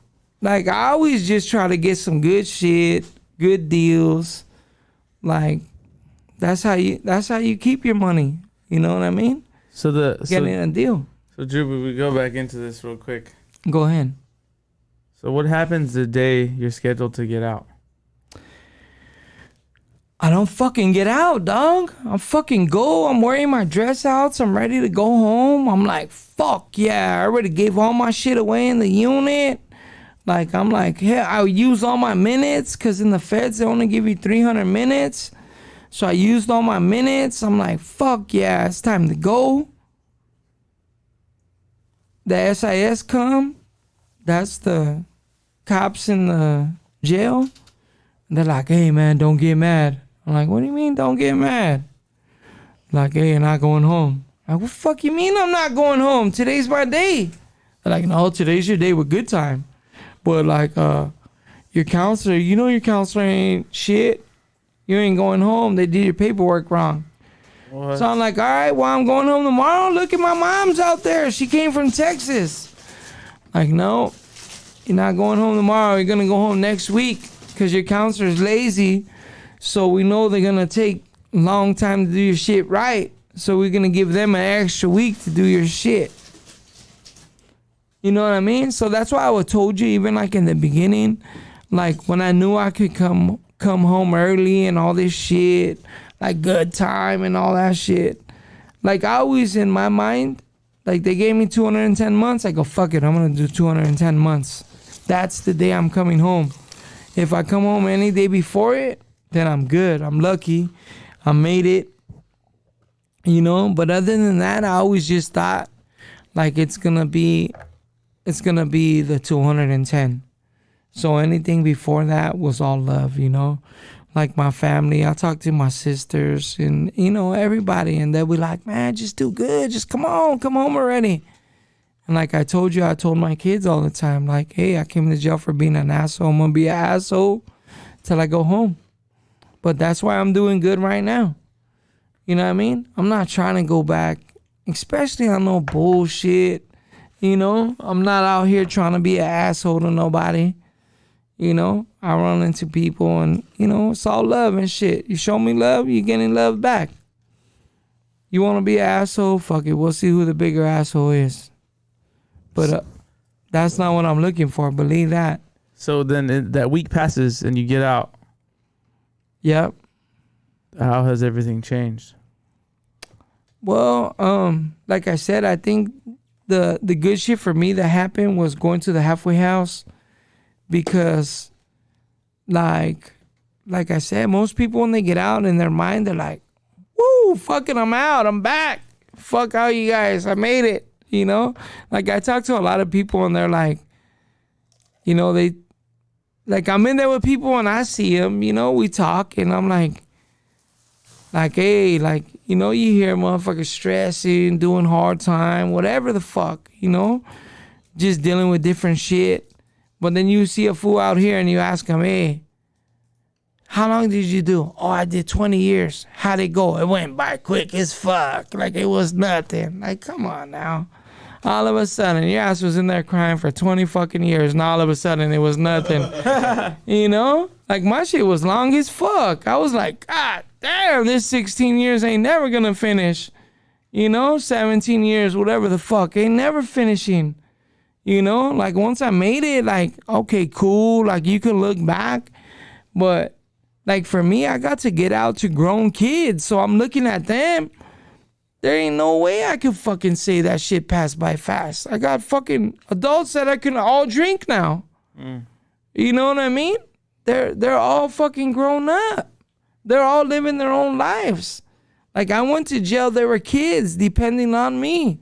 like, I always just try to get some good shit, good deals. Like, that's how you keep your money. You know what I mean? Getting a deal. So, Drew, we go back into this real quick. Go ahead. So, what happens the day you're scheduled to get out? I don't fucking get out, dog. I fucking go. I'm wearing my dress outs. I'm ready to go home. I'm like, fuck yeah. I already gave all my shit away in the unit. Like, I'm like, yeah, I'll use all my minutes because in the feds, they only give you 300 minutes. So I used all my minutes. I'm like, fuck yeah, it's time to go. The SIS come. That's the cops in the jail. They're like, hey, man, don't get mad. I'm like, what do you mean don't get mad? Like, hey, you're not going home. I'm like, what the fuck you mean I'm not going home? Today's my day. They're like, no, today's your day with good time. But, like, your counselor, you know your counselor ain't shit. You ain't going home. They did your paperwork wrong. What? So I'm like, all right, well, I'm going home tomorrow. Look at my mom's out there. She came from Texas. Like, no, you're not going home tomorrow. You're going to go home next week because your counselor's lazy. So we know they're going to take a long time to do your shit right. So we're going to give them an extra week to do your shit. You know what I mean? So that's why I told you, even like in the beginning, like when I knew I could come home early and all this shit, like good time and all that shit. Like I always in my mind, like they gave me 210 months. I go, fuck it, I'm going to do 210 months. That's the day I'm coming home. If I come home any day before it, then I'm good. I'm lucky. I made it. You know, but other than that, I always just thought like it's gonna be the 210. So anything before that was all love, you know. Like my family, I talk to my sisters and, you know, everybody, and they'll be like, man, just do good. Just come home already. And like I told you, I told my kids all the time, like, hey, I came to jail for being an asshole. I'm gonna be an asshole till I go home. But that's why I'm doing good right now. You know what I mean? I'm not trying to go back, especially on no bullshit. You know, I'm not out here trying to be an asshole to nobody. You know, I run into people and, you know, it's all love and shit. You show me love, you're getting love back. You want to be an asshole? Fuck it. We'll see who the bigger asshole is. But that's not what I'm looking for. Believe that. So then that week passes and you get out. Yep. How has everything changed? Well, like I said, I think the good shit for me that happened was going to the halfway house because, like I said, most people when they get out in their mind, they're like, woo, fucking I'm out, I'm back. Fuck all you guys, I made it, you know? Like I talk to a lot of people and they're like, you know, I'm in there with people and I see them, you know, we talk and I'm like, hey, like, you know, you hear motherfuckers stressing, doing hard time, whatever the fuck, you know, just dealing with different shit. But then you see a fool out here and you ask him, hey, how long did you do? Oh, I did 20 years. How'd it go? It went by quick as fuck. Like it was nothing. Like, come on now. All of a sudden, your ass was in there crying for 20 fucking years, and all of a sudden it was nothing. You know? Like my shit was long as fuck. I was like, God damn, this 16 years ain't never gonna finish. You know? 17 years, whatever the fuck, ain't never finishing. You know? Like once I made it, like, okay, cool. Like you can look back. But like for me, I got to get out to grown kids. So I'm looking at them. There ain't no way I could fucking say that shit passed by fast. I got fucking adults that I can all drink now. You know what I mean? They're all fucking grown up. They're all living their own lives. Like I went to jail, they were kids depending on me.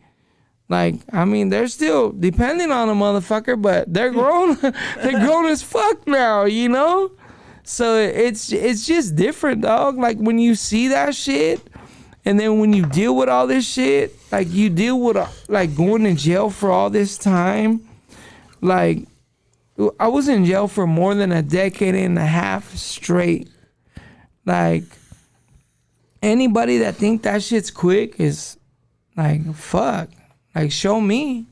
Like, I mean, they're still depending on a motherfucker, but they're grown. They're grown as fuck now, you know? So it's just different, dog. Like when you see that shit, and then when you deal with all this shit, like you deal with like going to jail for all this time. Like I was in jail for more than a decade and a half straight. Like anybody that think that shit's quick is like, fuck. Like show me.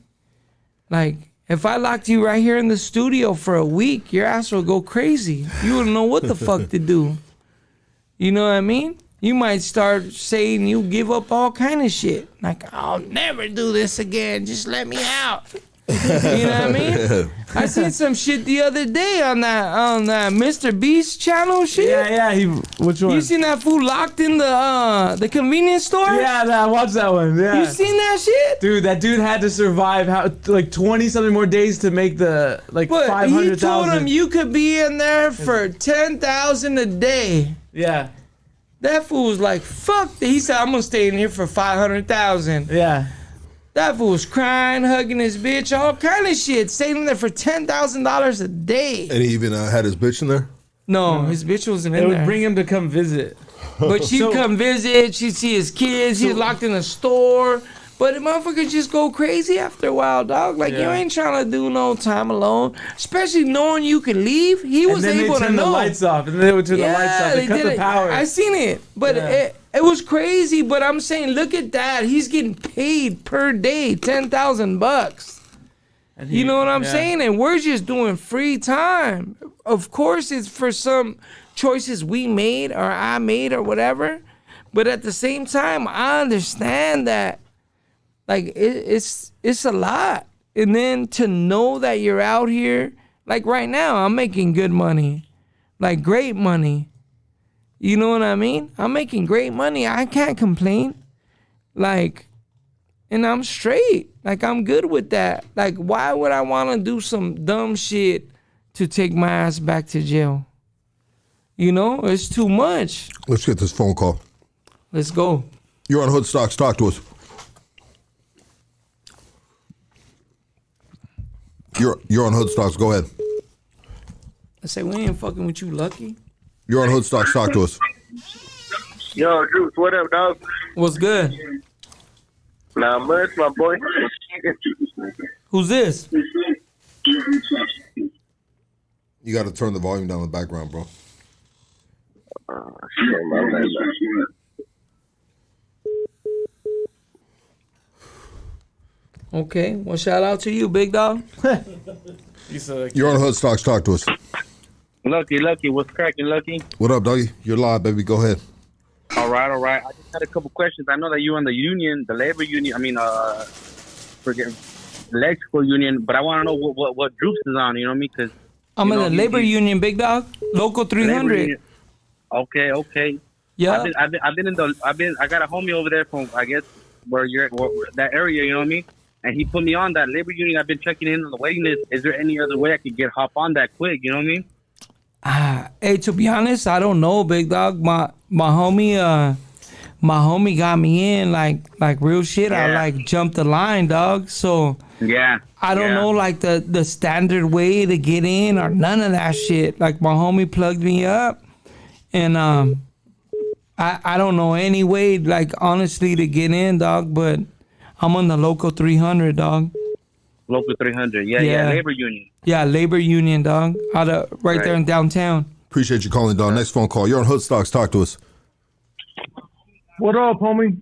Like if I locked you right here in the studio for a week, your ass will go crazy. You wouldn't know what the fuck to do. You know what I mean? You might start saying you give up all kind of shit. Like, I'll never do this again. Just let me out. You know what I mean? I seen some shit the other day on that Mr. Beast channel shit. Yeah. Which one? You seen that fool locked in the convenience store? Yeah, I watched that one. Yeah. You seen that shit? Dude, that dude had to survive like 20 something more days to make the like 500,000. He told him you could be in there for 10,000 a day. Yeah. That fool was like, fuck that. He said, I'm gonna stay in here for 500,000. Yeah. That fool was crying, hugging his bitch, all kind of shit. Staying in there for $10,000 a day. And he even had his bitch in there? No, his bitch wasn't in It there. would bring him to come visit. But she'd come visit, she'd see his kids, he's locked in a store. But the motherfuckers just go crazy after a while, dog. Like, you ain't trying to do no time alone. Especially knowing you can leave. He was able to know. And then they turn the lights off. And then they would turn the lights off. They cut the power. I seen it. But it was crazy. But I'm saying, look at that. He's getting paid per day $10,000. You know what I'm saying? And we're just doing free time. Of course, it's for some choices we made or I made or whatever. But at the same time, I understand that. Like, it's a lot. And then to know that you're out here, like right now, I'm making good money. Like, great money. You know what I mean? I'm making great money. I can't complain. Like, and I'm straight. Like, I'm good with that. Like, why would I want to do some dumb shit to take my ass back to jail? You know? It's too much. Let's get this phone call. Let's go. You're on Hood Stocks. Talk to us. You're on Hood Stocks. Go ahead. I say, we ain't fucking with you, Lucky. You're on Hood Stocks. Talk to us. Yo, Drewps, what up, dog? What's good? Not much, my boy. Who's this? You got to turn the volume down in the background, bro. Shit, my bad. Okay, well, shout out to you, big dog. You're on Hood Stocks. Talk to us. Lucky, what's cracking, Lucky? What up, doggy? You're live, baby. Go ahead. All right. I just had a couple questions. I know that you're in the union, the labor union. Forget electrical union, but I want to know what Drewps is on. You know what I mean? Because I'm in the labor union, big dog. Local 300. Okay. Yeah. I got a homie over there from, I guess, where you're at, that area. You know what I mean? And he put me on that labor union. I've been checking in on the waiting list. Is there any other way I could hop on that quick? You know what I mean? Hey, to be honest, I don't know, big dog. My homie got me in like real shit. Yeah. I like jumped the line, dog. So Yeah. I don't know like the standard way to get in or none of that shit. Like my homie plugged me up, and I don't know any way like honestly to get in, dog. But I'm on the local 300, dog. Local 300. Yeah. Labor union. Yeah, labor union, dog. Right there in downtown. Appreciate you calling, dog. Next phone call. You're on Hood Stocks. Talk to us. What up, homie?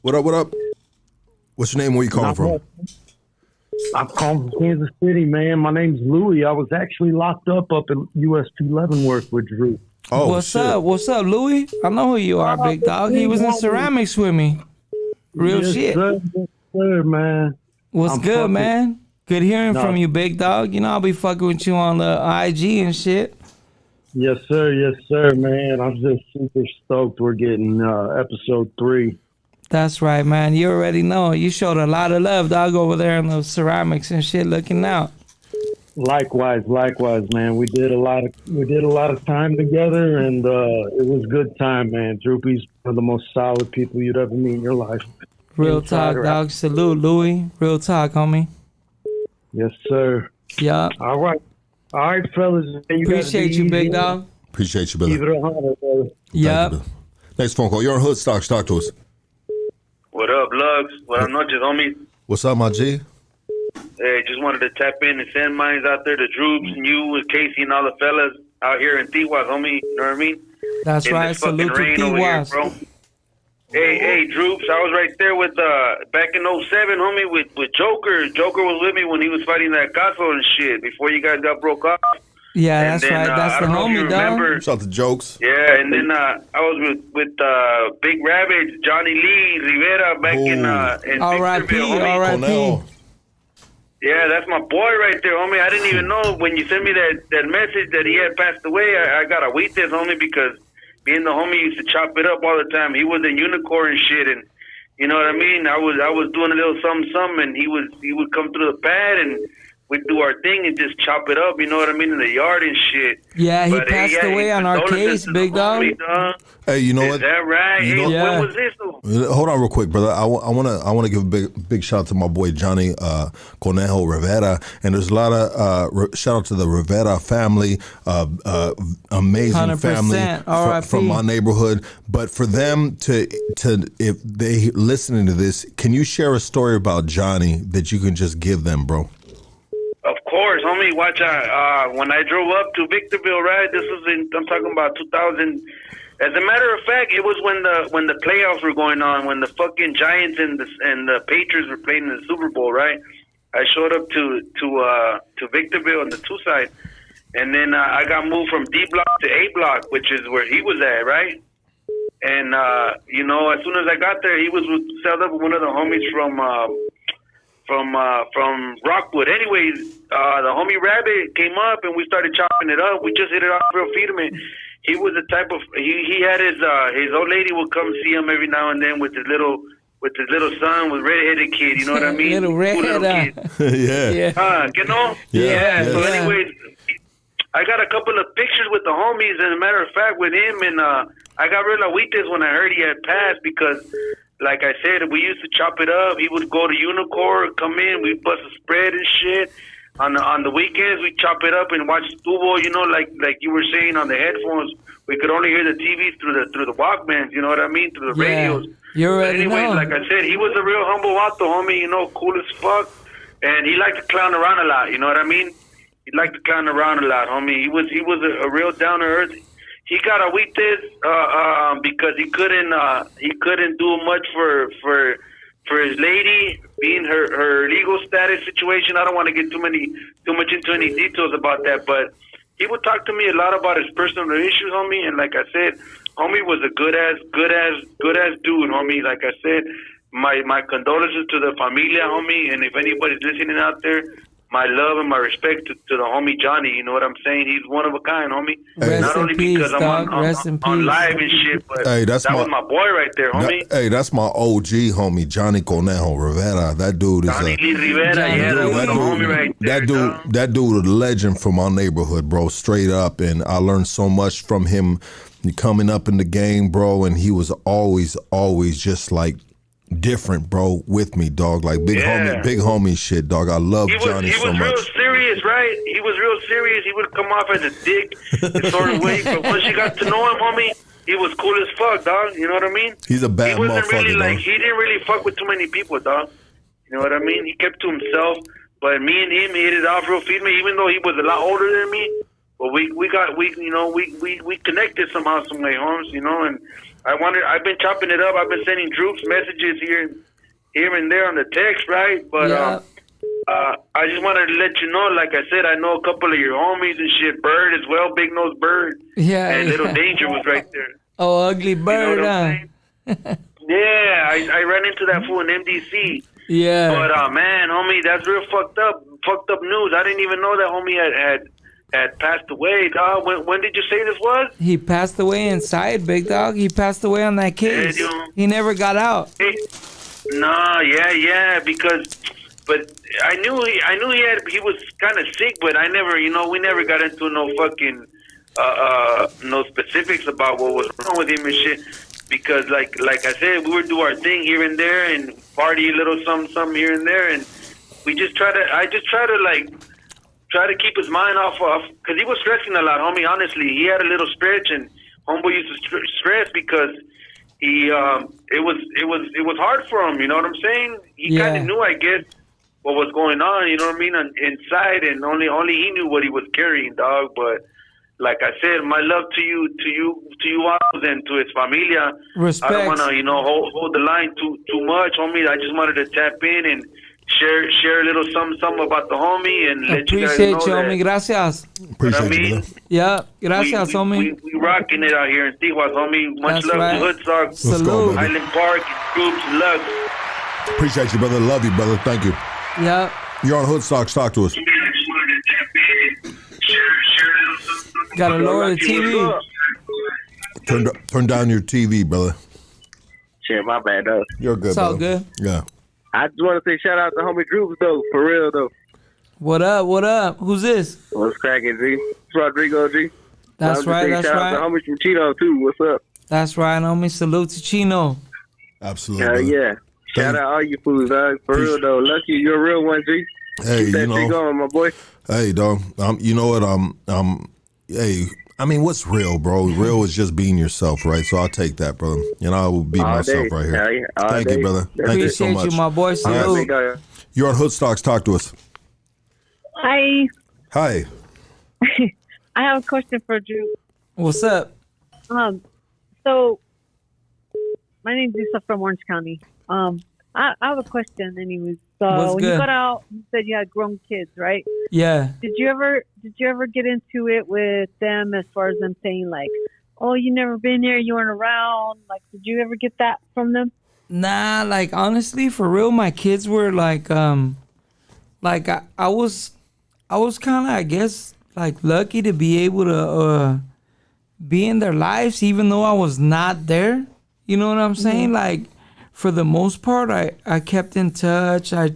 What up? What's your name? Where you calling from? I'm calling from Kansas City, man. My name's Louie. I was actually locked up at US 211 work with Drew. Oh, What's up, Louie? I know who you are, big dog. He was in ceramics with me. Real shit. Yes, sir, man. What's good, man? Good hearing from you, big dog. You know I'll be fucking with you on the IG and shit. Yes, sir, man. I'm just super stoked we're getting episode 3. That's right, man. You already know. You showed a lot of love, dog, over there in those ceramics and shit looking out. Likewise, man. We did a lot of time together, and it was good time, man. Droopy's one of the most solid people you'd ever meet in your life. Real talk, dog. Salute, Louie. Real talk, homie. Yes, sir. Yeah. All right, fellas. Appreciate you, big dog. Appreciate you, brother. Keep it 100, brother. Yep. Next phone call. You're on Hood Stocks. Talk to us. What up, Lugs? Buenas noches, homie. What's up, my G? Hey, just wanted to tap in and send mines out there to Drewps and you and Casey and all the fellas out here in Tijuas, homie. You know what I mean? That's in right. this fucking Salute to rain over here, Tijuas. bro. Hey, Drewps, I was right there with back in 07, homie, with Joker. Joker was with me when he was fighting that caso and shit before you guys got broke off. Yeah, And that's then, right. That's I the don't know if you homie, dog. remember. Shout out to Jokes. Yeah, and then I was with Big Rabbit, Johnny Lee Rivera back in R.I.P. Victorville, homie. R.I.P. Yeah, that's my boy right there, homie. I didn't even know when you sent me that message that he had passed away. I got a Whittier, homie, because me and the homie used to chop it up all the time. He was a unicorn and shit, and you know what I mean. I was doing a little something, and he would come through the pad and we'd do our thing and just chop it up. You know what I mean, in the yard and shit. Yeah, he passed away on our case, big dog. Hey, you know Is what? that right? You know- Hey, Yeah. when was this? Though? Hold on real quick, brother. I want to give a big shout out to my boy Johnny Conejo Rivera, and there's a lot of shout out to the Rivera family, amazing 100%, family RIP. from my neighborhood. But for them to if they listening to this, can you share a story about Johnny that you can just give them, bro? Of course, homie. Watch out. When I drove up to Victorville, right? This was I'm talking about 2000. As a matter of fact, it was when the playoffs were going on, when the fucking Giants and the Patriots were playing in the Super Bowl, right? I showed up to Victorville on the 2 side, and then I got moved from D block to A block, which is where he was at, right? And you know, as soon as I got there, he was set up with one of the homies from Rockwood. Anyways, the homie Rabbit came up and we started chopping it up. We just hit it off real firme. He was the type of he had his old lady would come see him every now and then with his little son, with redheaded kid. You know what I mean? Little redhead. Yeah. You know? Yeah. So anyways, I got a couple of pictures with the homies. As a matter of fact, with him, and I got real agüites when I heard he had passed because, like I said, we used to chop it up. He would go to Unicorn, come in, we'd bust a spread and shit. On the weekends, we chop it up and watch Tubo. You know, like you were saying on the headphones, we could only hear the TVs through the Walkmans. You know what I mean? Through the radios. You But already anyways, know. like I said, he was a real humble vato, homie. You know, cool as fuck, and he liked to clown around a lot. You know what I mean? He liked to clown around a lot, homie. He was a real down to earth. He got a weakness because he couldn't do much for his lady, being her legal status situation. I don't want to get too much into any details about that, but he would talk to me a lot about his personal issues, homie. And like I said, homie was a good ass dude, homie. Like I said, my condolences to the familia, homie. And if anybody's listening out there, my love and my respect to the homie Johnny. You know what I'm saying? He's one of a kind, homie. Not only because I'm on live and shit, but that was my boy right there, homie. Hey, that's my OG homie, Johnny Conejo Rivera. That dude is Johnny Rivera, that homie right there. That dude, a legend from our neighborhood, bro, straight up. And I learned so much from him coming up in the game, bro. And he was always just like different, bro, with me, dog. Like big homie shit, dog. I love Johnny so much. He was real serious, right? He was real serious. He would come off as a dick in sort of way, but once you got to know him, homie, he was cool as fuck, dog. You know what I mean? He's a bad motherfucker. He didn't really fuck with too many people, dog. You know what I mean? He kept to himself. But me and him hit it off real feed me, even though he was a lot older than me. But we connected somehow, some way, Holmes. You know, and I've been chopping it up. I've been sending Drewps messages here and there on the text, right? But I just wanted to let you know, like I said, I know a couple of your homies and shit. Bird as well, Big Nose Bird. Yeah. And Little Danger was right there. Oh, ugly bird, you know yeah, I ran into that fool in MDC. Yeah. But man, homie, that's real fucked up news. I didn't even know that homie had passed away, dog. When did you say this was? He passed away inside, big dog. He passed away on that case. He never got out. No, yeah, but I knew he was kind of sick, but I never, we never got into no fucking no specifics about what was wrong with him and shit. Because like I said, we would do our thing here and there and party a little something here and there, and I just try to keep his mind off because he was stressing a lot, homie. Honestly, he had a little stretch, and homeboy used to stress because he it was hard for him. You know what I'm saying? He kind of knew, I guess, what was going on. You know what I mean? Inside, and only he knew what he was carrying, dog. But like I said, my love to you all and to his familia. Respect. I don't want to hold the line too much, homie. I just wanted to tap in and share a little something about the homie and let you guys know homie. Gracias. Appreciate you, brother. Yeah, gracias, homie. We rocking it out here in Tijuana, homie. Much love to Hood Sox. Salute. Highland Park, Drewps, love. Appreciate you, brother. Love you, brother. Thank you. Yeah. You're on Hood Stocks. Talk to us. Gotta lower the TV. Turn down your TV, brother. Shit, my bad, though. You're good, It's all brother. good. Yeah. I just want to say shout out to homie Drewps, though. For real, though. What up? Who's this? What's cracking, G? It's Rodrigo, G. That's right. Shout out to homie from Chino, too. What's up? That's right, homie. Salute to Chino. Absolutely. Hell yeah. Shout out all you fools, dog. For real, though. Lucky you're a real one, G. Hey, Keep that shit going, my boy. Hey, dog. You know what? Hey, I mean, what's real, bro? Real is just being yourself, right? So I'll take that, brother. I will be myself right here. Hell yeah. Thank you, brother. Thank you so much. Appreciate you, my boy. Salute. Right. You're on Hood Stocks. Talk to us. Hi. Hi. I have a question for Drew. What's up? So my name's Lisa from Orange County. I have a question anyways. So What's when good? you got out, you said you had grown kids, right? Yeah. Did you ever get into it with them as far as them saying like, oh, you never been there, you weren't around? Like, did you ever get that from them? Nah, like honestly, for real, my kids were like I was kind of, I guess, like lucky to be able to be in their lives, even though I was not there. You know what I'm saying? Mm-hmm. Like, for the most part, I kept in touch. I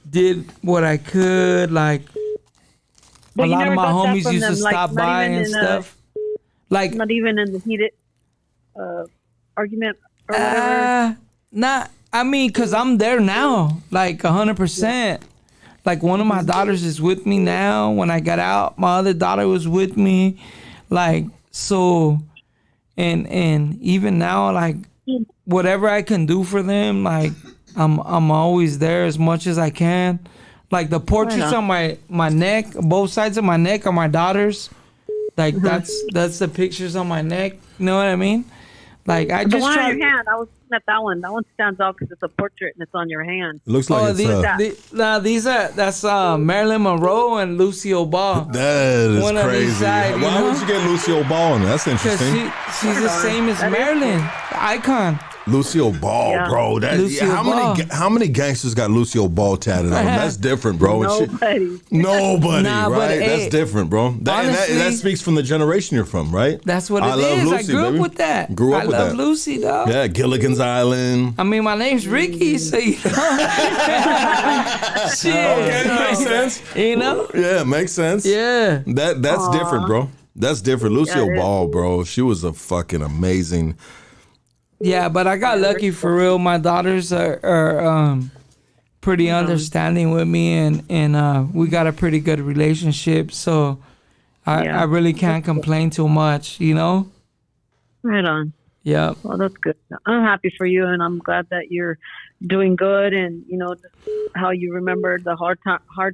did what I could. Like, But a lot of my homies used to like, stop by and stuff. Like, not even in the heated argument or whatever. Not. I mean, cause I'm there now, like 100%. Like one of my daughters is with me now. When I got out, my other daughter was with me. Like, so, and even now, like whatever I can do for them, like I'm always there as much as I can. Like the portraits on my neck, both sides of my neck are my daughters. Like that's the pictures on my neck. You know what I mean? Like I The just one try. on your hand, I was looking at that one. That one stands out because it's a portrait and it's on your hand. It looks like That's Marilyn Monroe and Lucille Ball. that is One on each crazy. side, Why you would know? you get Lucille Ball in? That's Because interesting. she's the same as Marilyn, the icon. Lucille Ball, Yeah. bro. That, Lucille how many gangsters got Lucille Ball tatted on them? That's different, bro. And shit- Nobody. Nobody, Nah, but, right? hey, That's different, bro. That, and that honestly- speaks from the generation you're from, right? That's what it I love is. I Lucy, grew baby. up with that. Grew up I with love that. Lucy, dog. Yeah, Gilligan's Island. I mean, my name's Ricky, so you know. Shit. Okay, makes sense. You know? Yeah, makes sense. Yeah. That's different, bro. That's different. Lucille it is. Ball, bro. She was a fucking amazing. Yeah, but I got lucky for real. My daughters are pretty understanding with me, and we got a pretty good relationship. So I really can't complain too much, you know? Right on. Yeah. Well, that's good. I'm happy for you, and I'm glad that you're doing good, and just how you remember the hard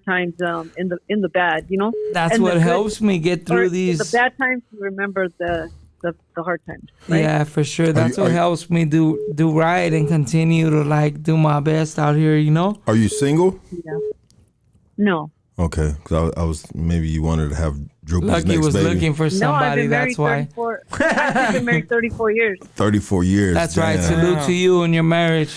times in the bad. That's And what the good- helps me get through or these. the bad times. You remember the hard times. Right? Yeah, for sure. That's are what you- helps me do right and continue to like do my best out here, you know? Are you single? Yeah. No. Okay, because I was maybe you wanted to have Drewp's Lucky next was baby. looking for No, I've somebody, been married that's why. 34. I've been married 34 years. 34 years. That's right. damn. Salute to you and your marriage.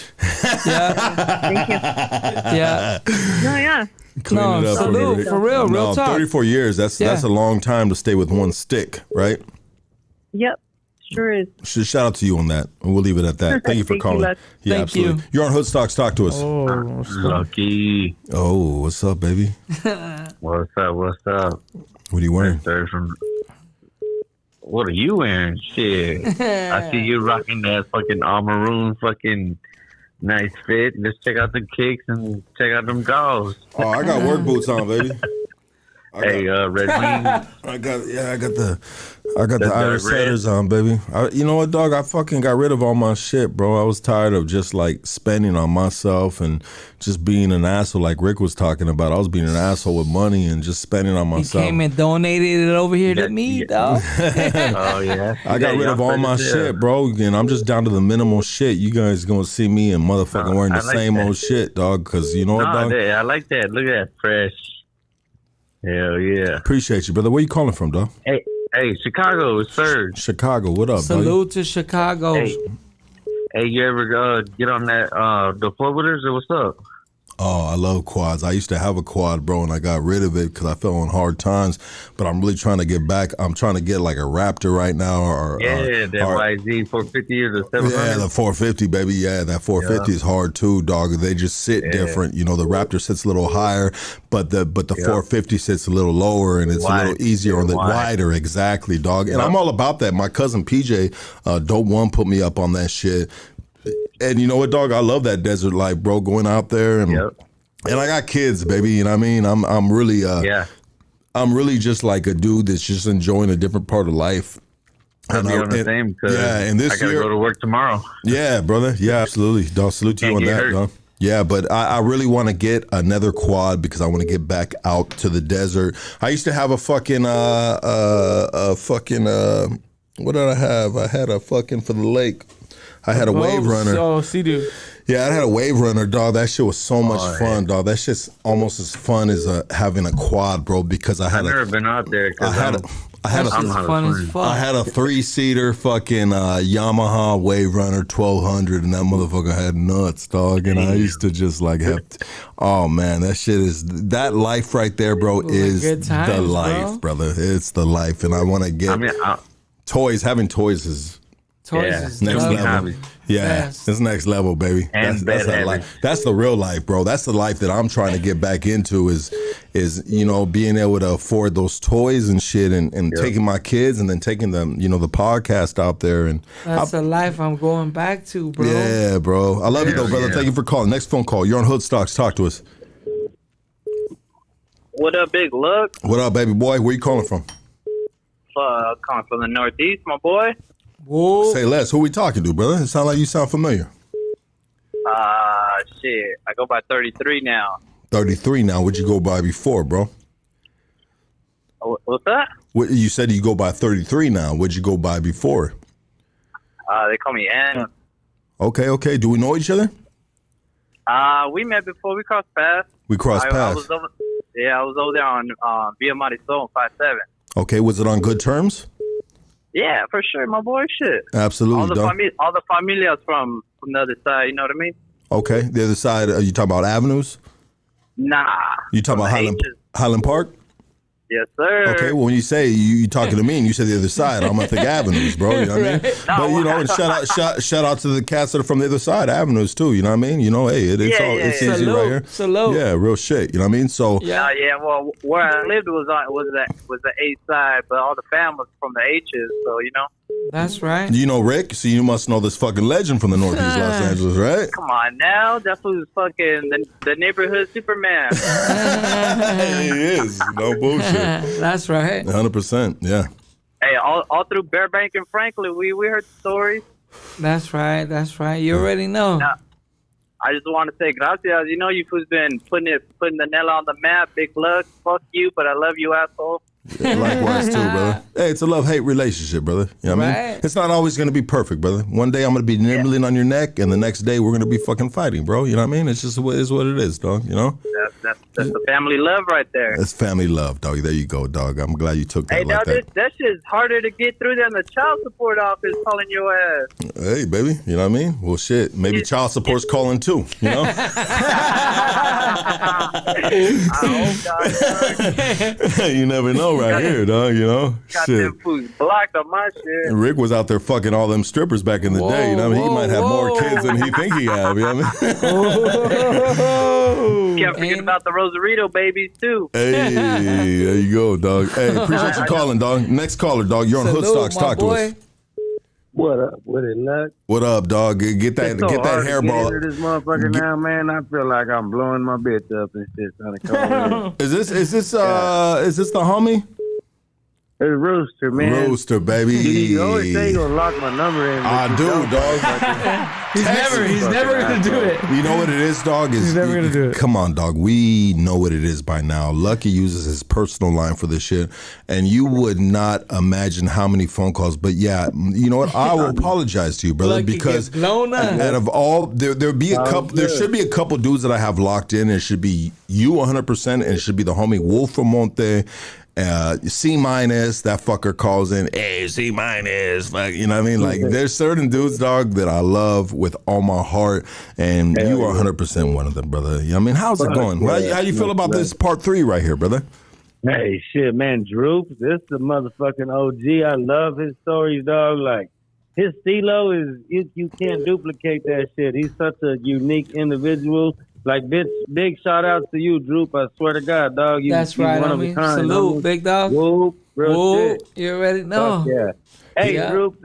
Yeah. Thank you. Yeah. No, yeah. Clean No, it up salute, me. for real, real No, talk. 34 years. That's Yeah. a long time to stay with one stick, right? Yep. Sure is. Shout out to you on that, and we'll leave it at that. Thank you for Thank you, calling. Les. Yeah, Thank absolutely. you. You're on Hood Stocks. Talk to us. Lucky. Oh, what's up, baby? What's up? What's up? What are you wearing? Third from. What are you wearing? Shit. I see you rocking that fucking maroon fucking nice fit. Let's check out the kicks and check out them dolls. Oh, I got work boots on, baby. Hey, Red Wing. I got the The Irish red. setters on, baby. You know what, dog? I fucking got rid of all my shit, bro. I was tired of just like spending on myself and just being an asshole, like Rick was talking about. I was being an asshole with money and just spending on He myself. came and donated it over here to me, dog. Oh, yeah. I got rid of all my shit, bro. And I'm just down to the minimal shit. You guys gonna see me and motherfucking wearing the I like same that. old shit, dog. Because you know what, No, dog? I like that. Look at that. Fresh. Hell yeah. Appreciate you, brother. Where you calling from, dog? Hey, Chicago, it's Surge. Chicago. What up, buddy? Salute to Chicago. Hey, you ever get on that the four-wheelers or what's up? Oh, I love quads. I used to have a quad, bro, and I got rid of it because I fell on hard times. But I'm really trying to get back. I'm trying to get like a Raptor right now, or Yeah, that YZ 450 or the 700. yeah, the 450, baby. Yeah, that 450 is hard too, dog. They just sit different. You know, the Raptor sits a little higher, but the 450 sits a little lower, and it's a little easier on the wider. Exactly, dog. And I'm all about that. My cousin PJ, Dope One, put me up on that shit. And you know what, dog? I love that desert life, bro. Going out there and I got kids, baby. You know what I mean? I'm really I'm really just like a dude that's just enjoying a different part of life. I'll be on the same because and this I gotta year, go to work tomorrow. Yeah, brother. Yeah, absolutely. Dog, salute to you Can't on get that, hurt. dog. Yeah, but I really want to get another quad because I want to get back out to the desert. I used to have a fucking what did I have? I had a fucking for the lake. I had a wave runner. Oh, Sea-Doo. Yeah, I had a wave runner, dog. That shit was so much fun, dog. That shit's almost as fun as having a quad, bro. Because I've never been out there. I had a 3-seater fucking Yamaha Wave Runner 1200, and that motherfucker had nuts, dog. And I used to just like have, oh man, that shit is that life right there, bro. Is good times, the life, brother. It's the life, and I want to get toys. Having toys is. Is next love. level. Yeah, Best. it's next level, baby. And That's that life. That's the real life, bro. That's the life that I'm trying to get back into. Is being able to afford those toys and shit, and taking my kids and then taking them, the podcast out there, and That's the life I'm going back to, bro. yeah, bro. I love you though, brother. Thank you for calling. Next phone call. You're on Hood Stocks. Talk to us. What up, Big Luck? What up, baby boy? Where you calling from? Calling from the Northeast, my boy. Whoa. Say less. Who we talking to, brother? It sounds like you sound familiar. Shit. I go by 33 now. 33 now. What'd you go by before, bro? What's that? You said you go by 33 now. What'd you go by before? They call me N. Okay. Do we know each other? We met before. We crossed paths. We crossed I paths. was over there on Via Marisol 5-7. Okay, was it on good terms? Yeah, for sure, my boy. Shit. Absolutely, All the familias from the other side. You know what I mean? Okay, the other side. Are you talking about avenues? Nah. You talking about Highland Park? Yes, sir. Okay, well, when you say you talking to me and you say the other side, I'm gonna think avenues, bro. You know what I mean? But you know, and shout out to the cats that are from the other side, avenues too. You know what I mean? You know, hey, it's easy right here. Salute. Yeah, real shit. You know what I mean? So Yeah. Well, where I lived was the A side, but all the families from the H's. So you know. That's right. you know Rick, so you must know this fucking legend from the Northeast Los Angeles, right? Come on now, that's who's fucking the neighborhood Superman. He is. No bullshit. That's right. 100%. Yeah. Hey, all through Burbank and Franklin, we heard stories. That's right. You already know. Now, I just want to say gracias. You know, you who's been putting the nail on the map. Big luck. Fuck you, but I love you, asshole. Yeah, likewise too, brother. Hey, it's a love-hate relationship, brother. You know what I mean? It's not always going to be perfect, brother. One day I'm going to be nibbling on your neck, and the next day we're going to be fucking fighting, bro. You know what I mean? It's just what it is, dog. You know? That's the family love right there. That's family love, dog. There you go, dog. I'm glad you took that Hey, like now that. that shit's harder to get through than the child support office calling your ass. Hey, baby. You know what I mean? Well, shit. Maybe child support's calling too, you know? You never know right here, dog, you know? Got Shit. them fools blocked on my shit. And Rick was out there fucking all them strippers back in the day, you know what I mean? He might have more kids than he think he have, you know what I mean? Can't forget about the Rosarito babies, too. Hey, there you go, dog. Hey, appreciate you calling, dog. Next caller, dog. You're on Hoodstocks. Talk to us. What up? What it nut? What up, dog? Get that hairball. Into this motherfucker now, man. I feel like I'm blowing my bitch up and shit. Trying to call in. Is this the homie? It's Rooster, man. Rooster, baby. You always say you gonna lock my number in. I do, dog. He's never gonna do it. You know what it is, dog? He's never gonna do it. Come on, dog. We know what it is by now. Lucky uses his personal line for this shit, and you would not imagine how many phone calls. But yeah, you know what? I will apologize to you, brother, Lucky because get blown up. out of all, there should be a couple dudes that I have locked in. It should be you 100%, and it should be the homie Wolf from Monte. C-, that fucker calls in, hey, C-, like, you know what I mean? Like, there's certain dudes, dog, that I love with all my heart, and you are 100% one of them, brother. You know what I mean? How's it going? How you feel about this part 3 right here, brother? Hey, shit, man, Drewps, this the motherfucking OG. I love his stories, dog. Like, his stilo is, you can't duplicate that shit. He's such a unique individual. Like, big shout out to you, Droop. I swear to God, dog. That's right, one of a kind. Salute, big dog. Whoop, real shit. You already know. Fuck yeah. Hey, Droop,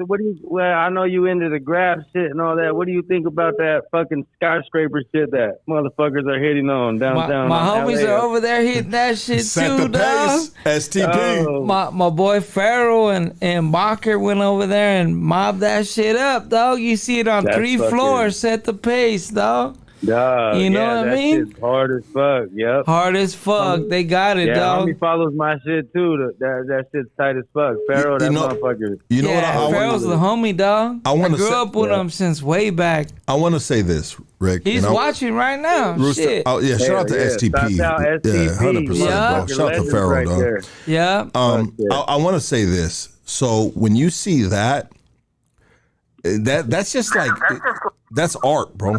I know you into the grab shit and all that. What do you think about that fucking skyscraper shit that motherfuckers are hitting on downtown? My homies are over there hitting that shit too, dog. STP. My boy Farrell and Barker went over there and mobbed that shit up, dog. You see it on 3 floors. Set the pace, dog. Dog, you know what I mean? Shit's hard as fuck. Yep. Hard as fuck. They got it, dog. Homie follows my shit too. That shit's tight as fuck. Pharaoh, that motherfucker. You know what? Pharaoh's the homie, dog. I grew up with him since way back. I want to say this, Rick. He's watching right now. Rooster, shit. Shout out to STP. Shout out Yeah, 100%, bro. Shout out to Pharaoh, right dog. there. Yeah. I want to say this. So when you see that's just like that's art, bro.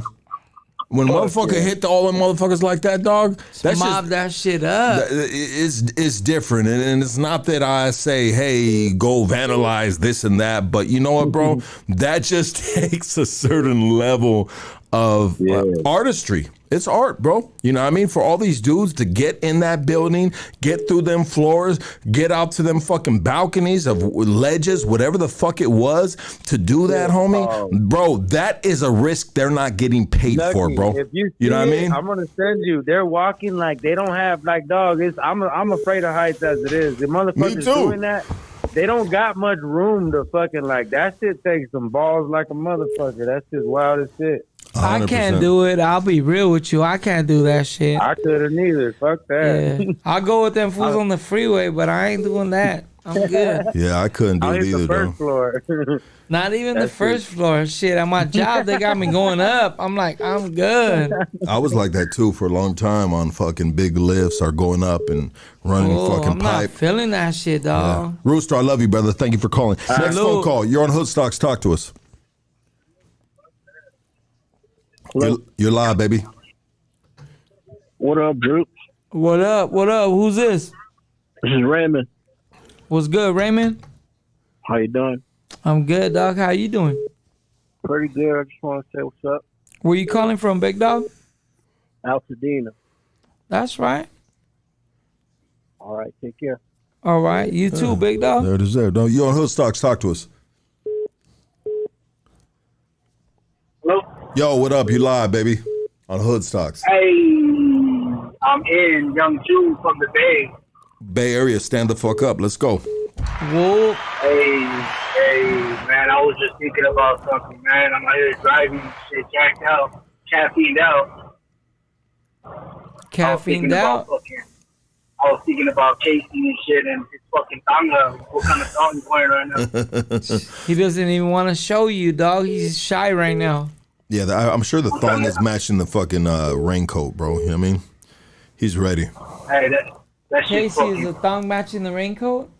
When motherfucker hit all them motherfuckers like that, dog, that's mob that shit up. It's different, and it's not that I say, hey, go vandalize this and that, but you know what, bro? That just takes a certain level of artistry. It's art, bro. You know what I mean? For all these dudes to get in that building, get through them floors, get out to them fucking balconies of ledges, whatever the fuck it was, to do that, homie, bro, that is a risk they're not getting paid for, bro. If you know what I mean? I'm gonna send you. They're walking like they don't have like dog. I'm afraid of heights as it is. The motherfuckers doing that. They don't got much room to fucking like that shit takes some balls like a motherfucker. That's just wild as shit. 100%. I can't do it. I'll be real with you. I can't do that shit. I couldn't either. Fuck that. Yeah. I'll go with them fools on the freeway, but I ain't doing that. I'm good. Yeah, I couldn't do I'll it hit the either, first though. floor. Not even the first floor. Shit, at my job, they got me going up. I'm like, I'm good. I was like that too for a long time on fucking big lifts or going up and running fucking I'm pipe. not feeling that shit, dog. Yeah. Rooster, I love you, brother. Thank you for calling. Next phone call. You're on Hoodstocks. Talk to us. You're live, baby. What up, Drewps? What up? What up? Who's this? This is Raymond. What's good, Raymond? How you doing? I'm good, dog. How you doing? Pretty good. I just want to say what's up. Where you calling from, big dog? Altadena. That's right. All right, take care. All right, you too, big dog. There it is. There. No, you're on Hoodstocks. Talk to us. Hello? Yo, what up? You live, baby, on Hoodstocks. Hey, I'm in Young Jew from the Bay. Bay Area, stand the fuck up. Let's go. Whoa. Hey, man, I was just thinking about something, man. I'm out here driving, shit, jacked out, caffeined out. Caffeined out? I was thinking about Casey and shit and his fucking tanga. What kind of song you playing right now? He doesn't even want to show you, dog. He's shy right now. Yeah, I'm sure the thong is matching the fucking raincoat, bro. You know what I mean? He's ready. Hey, that shit Casey, is the thong matching the raincoat?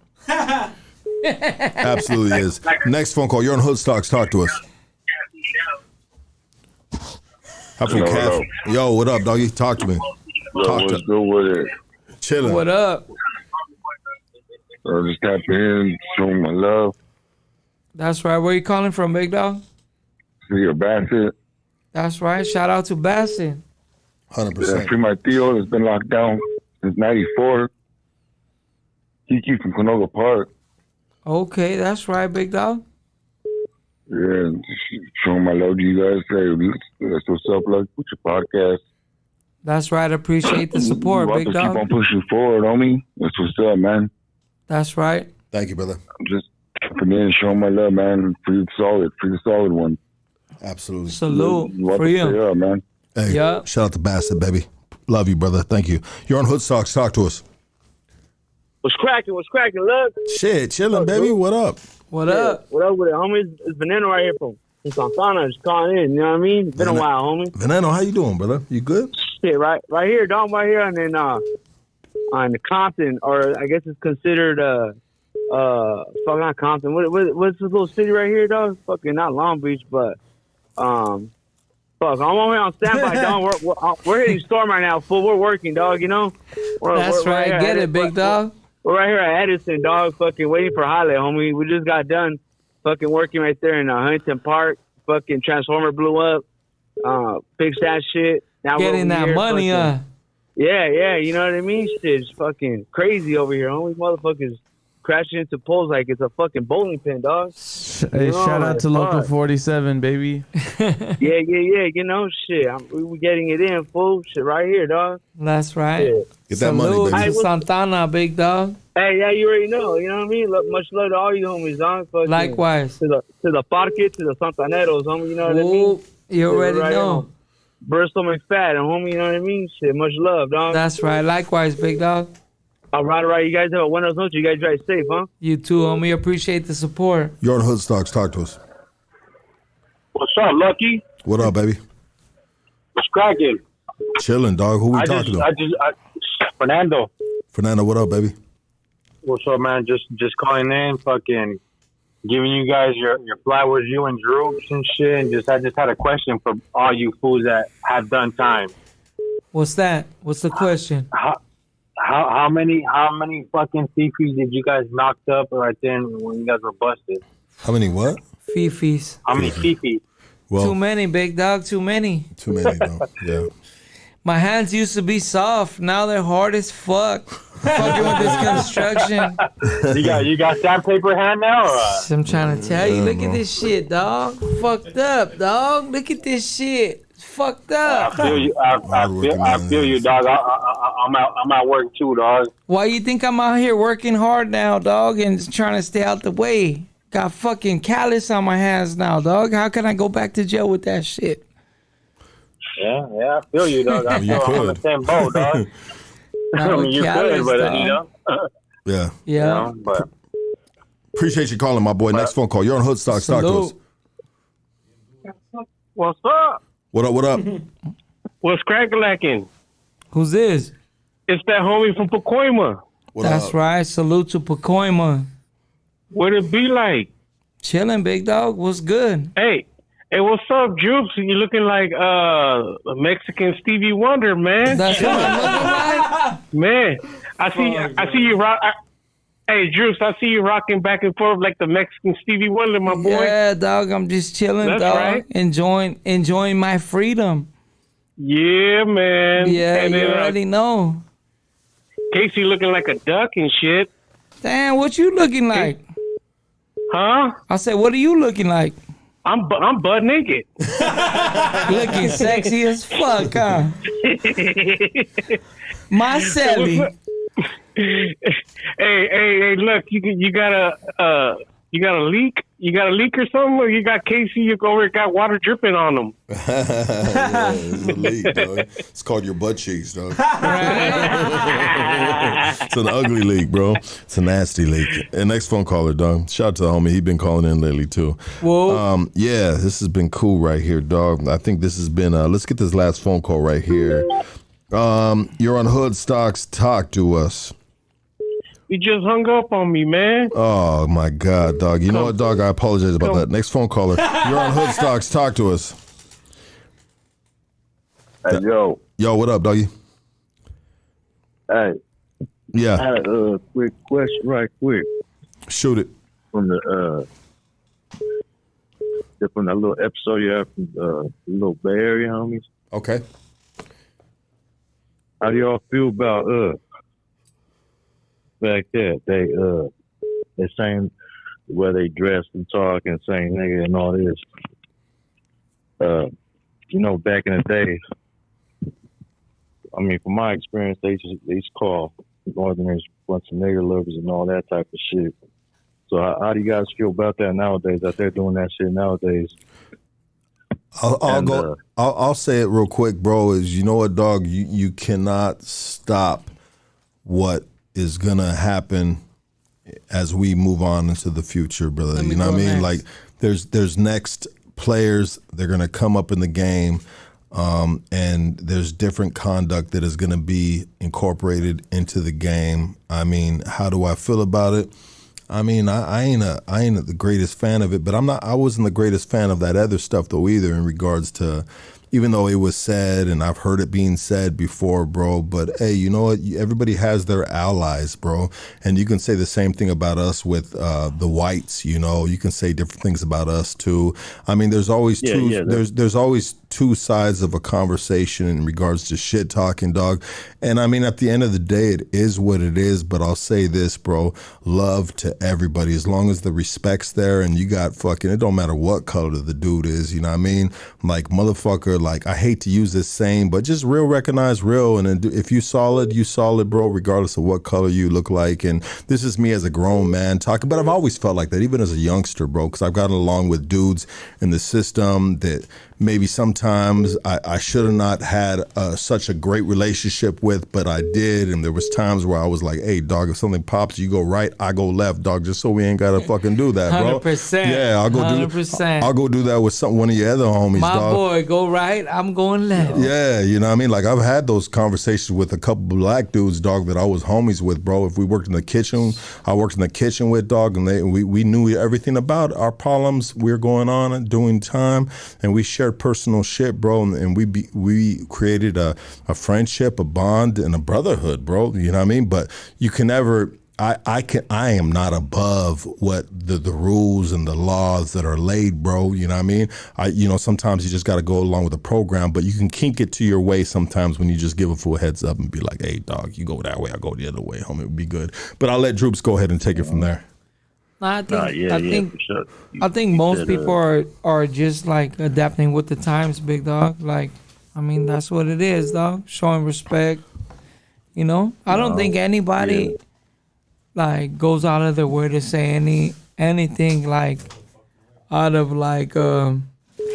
Absolutely is. Next phone call. You're on Hoodstocks. Talk to us. Hello. Yo, what up, doggy? Talk to me. What's good with it? Chilling. What up? Just tap in, showing my love. That's right. Where you calling from, big dog? See your Bassett. That's right. Shout out to Bassett. 100%. Free my Theo that's been locked down since '94. Kiki from Canoga Park. Okay, that's right, big dog. Yeah, just showing my love to you guys. Hey, that's what's up, like, with your podcast. That's right. Appreciate the support, We'll big have to dog. keep on pushing forward, homie. That's what's up, man. That's right. Thank you, brother. I'm just coming in and showing my love, man. For the solid one. Absolutely. Salute We'll have for to you. stay up, man. Hey, Yeah. shout out to Bassett, baby. Love you, brother. Thank you. You're on Hoodstocks. Talk to us. What's cracking? What's cracking? Look. Shit, chilling, baby. What up? What up? What up with it, homie? It's Veneno right here from Santana. Just calling in. You know what I mean? It's been a while, homie. Veneno, how you doing, brother? You good? Shit, right here, dog, right here, and then on the Compton, or I guess it's considered fuck, not Compton. What's this little city right here, dog? Fucking not Long Beach, but fuck, I'm over here on standby, dog. We're hitting storm right now, fool. We're working, dog. You know. That's we're right. here Get at it, big dog. We're right here at Edison, dog. Fucking waiting for Holly, homie. We just got done fucking working right there in Huntington Park. Fucking transformer blew up. Fixed that shit. Now we're Getting over that here money, fucking- Yeah, you know what I mean? Shit's fucking crazy over here, homie. Motherfuckers crashing into poles like it's a fucking bowling pin, dog. Hey, You know, shout out like, to Local fuck. 47, baby. Yeah. You know, shit. We getting it in, fool. Shit, right here, dog. That's right. Yeah. Get that money, Salute baby. to Santana, big dog. Hey, yeah, you already know. You know what I mean? Much love to all you homies, dog. Fucking Likewise. To the Parque, to the Santaneros, homie. You know what I mean? Ooh, you already Right know. on. Bristol McFadden, homie. You know what I mean? Shit, much love, dog. That's right. Likewise, big dog. All right. You guys have a buenas noches. You guys drive safe, huh? You too, homie. Appreciate the support. You're on Hoodstocks. Talk to us. What's up, Lucky? What up, baby? What's cracking? Chilling, dog. Who we talking to? Fernando. Fernando, what up, baby? What's up, man? Just calling in, fucking giving you guys your flowers, you and Drewps and shit. And I just had a question for all you fools that have done time. What's that? What's the question? How many fucking fifis did you guys knocked up right then when you guys were busted? How many what? Fifis. How many fifis? Well, Too many, big dog. Too many. Too many, though. Yeah. My hands used to be soft. Now they're hard as fuck. Fucking with this construction. You got sandpaper hand now? Or I'm trying to tell you. Look bro. at this shit, dog. Fucked up, dog. Look at this shit. It's fucked up. I feel you, dog. I'm at work too, dog. Why you think I'm out here working hard now, dog, and trying to stay out the way? Got fucking callus on my hands now, dog. How can I go back to jail with that shit? Yeah, I feel you, dog. I You feel I'm on the could. same boat, dog. I Now mean, with you callus, could, but dog. you know. Yeah. Yeah. You know, but Appreciate you calling, my boy. Next phone call. You're on Hood Stocks. Talk to us. What's up? What up? What up? What's crack-a-lacking? Who's this? It's that homie from Pacoima. That's right. Salute to Pacoima. What it be like? Chilling, big dog. What's good? Hey, what's up, Drewps? You looking like a Mexican Stevie Wonder, man. That's what I'm looking like. Man, I see you rock. Hey, Drewps, I see you rocking back and forth like the Mexican Stevie Wonder, my boy. Yeah, dog. I'm just chilling, That's dog. right. Enjoying my freedom. Yeah, man. Yeah, and you then, already know. Casey looking like a duck and shit. Damn, what you looking like? Huh? I said, what are you looking like? I'm butt naked. Looking sexy as fuck, huh? My Sally. Hey, look, you got a leak? You got a leak or something? Or you got Casey, you over got water dripping on them? Yeah, it's a leak, dog. It's called your butt cheeks, dog. It's an ugly leak, bro. It's a nasty leak. And next phone caller, dog. Shout out to the homie. He been calling in lately, too. Whoa. Yeah, this has been cool right here, dog. I think this has been, let's get this last phone call right here. You're on Hood Stocks. Talk to us. You just hung up on me, man. Oh, my God, dog. You know what, dog? I apologize about that. Next phone caller. You're on Hood Stocks. Talk to us. Hey, yo. Yo, what up, doggy? Hey. Yeah. I had a quick question right quick. Shoot it. From the little episode you had from the little Bay Area homies. Okay. How do y'all feel about back there? They saying where they dress and talk and saying nigga and all this. Back in the day, I mean, from my experience, they used to call Northerners a bunch of nigger lovers and all that type of shit. So how do you guys feel about that nowadays? That they're doing that shit nowadays? I'll say it real quick, bro. Is you know what, dog? You cannot stop what is gonna happen as we move on into the future, brother. You know what I mean? Like there's next players. They're gonna come up in the game. And there's different conduct that is going to be incorporated into the game. I mean, how do I feel about it? I mean, I ain't the greatest fan of it, but I wasn't the greatest fan of that other stuff though either, in regards to, even though it was said and I've heard it being said before, bro. But hey, you know what? Everybody has their allies, bro. And you can say the same thing about us with the whites. You know, you can say different things about us too. I mean, there's always there's always two sides of a conversation in regards to shit talking, dog. And I mean, at the end of the day, it is what it is. But I'll say this, bro: love to everybody, as long as the respect's there, and you got fucking. It don't matter what color the dude is. You know what I mean? Like motherfucker. Like, I hate to use this saying, but just real recognize real. And if you solid, bro, regardless of what color you look like. And this is me as a grown man talking, but I've always felt like that, even as a youngster, bro, because I've gotten along with dudes in the system that maybe sometimes I should have not had such a great relationship with, but I did. And there was times where I was like, hey, dog, if something pops, you go right, I go left, dog, just so we ain't got to fucking do that, bro. 100%. Yeah, I'll go do that with one of your other homies, My dog. boy, go right, I'm going left. Yeah, you know what I mean? Like, I've had those conversations with a couple black dudes, dog, that I was homies with, bro. If we worked in the kitchen, I worked in the kitchen with, dog, and we knew everything about our problems we were going on and doing time, and we shared personal shit, bro, and we created a friendship, a bond, and a brotherhood, bro. You know what I mean? But you can never. I am not above what the rules and the laws that are laid, bro. You know what I mean? Sometimes you just got to go along with the program, but you can kink it to your way sometimes when you just give a full heads up and be like, hey, dog, you go that way, I go the other way, homie. It would be good. But I'll let Drewps go ahead and take it from there. I think most people are just like adapting with the times, big dog. Like, I mean, that's what it is, dog. Showing respect. You know, I don't think anybody like goes out of their way to say anything like out of like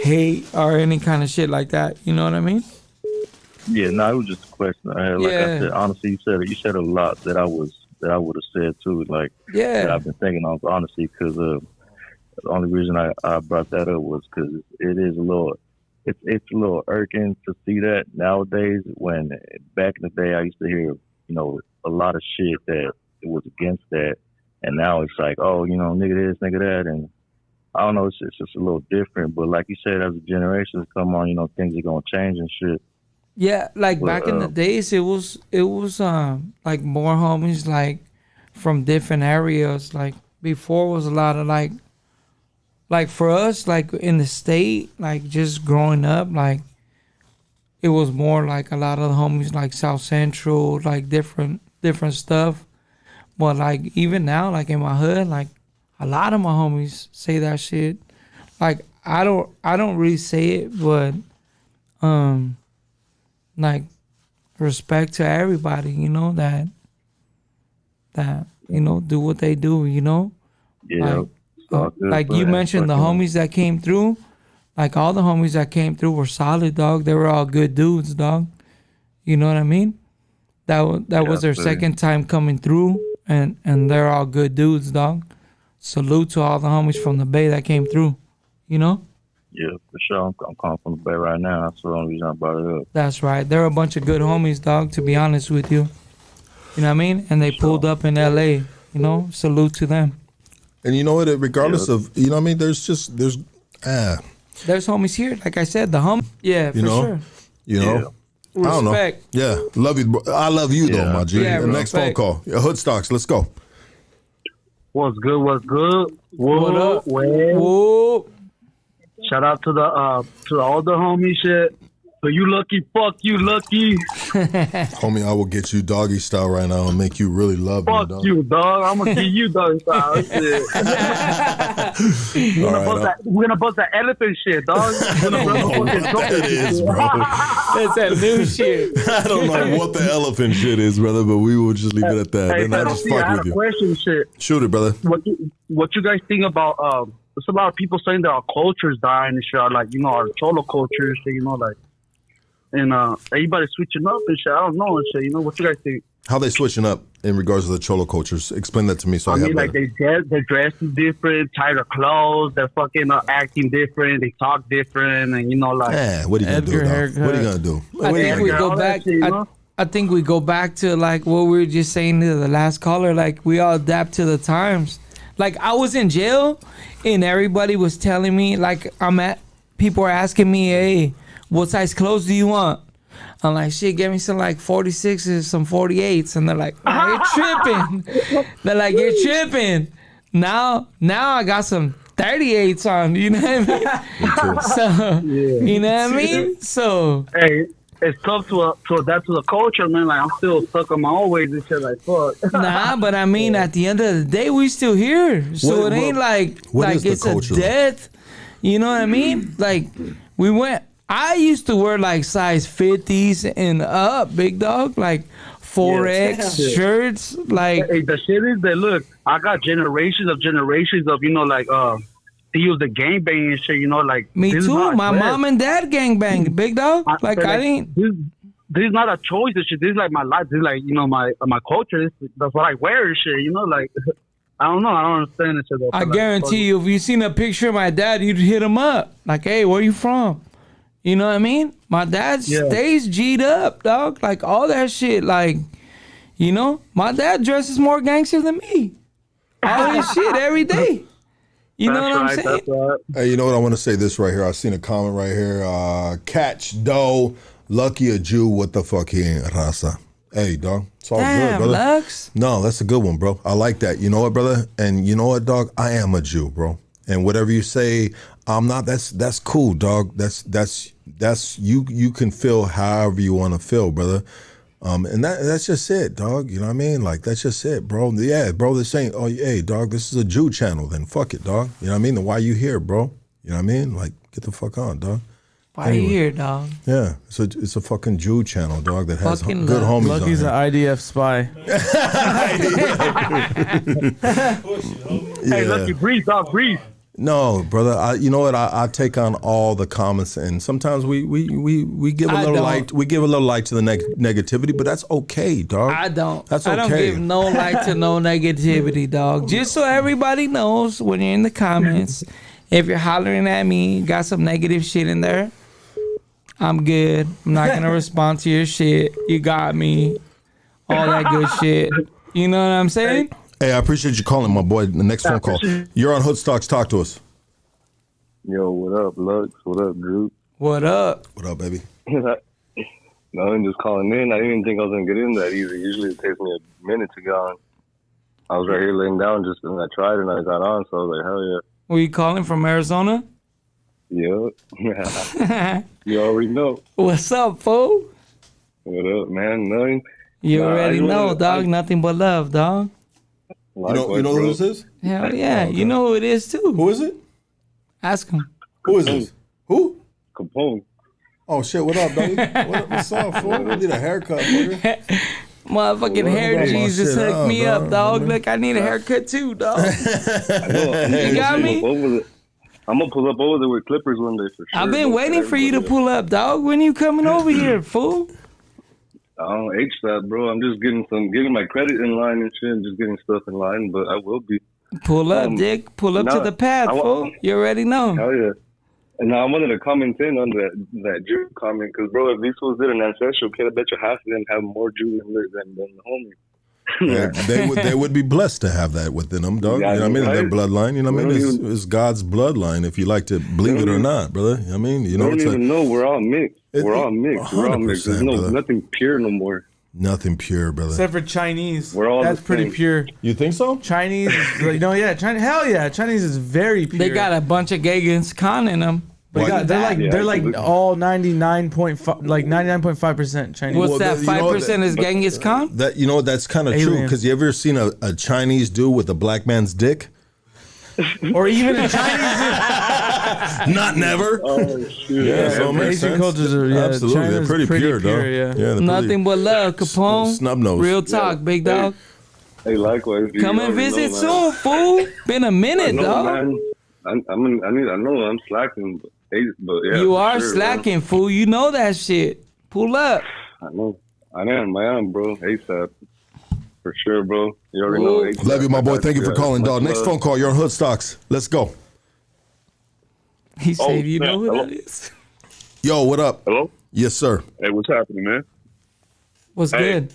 hate or any kind of shit like that. You know what I mean? Yeah, no, it was just a question I had. Like I said, honestly, you said a lot that I was that I would have said too. Like, Yeah. that I've been thinking on, honestly, because the only reason I brought that up was because it is a little, it's a little irking to see that nowadays. When back in the day, I used to hear, a lot of shit that it was against that, and now it's like, oh, nigga this, nigga that, and I don't know, it's just a little different. But like you said, as the generations come on, things are gonna change and shit. Yeah, like But, back in the days, it was like more homies like from different areas. Like before was a lot of like for us, like in the state, like just growing up, like it was more like a lot of the homies like South Central, like different stuff. But like even now, like in my hood, like a lot of my homies say that shit. Like I don't really say it, but like respect to everybody, that do what they do, Yeah. Like you mentioned the homies that came through, like all the homies that came through were solid, dog. They were all good dudes, dog. You know what I mean? That was their second time coming through, and they're all good dudes, dog. Salute to all the homies from the Bay that came through, Yeah, for sure. I'm calling from the Bay right now. That's the only reason I brought it up. That's right. They're a bunch of good homies, dog, to be honest with you. You know what I mean? And they pulled up in LA, salute to them. And you know what? Regardless of, there's homies here. Like I said, the yeah, for sure. I don't know. Respect. Yeah, love you. I love you though, my G. Yeah, the next phone call. Hood Stocks, let's go. What's good? What's good? What up? Whoa. Shout out to the older homie shit. So you lucky, fuck you lucky. Homie, I will get you doggy style right now and make you really love me, Fuck dog. you, dog. I'm gonna give you doggy style. Shit. We're gonna bust that elephant shit, dog. I don't know what that is, bro. That's that new shit. I don't know what the elephant shit is, brother, but we will just leave it at that. Hey, And I just I fuck had with a you. question, shit. Shoot it, brother. What you guys think about? There's a lot of people saying that our culture's dying and shit. Like our cholo culture, shit. And everybody switching up and shit. I don't know and shit. What you guys think? How they switching up in regards to the cholo cultures? Explain that to me so I I have mean, like better. their dress is different, tighter clothes. They're fucking acting different. They talk different, and what are you gonna do, dog? What are you gonna do? I think we go back. I think we go back to like what we were just saying to the last caller. Like we all adapt to the times. Like I was in jail, and everybody was telling me like people are asking me, hey, what size clothes do you want? I'm like, shit, get me some like 46s, some 48s. And they're like, nah, you're tripping. They're like, you're tripping. Now I got some 38s on. You know what I mean? So, you know what I mean? So, hey, it's tough to adapt to the culture, man. Like I'm still stuck on my old ways and shit. Like fuck. Nah, but I mean, at the end of the day, we still here. So it ain't like it's culture, a death. You know what I mean? Like we went. I used to wear like size 50s and up, big dog, like 4X shirts. Like hey, the shit is that look, I got generations of steals the gangbang and shit. Like me too. My mom and dad gangbang, big dog. Like I didn't. This is not a choice. This shit. This is like my life. This is like my culture. That's what I wear and shit. Like. I don't know. I don't understand it. Shit, I guarantee you, if you seen a picture of my dad, you'd hit him up. Like, hey, where you from? You know what I mean? My dad stays G'd up, dog. Like, all that shit. Like, my dad dresses more gangster than me. All this shit every day. You know what I'm saying? Right. Hey, you know what? I want to say this right here. I seen a comment right here. Catch Doe, lucky a Jew. What the fuck he ain't Rasa? Hey, dog. It's all good, brother. Lux. No, that's a good one, bro. I like that. You know what, brother? And you know what, dog? I am a Jew, bro. And whatever you say, I'm not. That's cool, dog. That's you can feel however you want to feel, brother. And that's just it, dog. You know what I mean? Like that's just it, bro. Yeah, bro. This ain't. Oh, hey, dog. This is a Jew channel. Then fuck it, dog. You know what I mean? Then why you here, bro? You know what I mean? Like get the fuck on, dog. Why you here, dog? Yeah, it's a fucking Jew channel, dog, that has Fucking good homies Lucky's on an IDF spy. Hey, Lucky, breathe, dog, breathe. No, brother. You know what? I take on all the comments, and sometimes we give a little light. We give a little light to the negativity, but that's okay, dog. I don't. That's okay. I don't give no light to no negativity, dog. Just so everybody knows, when you're in the comments, if you're hollering at me, got some negative shit in there, I'm good. I'm not gonna respond to your shit. You got me. All that good shit. You know what I'm saying? Hey, I appreciate you calling, my boy. The next phone call. You're on Hood Stocks. Talk to us. Yo, what up, Lux? What up, Drew? What up? What up, baby? No, I'm just calling in. I didn't even think I was going to get in that easy. Usually it takes me a minute to get on. I was right here laying down just and I tried and I got on, so I was like, hell yeah. Were you calling from Arizona? Yep. You already know. What's up, fool? What up, man? Nothing. You already know, dog. Nothing but love, dog. You know who this is? Hell yeah. You know who it is, too. Who is it? Ask him. Who is this? Who? Capone. Oh, shit. What up, buddy? What's up, fool? I need a haircut, nigga. Motherfucking hair Jesus hooked me up, dog. Look, I need a haircut, too, dog. You got me? I'm going to pull up over there with clippers one day for sure. I've been waiting for you to pull up, dog. When you coming over here, fool? I don't H-Stop, bro. I'm just getting my credit in line and shit, and just getting stuff in line, but I will be. Pull up, Dick. Pull up to the pad, fool. You already know. Hell yeah. And now I wanted to comment in on that Jew comment, because, bro, if these fools did an ancestral kid, I bet you half of them have more Jew than the homie. Yeah, they would be blessed to have that within them, dog. You know what I mean? Right. Their bloodline, you know what I mean? It's God's bloodline, if you like to believe it or not, brother. I mean, you know, I don't even know. We're all mixed. We're all mixed. There's nothing pure no more. Nothing pure, brother. Except for Chinese. We're all That's the pretty same. pure. You think so? Chinese, hell yeah. Chinese is very pure. They got a bunch of Genghis Khan in them. They're like all 99.5% Chinese. What's that? 5% is Genghis Khan? That that's kind of true. Because you ever seen a Chinese dude with a black man's dick? Or even a Chinese Not never. Oh shit! Yeah, so it makes Asian sense. cultures are absolutely. China's They're pretty pure, though. yeah. they're Nothing but love, Capone. Snub nose. Real talk, big dog. Hey, likewise. Come and visit soon, fool. Been a minute, dog. Man. I know I'm slacking, but yeah. You are sure, slacking, man. fool. You know that shit. Pull up. I know. I am, bro. ASAP. For sure, bro. You already know. ASAP. Love you, my boy. Thank you for calling, dog. Next phone call. You're on Hood Stocks. Let's go. He said, "You know who Hello? that is." Yo, what up? Hello? Yes, sir. Hey, what's happening, man? What's good?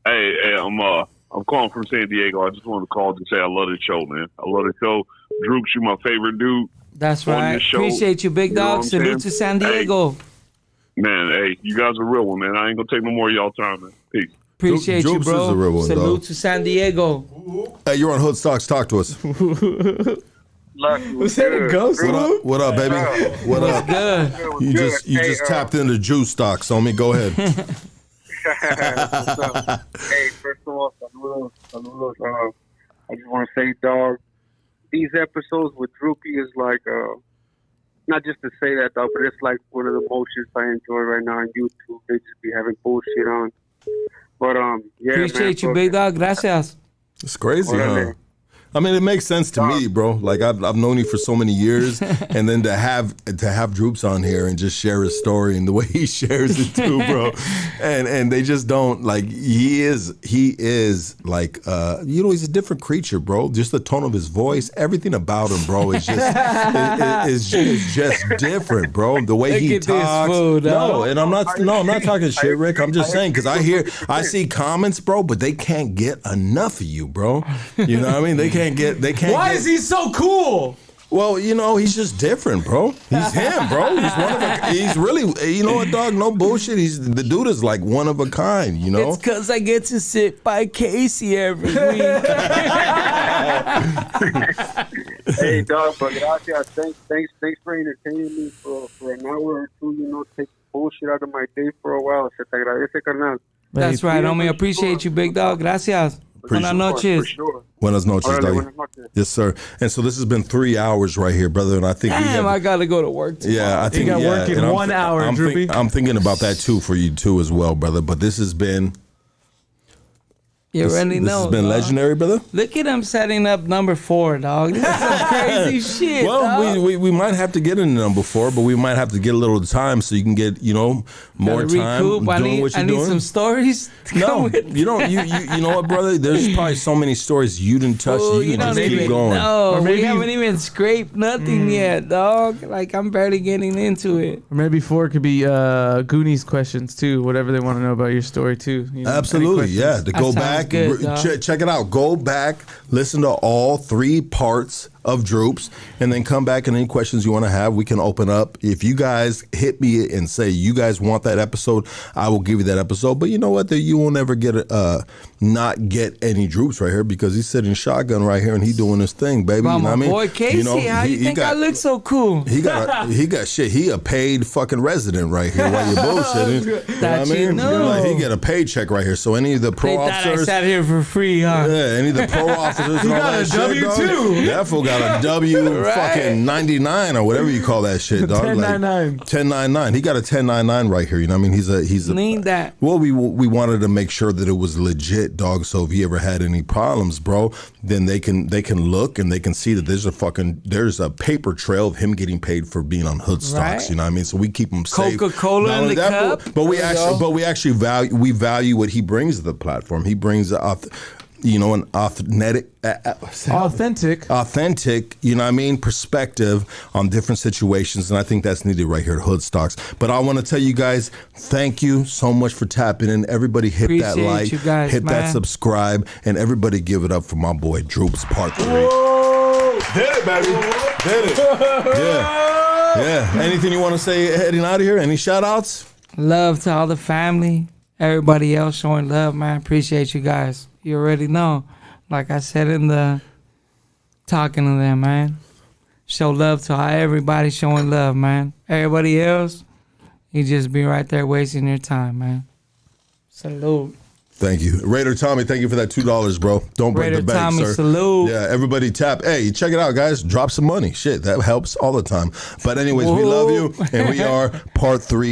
I'm calling from San Diego. I just wanted to call to say I love the show, man. I love the show. Drewps, you my favorite dude. That's on right. this show. Appreciate you, big You know what dog. I'm Salute saying? to San Diego. Man, hey, you guys are real one, man. I ain't gonna take no more of y'all time, man. Peace. Appreciate you, Drewps bro. is a real one, Salute dog. to San Diego. Hey, you're on Hood Stocks. Talk to us. Was that a ghost? What up, baby? What up? Good. You just tapped into Jew stocks on me. Go ahead. Hey, first of all, saludos. I just want to say, dog, these episodes with Droopy is like, not just to say that, dog, but it's like one of the most shits I enjoy right now on YouTube. They just be having bullshit on. But, yeah, Appreciate you, big dog. Gracias. It's crazy, huh? I mean, it makes sense to me, bro. Like I've known you for so many years, and then to have Drewps on here and just share his story and the way he shares it too, bro. And they just don't like. He is like he's a different creature, bro. Just the tone of his voice, everything about him, bro, is just is just different, bro. The way he talks. I'm not talking shit, Rick. I'm just saying because I see comments, bro, but they can't get enough of you, bro. You know what I mean? They can't. Why is he so cool? Well, he's just different, bro. He's him, bro. He's really, you know what, dog? No bullshit. The dude is like one of a kind, you know? It's because I get to sit by Casey every week. Hey, dog, but gracias. Thanks for entertaining me for an hour or two, take bullshit out of my day for a while. Se te agradece, carnal. That's right, homie. Appreciate you, big dog. Gracias. Buenas noches. Buenas noches, dog. Yes, sir. And so this has been 3 hours right here, brother. And I think I gotta go to work tomorrow. Yeah, I think you got work in 1 hour, Droopy. I'm thinking about that too for you too as well, brother. But this has been You already know. This has been dog. legendary, brother. Look at him setting up number 4, dog. This is some crazy shit. Well, dog. we might have to get into number 4, but we might have to get a little time so you can get more time recoup. doing what you're I need doing. some stories. To No, go with. you don't. You know what, brother? There's probably so many stories you didn't touch. Ooh, you can don't just keep even going. know. Or We maybe- haven't even scraped nothing yet, dog. Like, I'm barely getting into it. Or maybe 4 could be Goonies questions too. Whatever they want to know about your story too. You know, any Absolutely, questions? yeah. To That go sounds back, good, dog. check it out. Go back, listen to all 3 parts of Drewps, and then come back and any questions you want to have, we can open up. If you guys hit me and say you guys want that episode, I will give you that episode. But you know what? You will never get not get any Drewps right here because he's sitting shotgun right here and he doing his thing, baby. Well, you know my what I mean? boy Casey, how you think I look so cool? He got shit. He a paid fucking resident right here while you're bullshitting. You know what I mean? know. He get a paycheck right here. So any of the pro They thought I officers, sat here for free, huh? yeah, any of the pro officers, and all got that a shit, W-2. dog, that fool got a W Right. fucking 99 or whatever you call that shit, dog. 1099. 1099. He got a 1099 right here. You know what I mean? He's a. Need that. Well, we wanted to make sure that it was legit, dog. So if he ever had any problems, bro, then they can look and they can see that there's a paper trail of him getting paid for being on hood stocks. Right. You know what I mean? So we keep him safe. Coca-Cola Not in only the that, cup. but we There you actually value what he brings to the platform. He brings an authentic, you know what I mean, perspective on different situations, and I think that's needed right here at Hood Stocks. But I want to tell you guys, thank you so much for tapping in. Everybody hit that Appreciate like, you guys, hit that man. subscribe, and everybody give it up for my boy Drewps Part 3. Hit it, baby. Hit it. Yeah. Anything you want to say heading out of here? Any shout outs? Love to all the family, everybody else showing love, man. Appreciate you guys. You already know. Like I said in the talking to them, man. Show love to everybody showing love, man. Everybody else, you just be right there wasting your time, man. Salute. Thank you. Raider Tommy, thank you for that $2, bro. Don't break Raider the bank, Tommy, sir. salute. Yeah, everybody tap. Hey, check it out, guys. Drop some money. Shit, that helps all the time. But anyways, we love you, and we are Part 3.